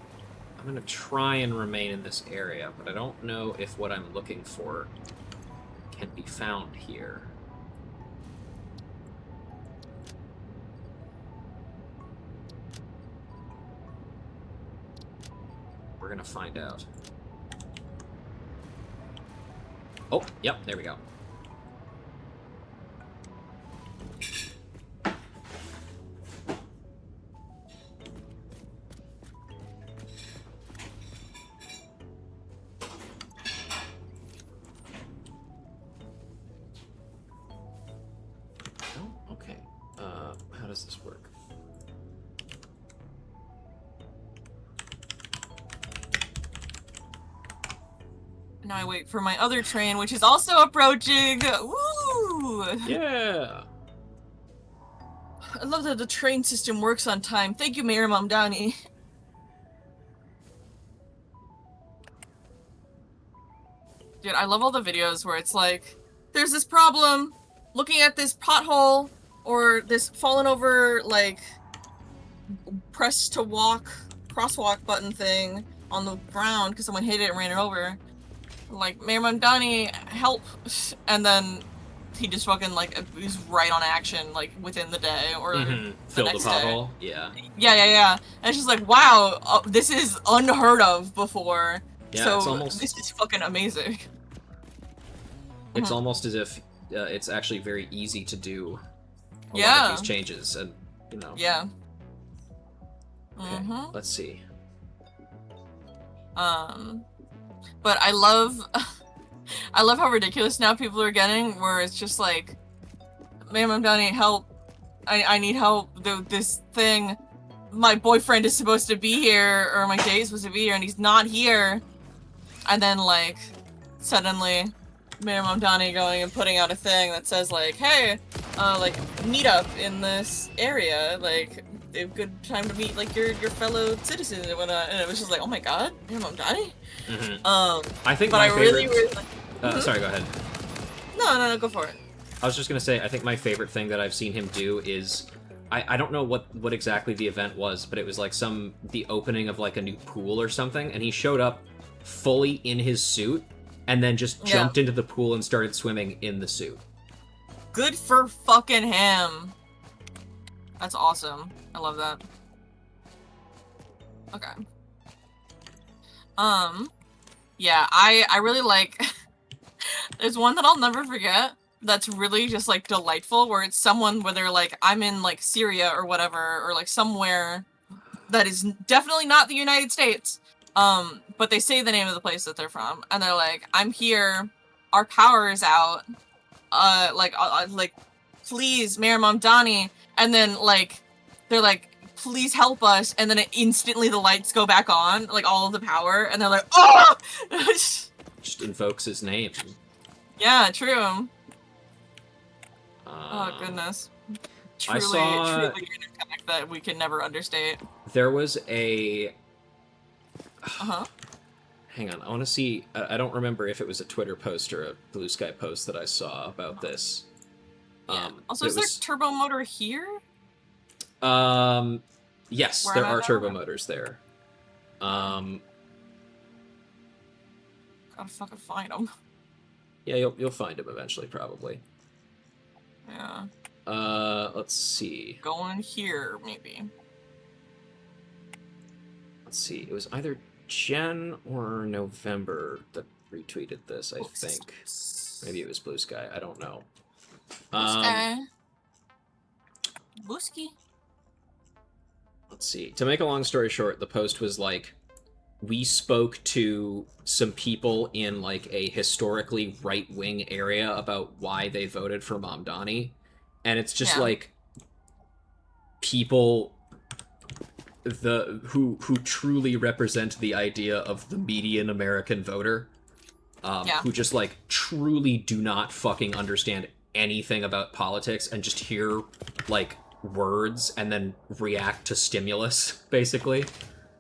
Speaker 1: I'm gonna try and remain in this area, but I don't know if what I'm looking for can be found here. We're gonna find out. Oh, yep, there we go. Oh, okay. How does this work?
Speaker 2: Now I wait for my other train, which is also approaching. Woo!
Speaker 1: Yeah!
Speaker 2: I love that the train system works on time. Thank you, Mayor Mamdani. Dude, I love all the videos where it's like, there's this problem, looking at this pothole, or this fallen over, like, press to walk, crosswalk button thing on the ground because someone hit it and ran it over. Like, Mayor Mamdani, help! And then he just fucking, like, was right on action, like, within the day, or the
Speaker 1: Fill the
Speaker 2: next day.
Speaker 1: pothole? Yeah.
Speaker 2: Yeah. And it's just like, wow, this is unheard of before.
Speaker 1: Yeah,
Speaker 2: so
Speaker 1: it's almost...
Speaker 2: this is fucking amazing.
Speaker 1: It's almost as if it's actually very easy to do a lot
Speaker 2: Yeah.
Speaker 1: of these changes, and, you know.
Speaker 2: Yeah.
Speaker 1: Okay, let's see.
Speaker 2: But I love how ridiculous now people are getting, where it's just like, ma'am, I'm gonna need help. I need help. This thing, my boyfriend is supposed to be here, or my date is supposed to be here, and he's not here. And then, like, suddenly, Mayor Mamdani going and putting out a thing that says, like, hey, like, meet up in this area, like, a good time to meet, like, your fellow citizens and whatnot. And it was just like, oh my god, Mayor Mamdani?
Speaker 1: I think
Speaker 2: but
Speaker 1: my
Speaker 2: I
Speaker 1: favorite...
Speaker 2: really
Speaker 1: Sorry, go ahead.
Speaker 2: No, go for it.
Speaker 1: I was just gonna say, I think my favorite thing that I've seen him do is... I don't know what exactly the event was, but it was like the opening of like a new pool or something, and he showed up fully in his suit, and then just jumped into the pool and started swimming in the suit.
Speaker 2: Good for fucking him. That's awesome. I love that. Okay. Yeah, I really like... There's one that I'll never forget that's really just, like, delightful, where it's someone where they're like, I'm in, like, Syria or whatever, or, like, somewhere that is definitely not the United States. But they say the name of the place that they're from, and they're like, I'm here, our power is out, like, please, Mayor Mamdani, and then, like, they're like, please help us, and then instantly the lights go back on, like, all of the power, and they're like, oh!
Speaker 1: Just invokes his name.
Speaker 2: Yeah, true. Oh, goodness. Truly interconnect that we can never understate.
Speaker 1: There was a...
Speaker 2: Uh-huh.
Speaker 1: Hang on, I want to see... I don't remember if it was a Twitter post or a Blue Sky post that I saw about this.
Speaker 2: Yeah. Also, is there turbo motor here?
Speaker 1: Yes,
Speaker 2: Where
Speaker 1: there
Speaker 2: am I
Speaker 1: are
Speaker 2: now?
Speaker 1: turbo motors there.
Speaker 2: Gotta fucking find them.
Speaker 1: Yeah, you'll find him eventually, probably.
Speaker 2: Yeah.
Speaker 1: Let's see.
Speaker 2: Going here, maybe.
Speaker 1: Let's see. It was either Jen or November that retweeted this, I think. Maybe it was Blue Sky. I don't know.
Speaker 2: Okay. Booski.
Speaker 1: Let's see. To make a long story short, the post was like, we spoke to some people in like a historically right-wing area about why they voted for Mamdani, and it's just
Speaker 2: Yeah.
Speaker 1: like people who truly represent the idea of the median American voter,
Speaker 2: Yeah.
Speaker 1: who just like truly do not fucking understand anything about politics and just hear like words and then react to stimulus, basically.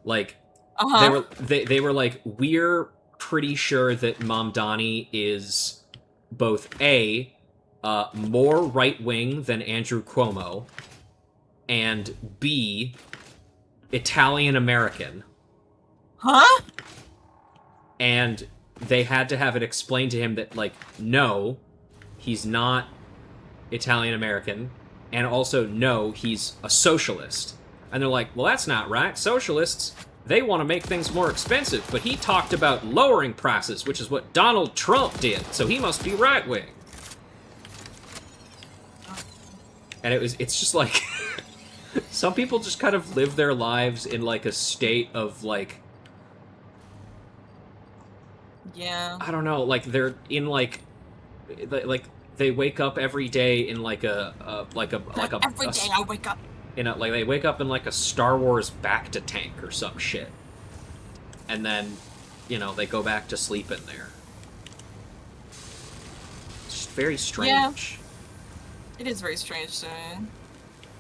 Speaker 1: Like
Speaker 2: Uh-huh.
Speaker 1: they were like, we're pretty sure that Mamdani is both A, more right wing than Andrew Cuomo, and B, Italian American.
Speaker 2: Huh?
Speaker 1: And they had to have it explained to him that, like, no, he's not Italian American, and also, no, he's a socialist. And they're like, well, that's not right. Socialists, they want to make things more expensive, but he talked about lowering prices, which is what Donald Trump did, so he must be right-wing. And it's just like, some people just kind of live their lives in, like, a state of, like,
Speaker 2: Yeah.
Speaker 1: I don't know, like, they're in, like, they wake up every day in, like,
Speaker 2: Every day I wake up.
Speaker 1: Like, they wake up in, like, a Star Wars Bacta tank or some shit. And then, they go back to sleep in there. It's just very strange.
Speaker 2: Yeah. It is very strange to me.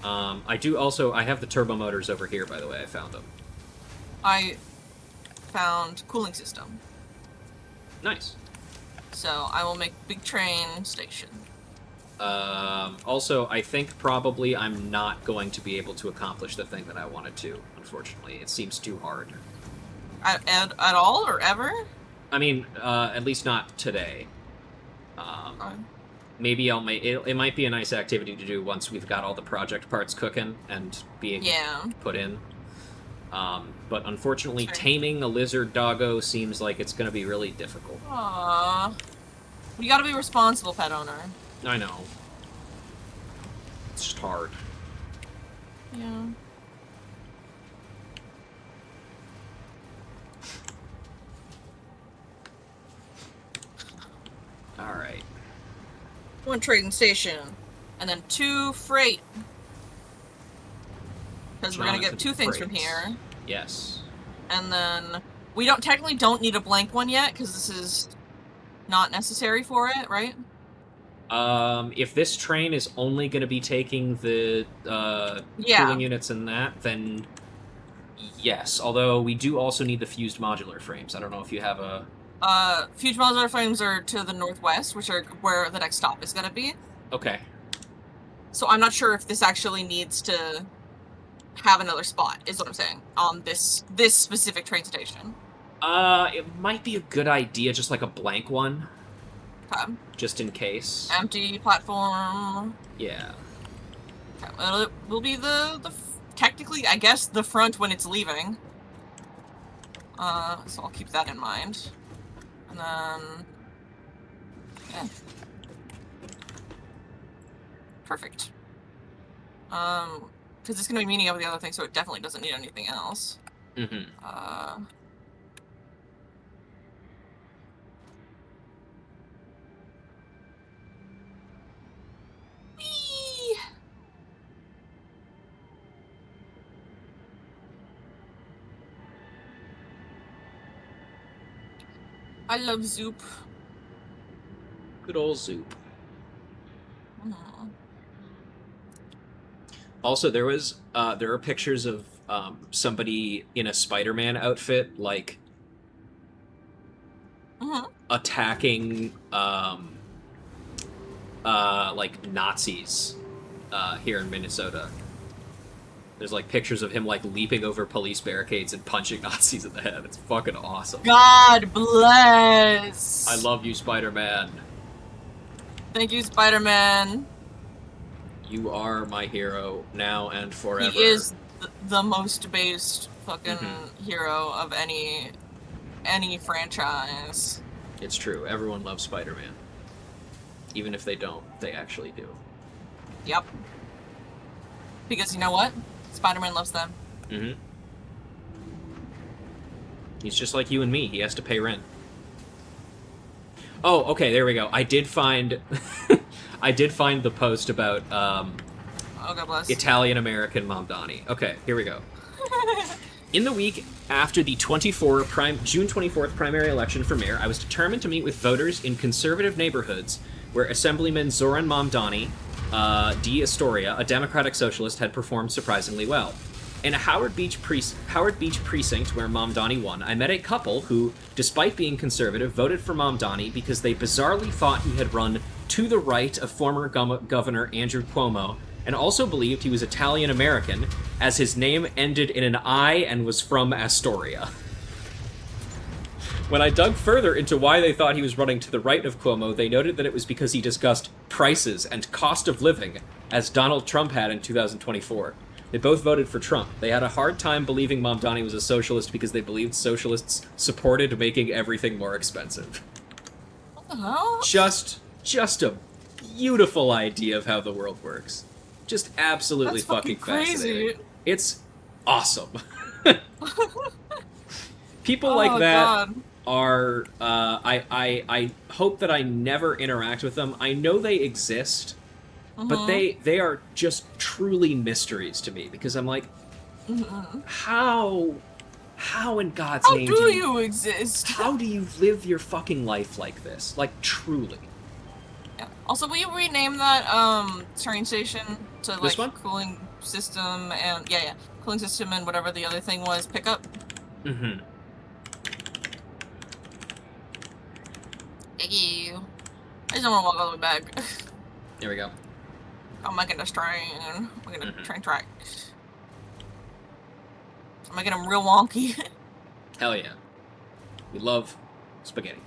Speaker 1: I have the turbo motors over here, by the way. I found them.
Speaker 2: I found cooling system.
Speaker 1: Nice.
Speaker 2: So I will make big train station.
Speaker 1: Also, I think probably I'm not going to be able to accomplish the thing that I wanted to, unfortunately. It seems too hard.
Speaker 2: At all, or ever?
Speaker 1: I mean, at least not today. Maybe I'll make it might be a nice activity to do once we've got all the project parts cooking and being put in. But unfortunately, taming a lizard doggo seems like it's going to be really difficult.
Speaker 2: Aww. You gotta be responsible, pet owner.
Speaker 1: I know. It's just hard.
Speaker 2: Yeah.
Speaker 1: Alright.
Speaker 2: 1 trading station. And then 2 freight. Because we're gonna get 2 things from here.
Speaker 1: Yes.
Speaker 2: And then we technically don't need a blank one yet, because this is not necessary for it, right?
Speaker 1: If this train is only going to be taking the cooling units and that, then yes. Although we do also need the fused modular frames. I don't know if you have a...
Speaker 2: Fused modular frames are to the northwest, which are where the next stop is going to be.
Speaker 1: Okay.
Speaker 2: So I'm not sure if this actually needs to have another spot, is what I'm saying, on this specific train station.
Speaker 1: It might be a good idea, just like a blank one.
Speaker 2: Okay.
Speaker 1: Just in case.
Speaker 2: Empty platform.
Speaker 1: Yeah.
Speaker 2: Okay. Well, it will be technically, I guess, the front when it's leaving. So I'll keep that in mind. And then... yeah. Perfect. Because it's going to be meeting up with the other thing, so it definitely doesn't need anything else.
Speaker 1: Mm-hmm.
Speaker 2: I love Zoop.
Speaker 1: Good old Zoop.
Speaker 2: Mm.
Speaker 1: Also, there are pictures of somebody in a Spider-Man outfit, like, attacking, like, Nazis here in Minnesota. There's, like, pictures of him, like, leaping over police barricades and punching Nazis in the head. It's fucking awesome.
Speaker 2: God bless!
Speaker 1: I love you, Spider-Man.
Speaker 2: Thank you, Spider-Man.
Speaker 1: You are my hero, now and forever.
Speaker 2: He is the most based fucking hero of any franchise.
Speaker 1: It's true. Everyone loves Spider-Man. Even if they don't, they actually do.
Speaker 2: Yep. Because you know what? Spider-Man loves them.
Speaker 1: Mm-hmm. He's just like you and me. He has to pay rent. Oh, okay, there we go. I did find I did find the post about
Speaker 2: Oh, God bless.
Speaker 1: Italian-American Mamdani. Okay, here we go. In the week after the June 24th primary election for mayor, I was determined to meet with voters in conservative neighborhoods where Assemblyman Zoran Mamdani, D. Astoria, a Democratic Socialist, had performed surprisingly well. In a Howard Beach precinct where Mamdani won, I met a couple who, despite being conservative, voted for Mamdani because they bizarrely thought he had run to the right of former Governor Andrew Cuomo, and also believed he was Italian-American, as his name ended in an I and was from Astoria. When I dug further into why they thought he was running to the right of Cuomo, they noted that it was because he discussed prices and cost of living, as Donald Trump had in 2024. They both voted for Trump. They had a hard time believing Mamdani was a socialist because they believed socialists supported making everything more expensive.
Speaker 2: What the hell?
Speaker 1: Just a beautiful idea of how the world works. Just absolutely
Speaker 2: That's fucking
Speaker 1: fascinating.
Speaker 2: crazy.
Speaker 1: It's awesome. People
Speaker 2: Oh,
Speaker 1: like that
Speaker 2: God.
Speaker 1: are I hope that I never interact with them. I know they exist, but they are just truly mysteries to me, because I'm like, how in God's
Speaker 2: How
Speaker 1: name
Speaker 2: do you exist?
Speaker 1: how do you live your fucking life like this? Like, truly.
Speaker 2: Yeah. Also, will you rename that train station to like
Speaker 1: This one?
Speaker 2: cooling system and cooling system and whatever the other thing was, pickup?
Speaker 1: Mm-hmm.
Speaker 2: Thank you. I just don't want to walk all the way back.
Speaker 1: There we go.
Speaker 2: I'm making this train. I'm making a train track. I'm making them real wonky.
Speaker 1: Hell yeah. We love spaghetti.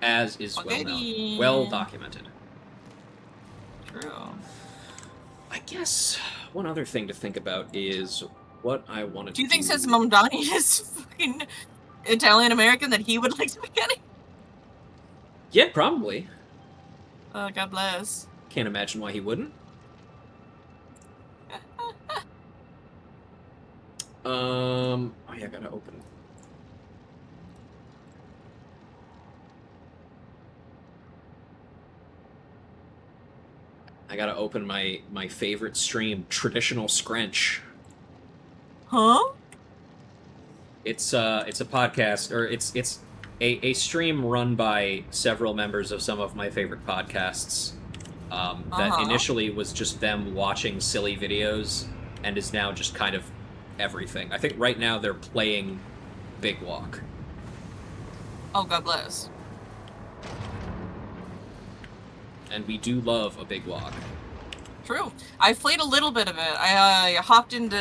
Speaker 1: As is
Speaker 2: Spaghetti.
Speaker 1: well documented.
Speaker 2: True.
Speaker 1: I guess one other thing to think about is what I wanted to do.
Speaker 2: Do you think since Mamdani is fucking Italian American that he would like spaghetti?
Speaker 1: Yeah, probably.
Speaker 2: God bless.
Speaker 1: Can't imagine why he wouldn't. Oh yeah, I gotta open. I gotta open my favorite stream, Traditional Scrench.
Speaker 2: Huh?
Speaker 1: It's a podcast, or it's a stream run by several members of some of my favorite podcasts. That initially was just them watching silly videos, and is now just kind of everything. I think right now they're playing Big Walk.
Speaker 2: Oh, God bless.
Speaker 1: And we do love a Big Walk.
Speaker 2: True. I played a little bit of it. I hopped into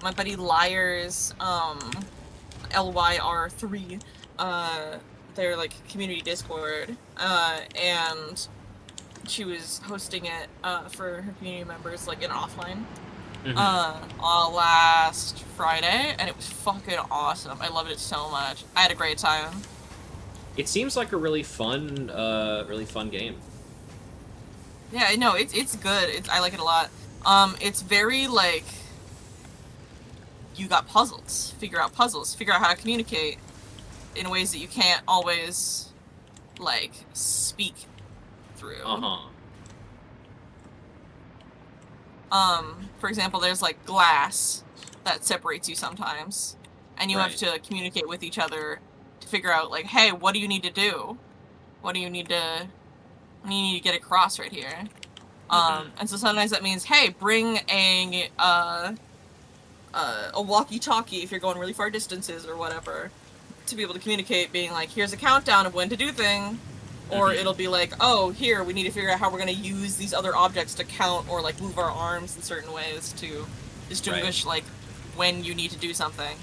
Speaker 2: my buddy Lyre's LYR3, their like community Discord, and she was hosting it for her community members, like in offline. Last Friday, and it was fucking awesome. I loved it so much. I had a great time.
Speaker 1: It seems like a really fun game.
Speaker 2: Yeah, no, it's good. I like it a lot. It's very like you got puzzles. Figure out puzzles. Figure out how to communicate in ways that you can't always like speak through. For example, there's like glass that separates you sometimes, and you have to communicate with each other to figure out like, hey, what do you need to do? What do you need to get across right here? And so sometimes that means, hey, bring a walkie-talkie if you're going really far distances or whatever, to be able to communicate, being like, here's a countdown of when to do thing. Or it'll be like, oh, here, we need to figure out how we're going to use these other objects to count or, like, move our arms in certain ways to distinguish, like, when you need to do something.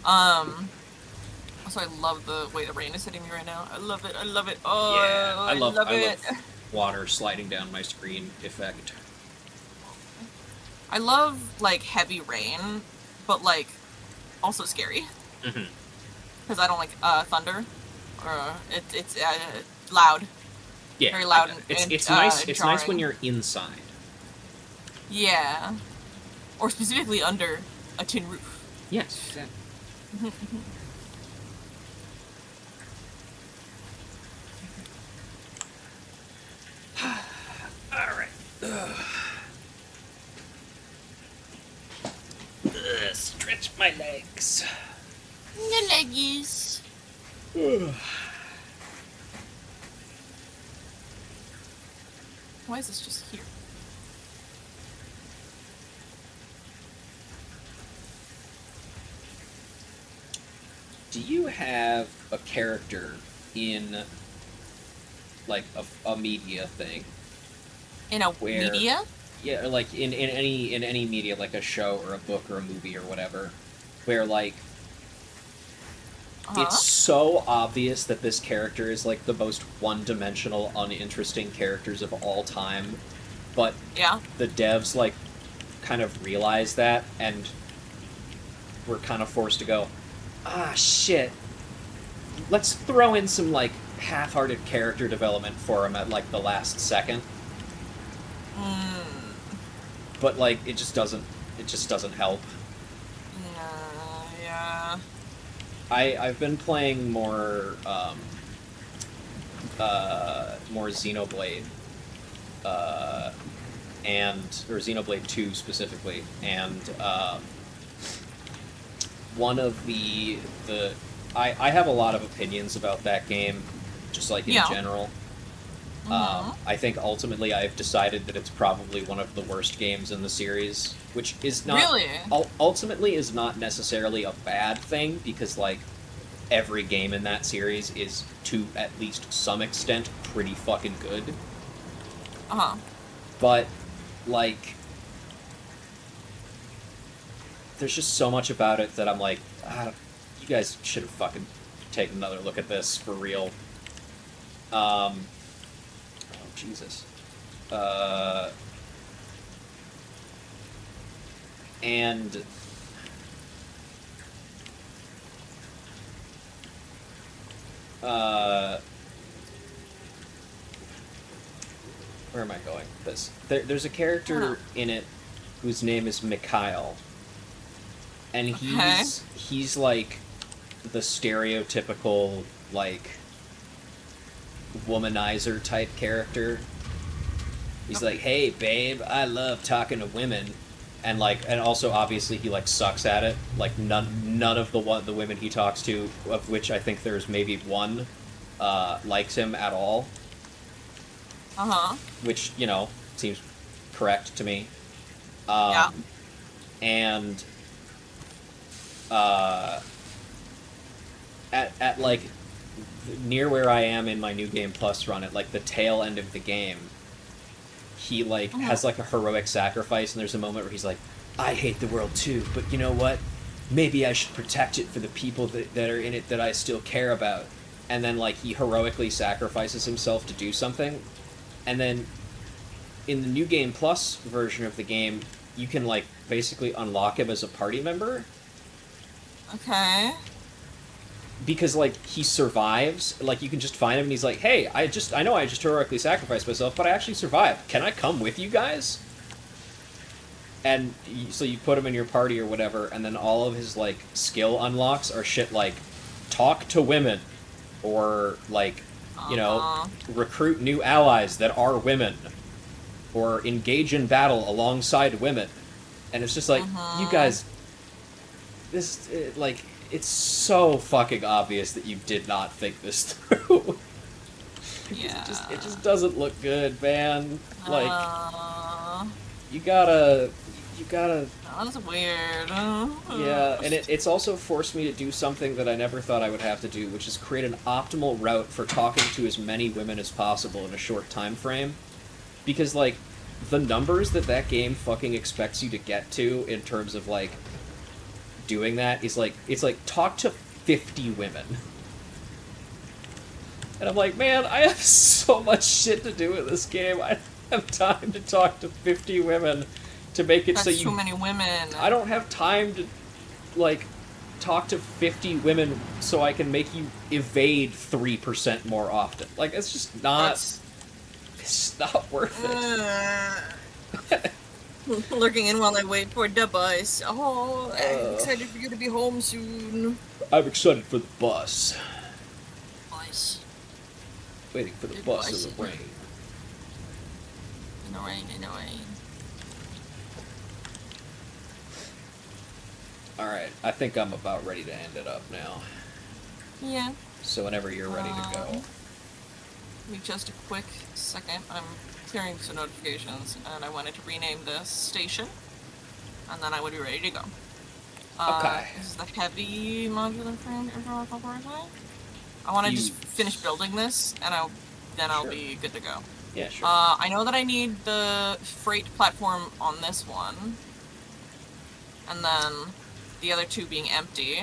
Speaker 2: Also, I love the way the rain is hitting me right now. I love it. I love it. Oh,
Speaker 1: yeah, I love
Speaker 2: it.
Speaker 1: Water sliding down my screen effect.
Speaker 2: I love, like, heavy rain, but, like, also scary. Because I don't like thunder. Or it's loud.
Speaker 1: Yeah,
Speaker 2: very loud.
Speaker 1: It's
Speaker 2: and
Speaker 1: nice.
Speaker 2: and
Speaker 1: It's
Speaker 2: jarring.
Speaker 1: nice when you're inside.
Speaker 2: Yeah. Or specifically under a tin roof.
Speaker 1: Yes. Yeah. All right. Stretch my legs.
Speaker 2: The leggies. Why is this just here?
Speaker 1: Do you have a character in, like, a media thing?
Speaker 2: In a
Speaker 1: Where-
Speaker 2: media?
Speaker 1: Yeah, or like in any media, like a show or a book or a movie or whatever, where like
Speaker 2: Uh-huh.
Speaker 1: it's so obvious that this character is like the most one-dimensional, uninteresting characters of all time, but
Speaker 2: Yeah.
Speaker 1: the devs like kind of realize that and were kind of forced to go, ah shit, let's throw in some like half-hearted character development for him at like the last second. But like it just doesn't help.
Speaker 2: Yeah.
Speaker 1: I've been playing more Xenoblade or Xenoblade 2 specifically, and one of the I have a lot of opinions about that game, just like in general. I think ultimately I've decided that it's probably one of the worst games in the series, which is not
Speaker 2: Really?
Speaker 1: Ultimately is not necessarily a bad thing, because like every game in that series is to at least some extent pretty fucking good.
Speaker 2: Uh-huh.
Speaker 1: But like there's just so much about it that I'm like, you guys should have fucking taken another look at this for real. Oh, Jesus. And where am I going with this? There's a character in it whose name is Mikhail, and he's like the stereotypical like womanizer type character. He's like, hey babe, I love talking to women, and also obviously he like sucks at it. Like none of the women he talks to, of which I think there's maybe one, likes him at all. Which, you know, seems correct to me.
Speaker 2: Yeah.
Speaker 1: And at like near where I am in my New Game Plus run, at like the tail end of the game, he like has like a heroic sacrifice, and there's a moment where he's like, I hate the world too, but you know what? Maybe I should protect it for the people that are in it that I still care about. And then like he heroically sacrifices himself to do something. And then in the New Game Plus version of the game, you can like basically unlock him as a party member.
Speaker 2: Okay.
Speaker 1: Because like he survives, like you can just find him and he's like, hey, I know I just heroically sacrificed myself, but I actually survived. Can I come with you guys? And so you put him in your party or whatever, and then all of his like skill unlocks are shit like talk to women, or like, you know, recruit new allies that are women, or engage in battle alongside women. And it's just like, you guys, this like, it's so fucking obvious that you did not think this through.
Speaker 2: Yeah.
Speaker 1: It just doesn't look good, man. Like, you gotta.
Speaker 2: That's weird.
Speaker 1: Yeah, and it's also forced me to do something that I never thought I would have to do, which is create an optimal route for talking to as many women as possible in a short time frame. Because, like, the numbers that game fucking expects you to get to in terms of, like, doing that is, like, it's like, talk to 50 women. And I'm like, man, I have so much shit to do in this game. I don't have time to talk to 50 women to make it. That's so you...
Speaker 2: too many women.
Speaker 1: I don't have time to, like, talk to 50 women so I can make you evade 3% more often. Like, it's just not... It's not worth it.
Speaker 2: Lurking in while I wait for the bus. Oh, I'm excited for you to be home soon.
Speaker 1: I'm excited for the bus.
Speaker 2: Bus.
Speaker 1: Waiting for the
Speaker 2: Good
Speaker 1: bus
Speaker 2: bus.
Speaker 1: in the rain.
Speaker 2: In the rain, in the rain.
Speaker 1: Alright, I think I'm about ready to end it up now.
Speaker 2: Yeah.
Speaker 1: So whenever you're ready to go.
Speaker 2: Give me just a quick second. I'm clearing some notifications, and I wanted to rename this station, and then I would be ready to go.
Speaker 1: Okay.
Speaker 2: This is the heavy modular frame interlocal prototype. I want to just finish building this, and then I'll be good to go.
Speaker 1: Yeah, sure.
Speaker 2: I know that I need the freight platform on this one, and then the other two being empty.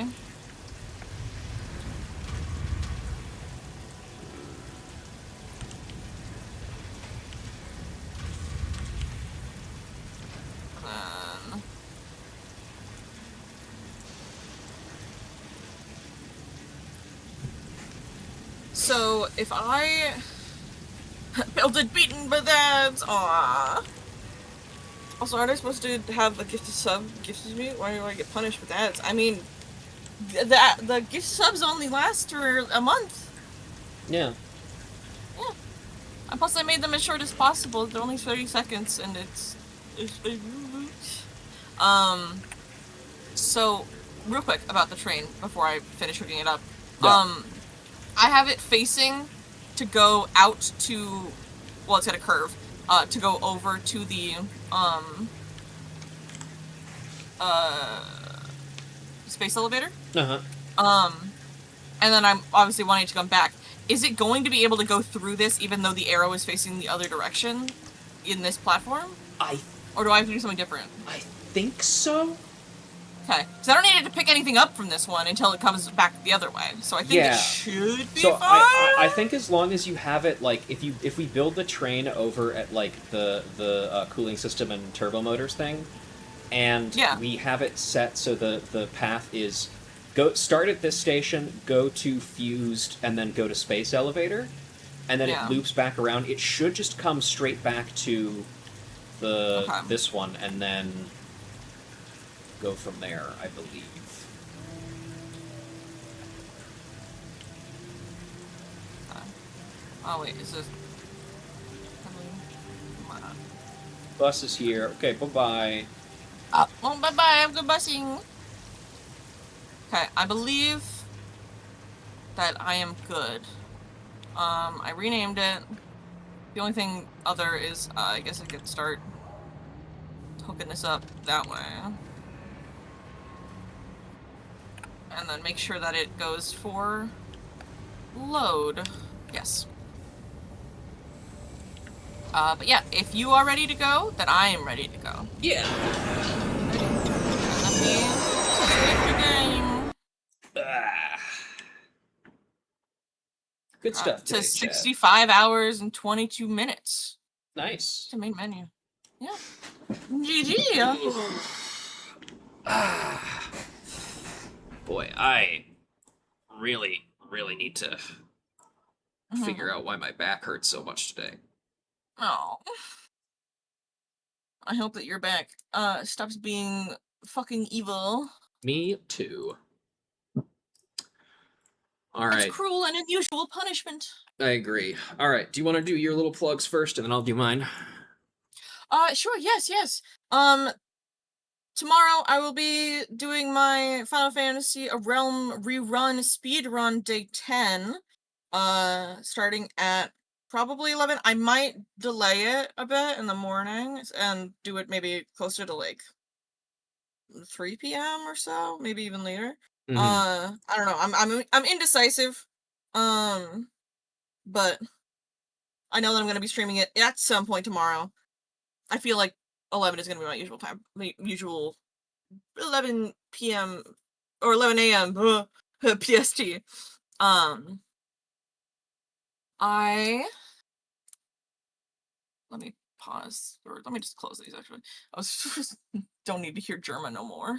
Speaker 2: Then so if I builded beaten by that, aww. Also, aren't I supposed to have a gifted sub gifted me? Why do I get punished with ads? I mean, the gift subs only last for a month.
Speaker 1: Yeah.
Speaker 2: Yeah. And plus, I made them as short as possible. They're only 30 seconds, and it's So, real quick about the train before I finish hooking it up.
Speaker 1: Yeah.
Speaker 2: I have it facing to go out to, well, it's got a curve, to go over to the, space elevator.
Speaker 1: Uh-huh.
Speaker 2: And then I'm obviously wanting to come back. Is it going to be able to go through this even though the arrow is facing the other direction in this platform? Or do I have to do something different?
Speaker 1: I think so.
Speaker 2: Okay, so I don't need to pick anything up from this one until it comes back the other way. So I think it should be fine.
Speaker 1: I think as long as you have it, like, if we build the train over at, like, the cooling system and turbo motors thing, and we have it set so the path is start at this station, go to fused, and then go to space elevator, and then it loops back around, it should just come straight back to this one, and then go from there, I believe.
Speaker 2: Oh wait, is this...
Speaker 1: Bus is here. Okay, bye-bye.
Speaker 2: Oh, bye-bye, I'm good busing. Okay, I believe that I am good. I renamed it. The only thing other is, I guess I could start hooking this up that way. And then make sure that it goes for load. Yes. But yeah, if you are ready to go, then I am ready to go.
Speaker 1: Yeah.
Speaker 2: Let me save your game.
Speaker 1: Good stuff today,
Speaker 2: to 65 hours and 22 minutes.
Speaker 1: Nice.
Speaker 2: It's the main menu. Yeah. GG.
Speaker 1: Boy, I really need to figure out why my back hurts so much today.
Speaker 2: Oh. I hope that your back stops being fucking evil.
Speaker 1: Me too. Alright.
Speaker 2: It's cruel and unusual punishment.
Speaker 1: I agree. Alright, do you want to do your little plugs first, and then I'll do mine?
Speaker 2: Sure, yes. Tomorrow I will be doing my Final Fantasy A Realm rerun speedrun day 10. Starting at probably 11. I might delay it a bit in the morning and do it maybe closer to like 3 p.m. or so, maybe even later. I don't know. I'm indecisive. But I know that I'm gonna be streaming it at some point tomorrow. I feel like 11 is gonna be my usual time. My usual 11 p.m. or 11 a.m. PST. Let me pause, or let me just close these, actually. I was just don't need to hear German no more.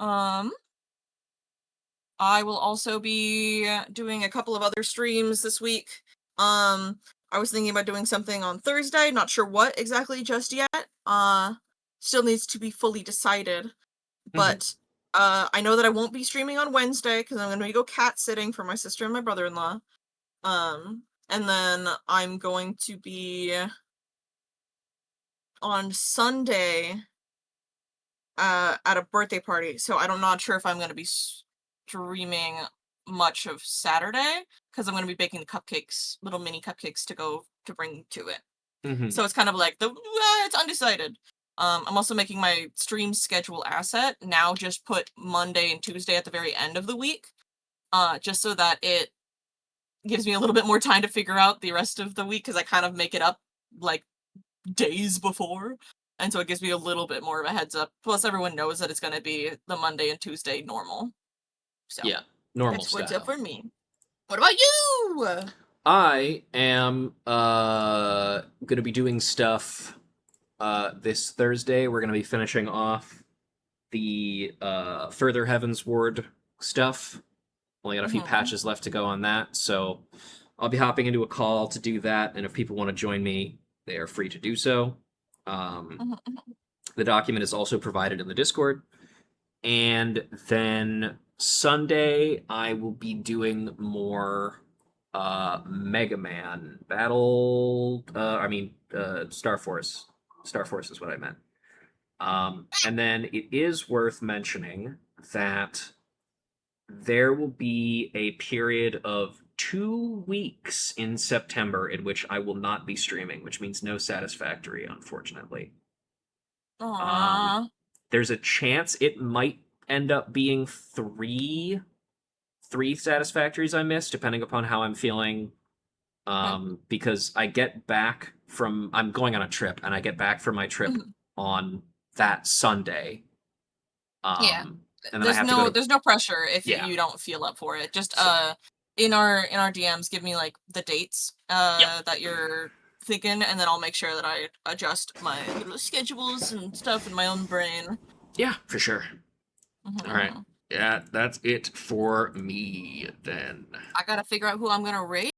Speaker 2: I will also be doing a couple of other streams this week. I was thinking about doing something on Thursday, not sure what exactly just yet. Still needs to be fully decided. But I know that I won't be streaming on Wednesday because I'm going to go cat sitting for my sister and my brother-in-law. And then I'm going to be on Sunday at a birthday party. So I'm not sure if I'm going to be streaming much of Saturday because I'm going to be baking the cupcakes, little mini cupcakes to bring to it. So it's kind of like it's undecided. I'm also making my stream schedule asset now. Just put Monday and Tuesday at the very end of the week, just so that it gives me a little bit more time to figure out the rest of the week because I kind of make it up like days before, and so it gives me a little bit more of a heads up. Plus, everyone knows that it's going to be the Monday and Tuesday normal. So
Speaker 1: Yeah, normal
Speaker 2: that's
Speaker 1: style.
Speaker 2: what's up for me. What about you?
Speaker 1: I am gonna be doing stuff this Thursday. We're gonna be finishing off the Further Heavensward stuff. Only got a few patches left to go on that, so I'll be hopping into a call to do that, and if people want to join me, they are free to do so. The document is also provided in the Discord. And then Sunday, I will be doing more Mega Man Battle. Star Force. Star Force is what I meant. And then it is worth mentioning that there will be a period of 2 weeks in September in which I will not be streaming, which means no Satisfactory, unfortunately.
Speaker 2: Aww.
Speaker 1: There's a chance it might end up being three Satisfactories I miss, depending upon how I'm feeling. Because I'm going on a trip, and I get back from my trip on that Sunday.
Speaker 2: Yeah.
Speaker 1: And then I have to go to...
Speaker 2: There's no pressure if
Speaker 1: Yeah.
Speaker 2: you don't feel up for it. Just in our DMs, give me like the dates that you're thinking, and then I'll make sure that I adjust my little schedules and stuff in my own brain.
Speaker 1: Yeah, for sure. All right. Yeah, that's it for me then.
Speaker 2: I gotta figure out who I'm gonna rate.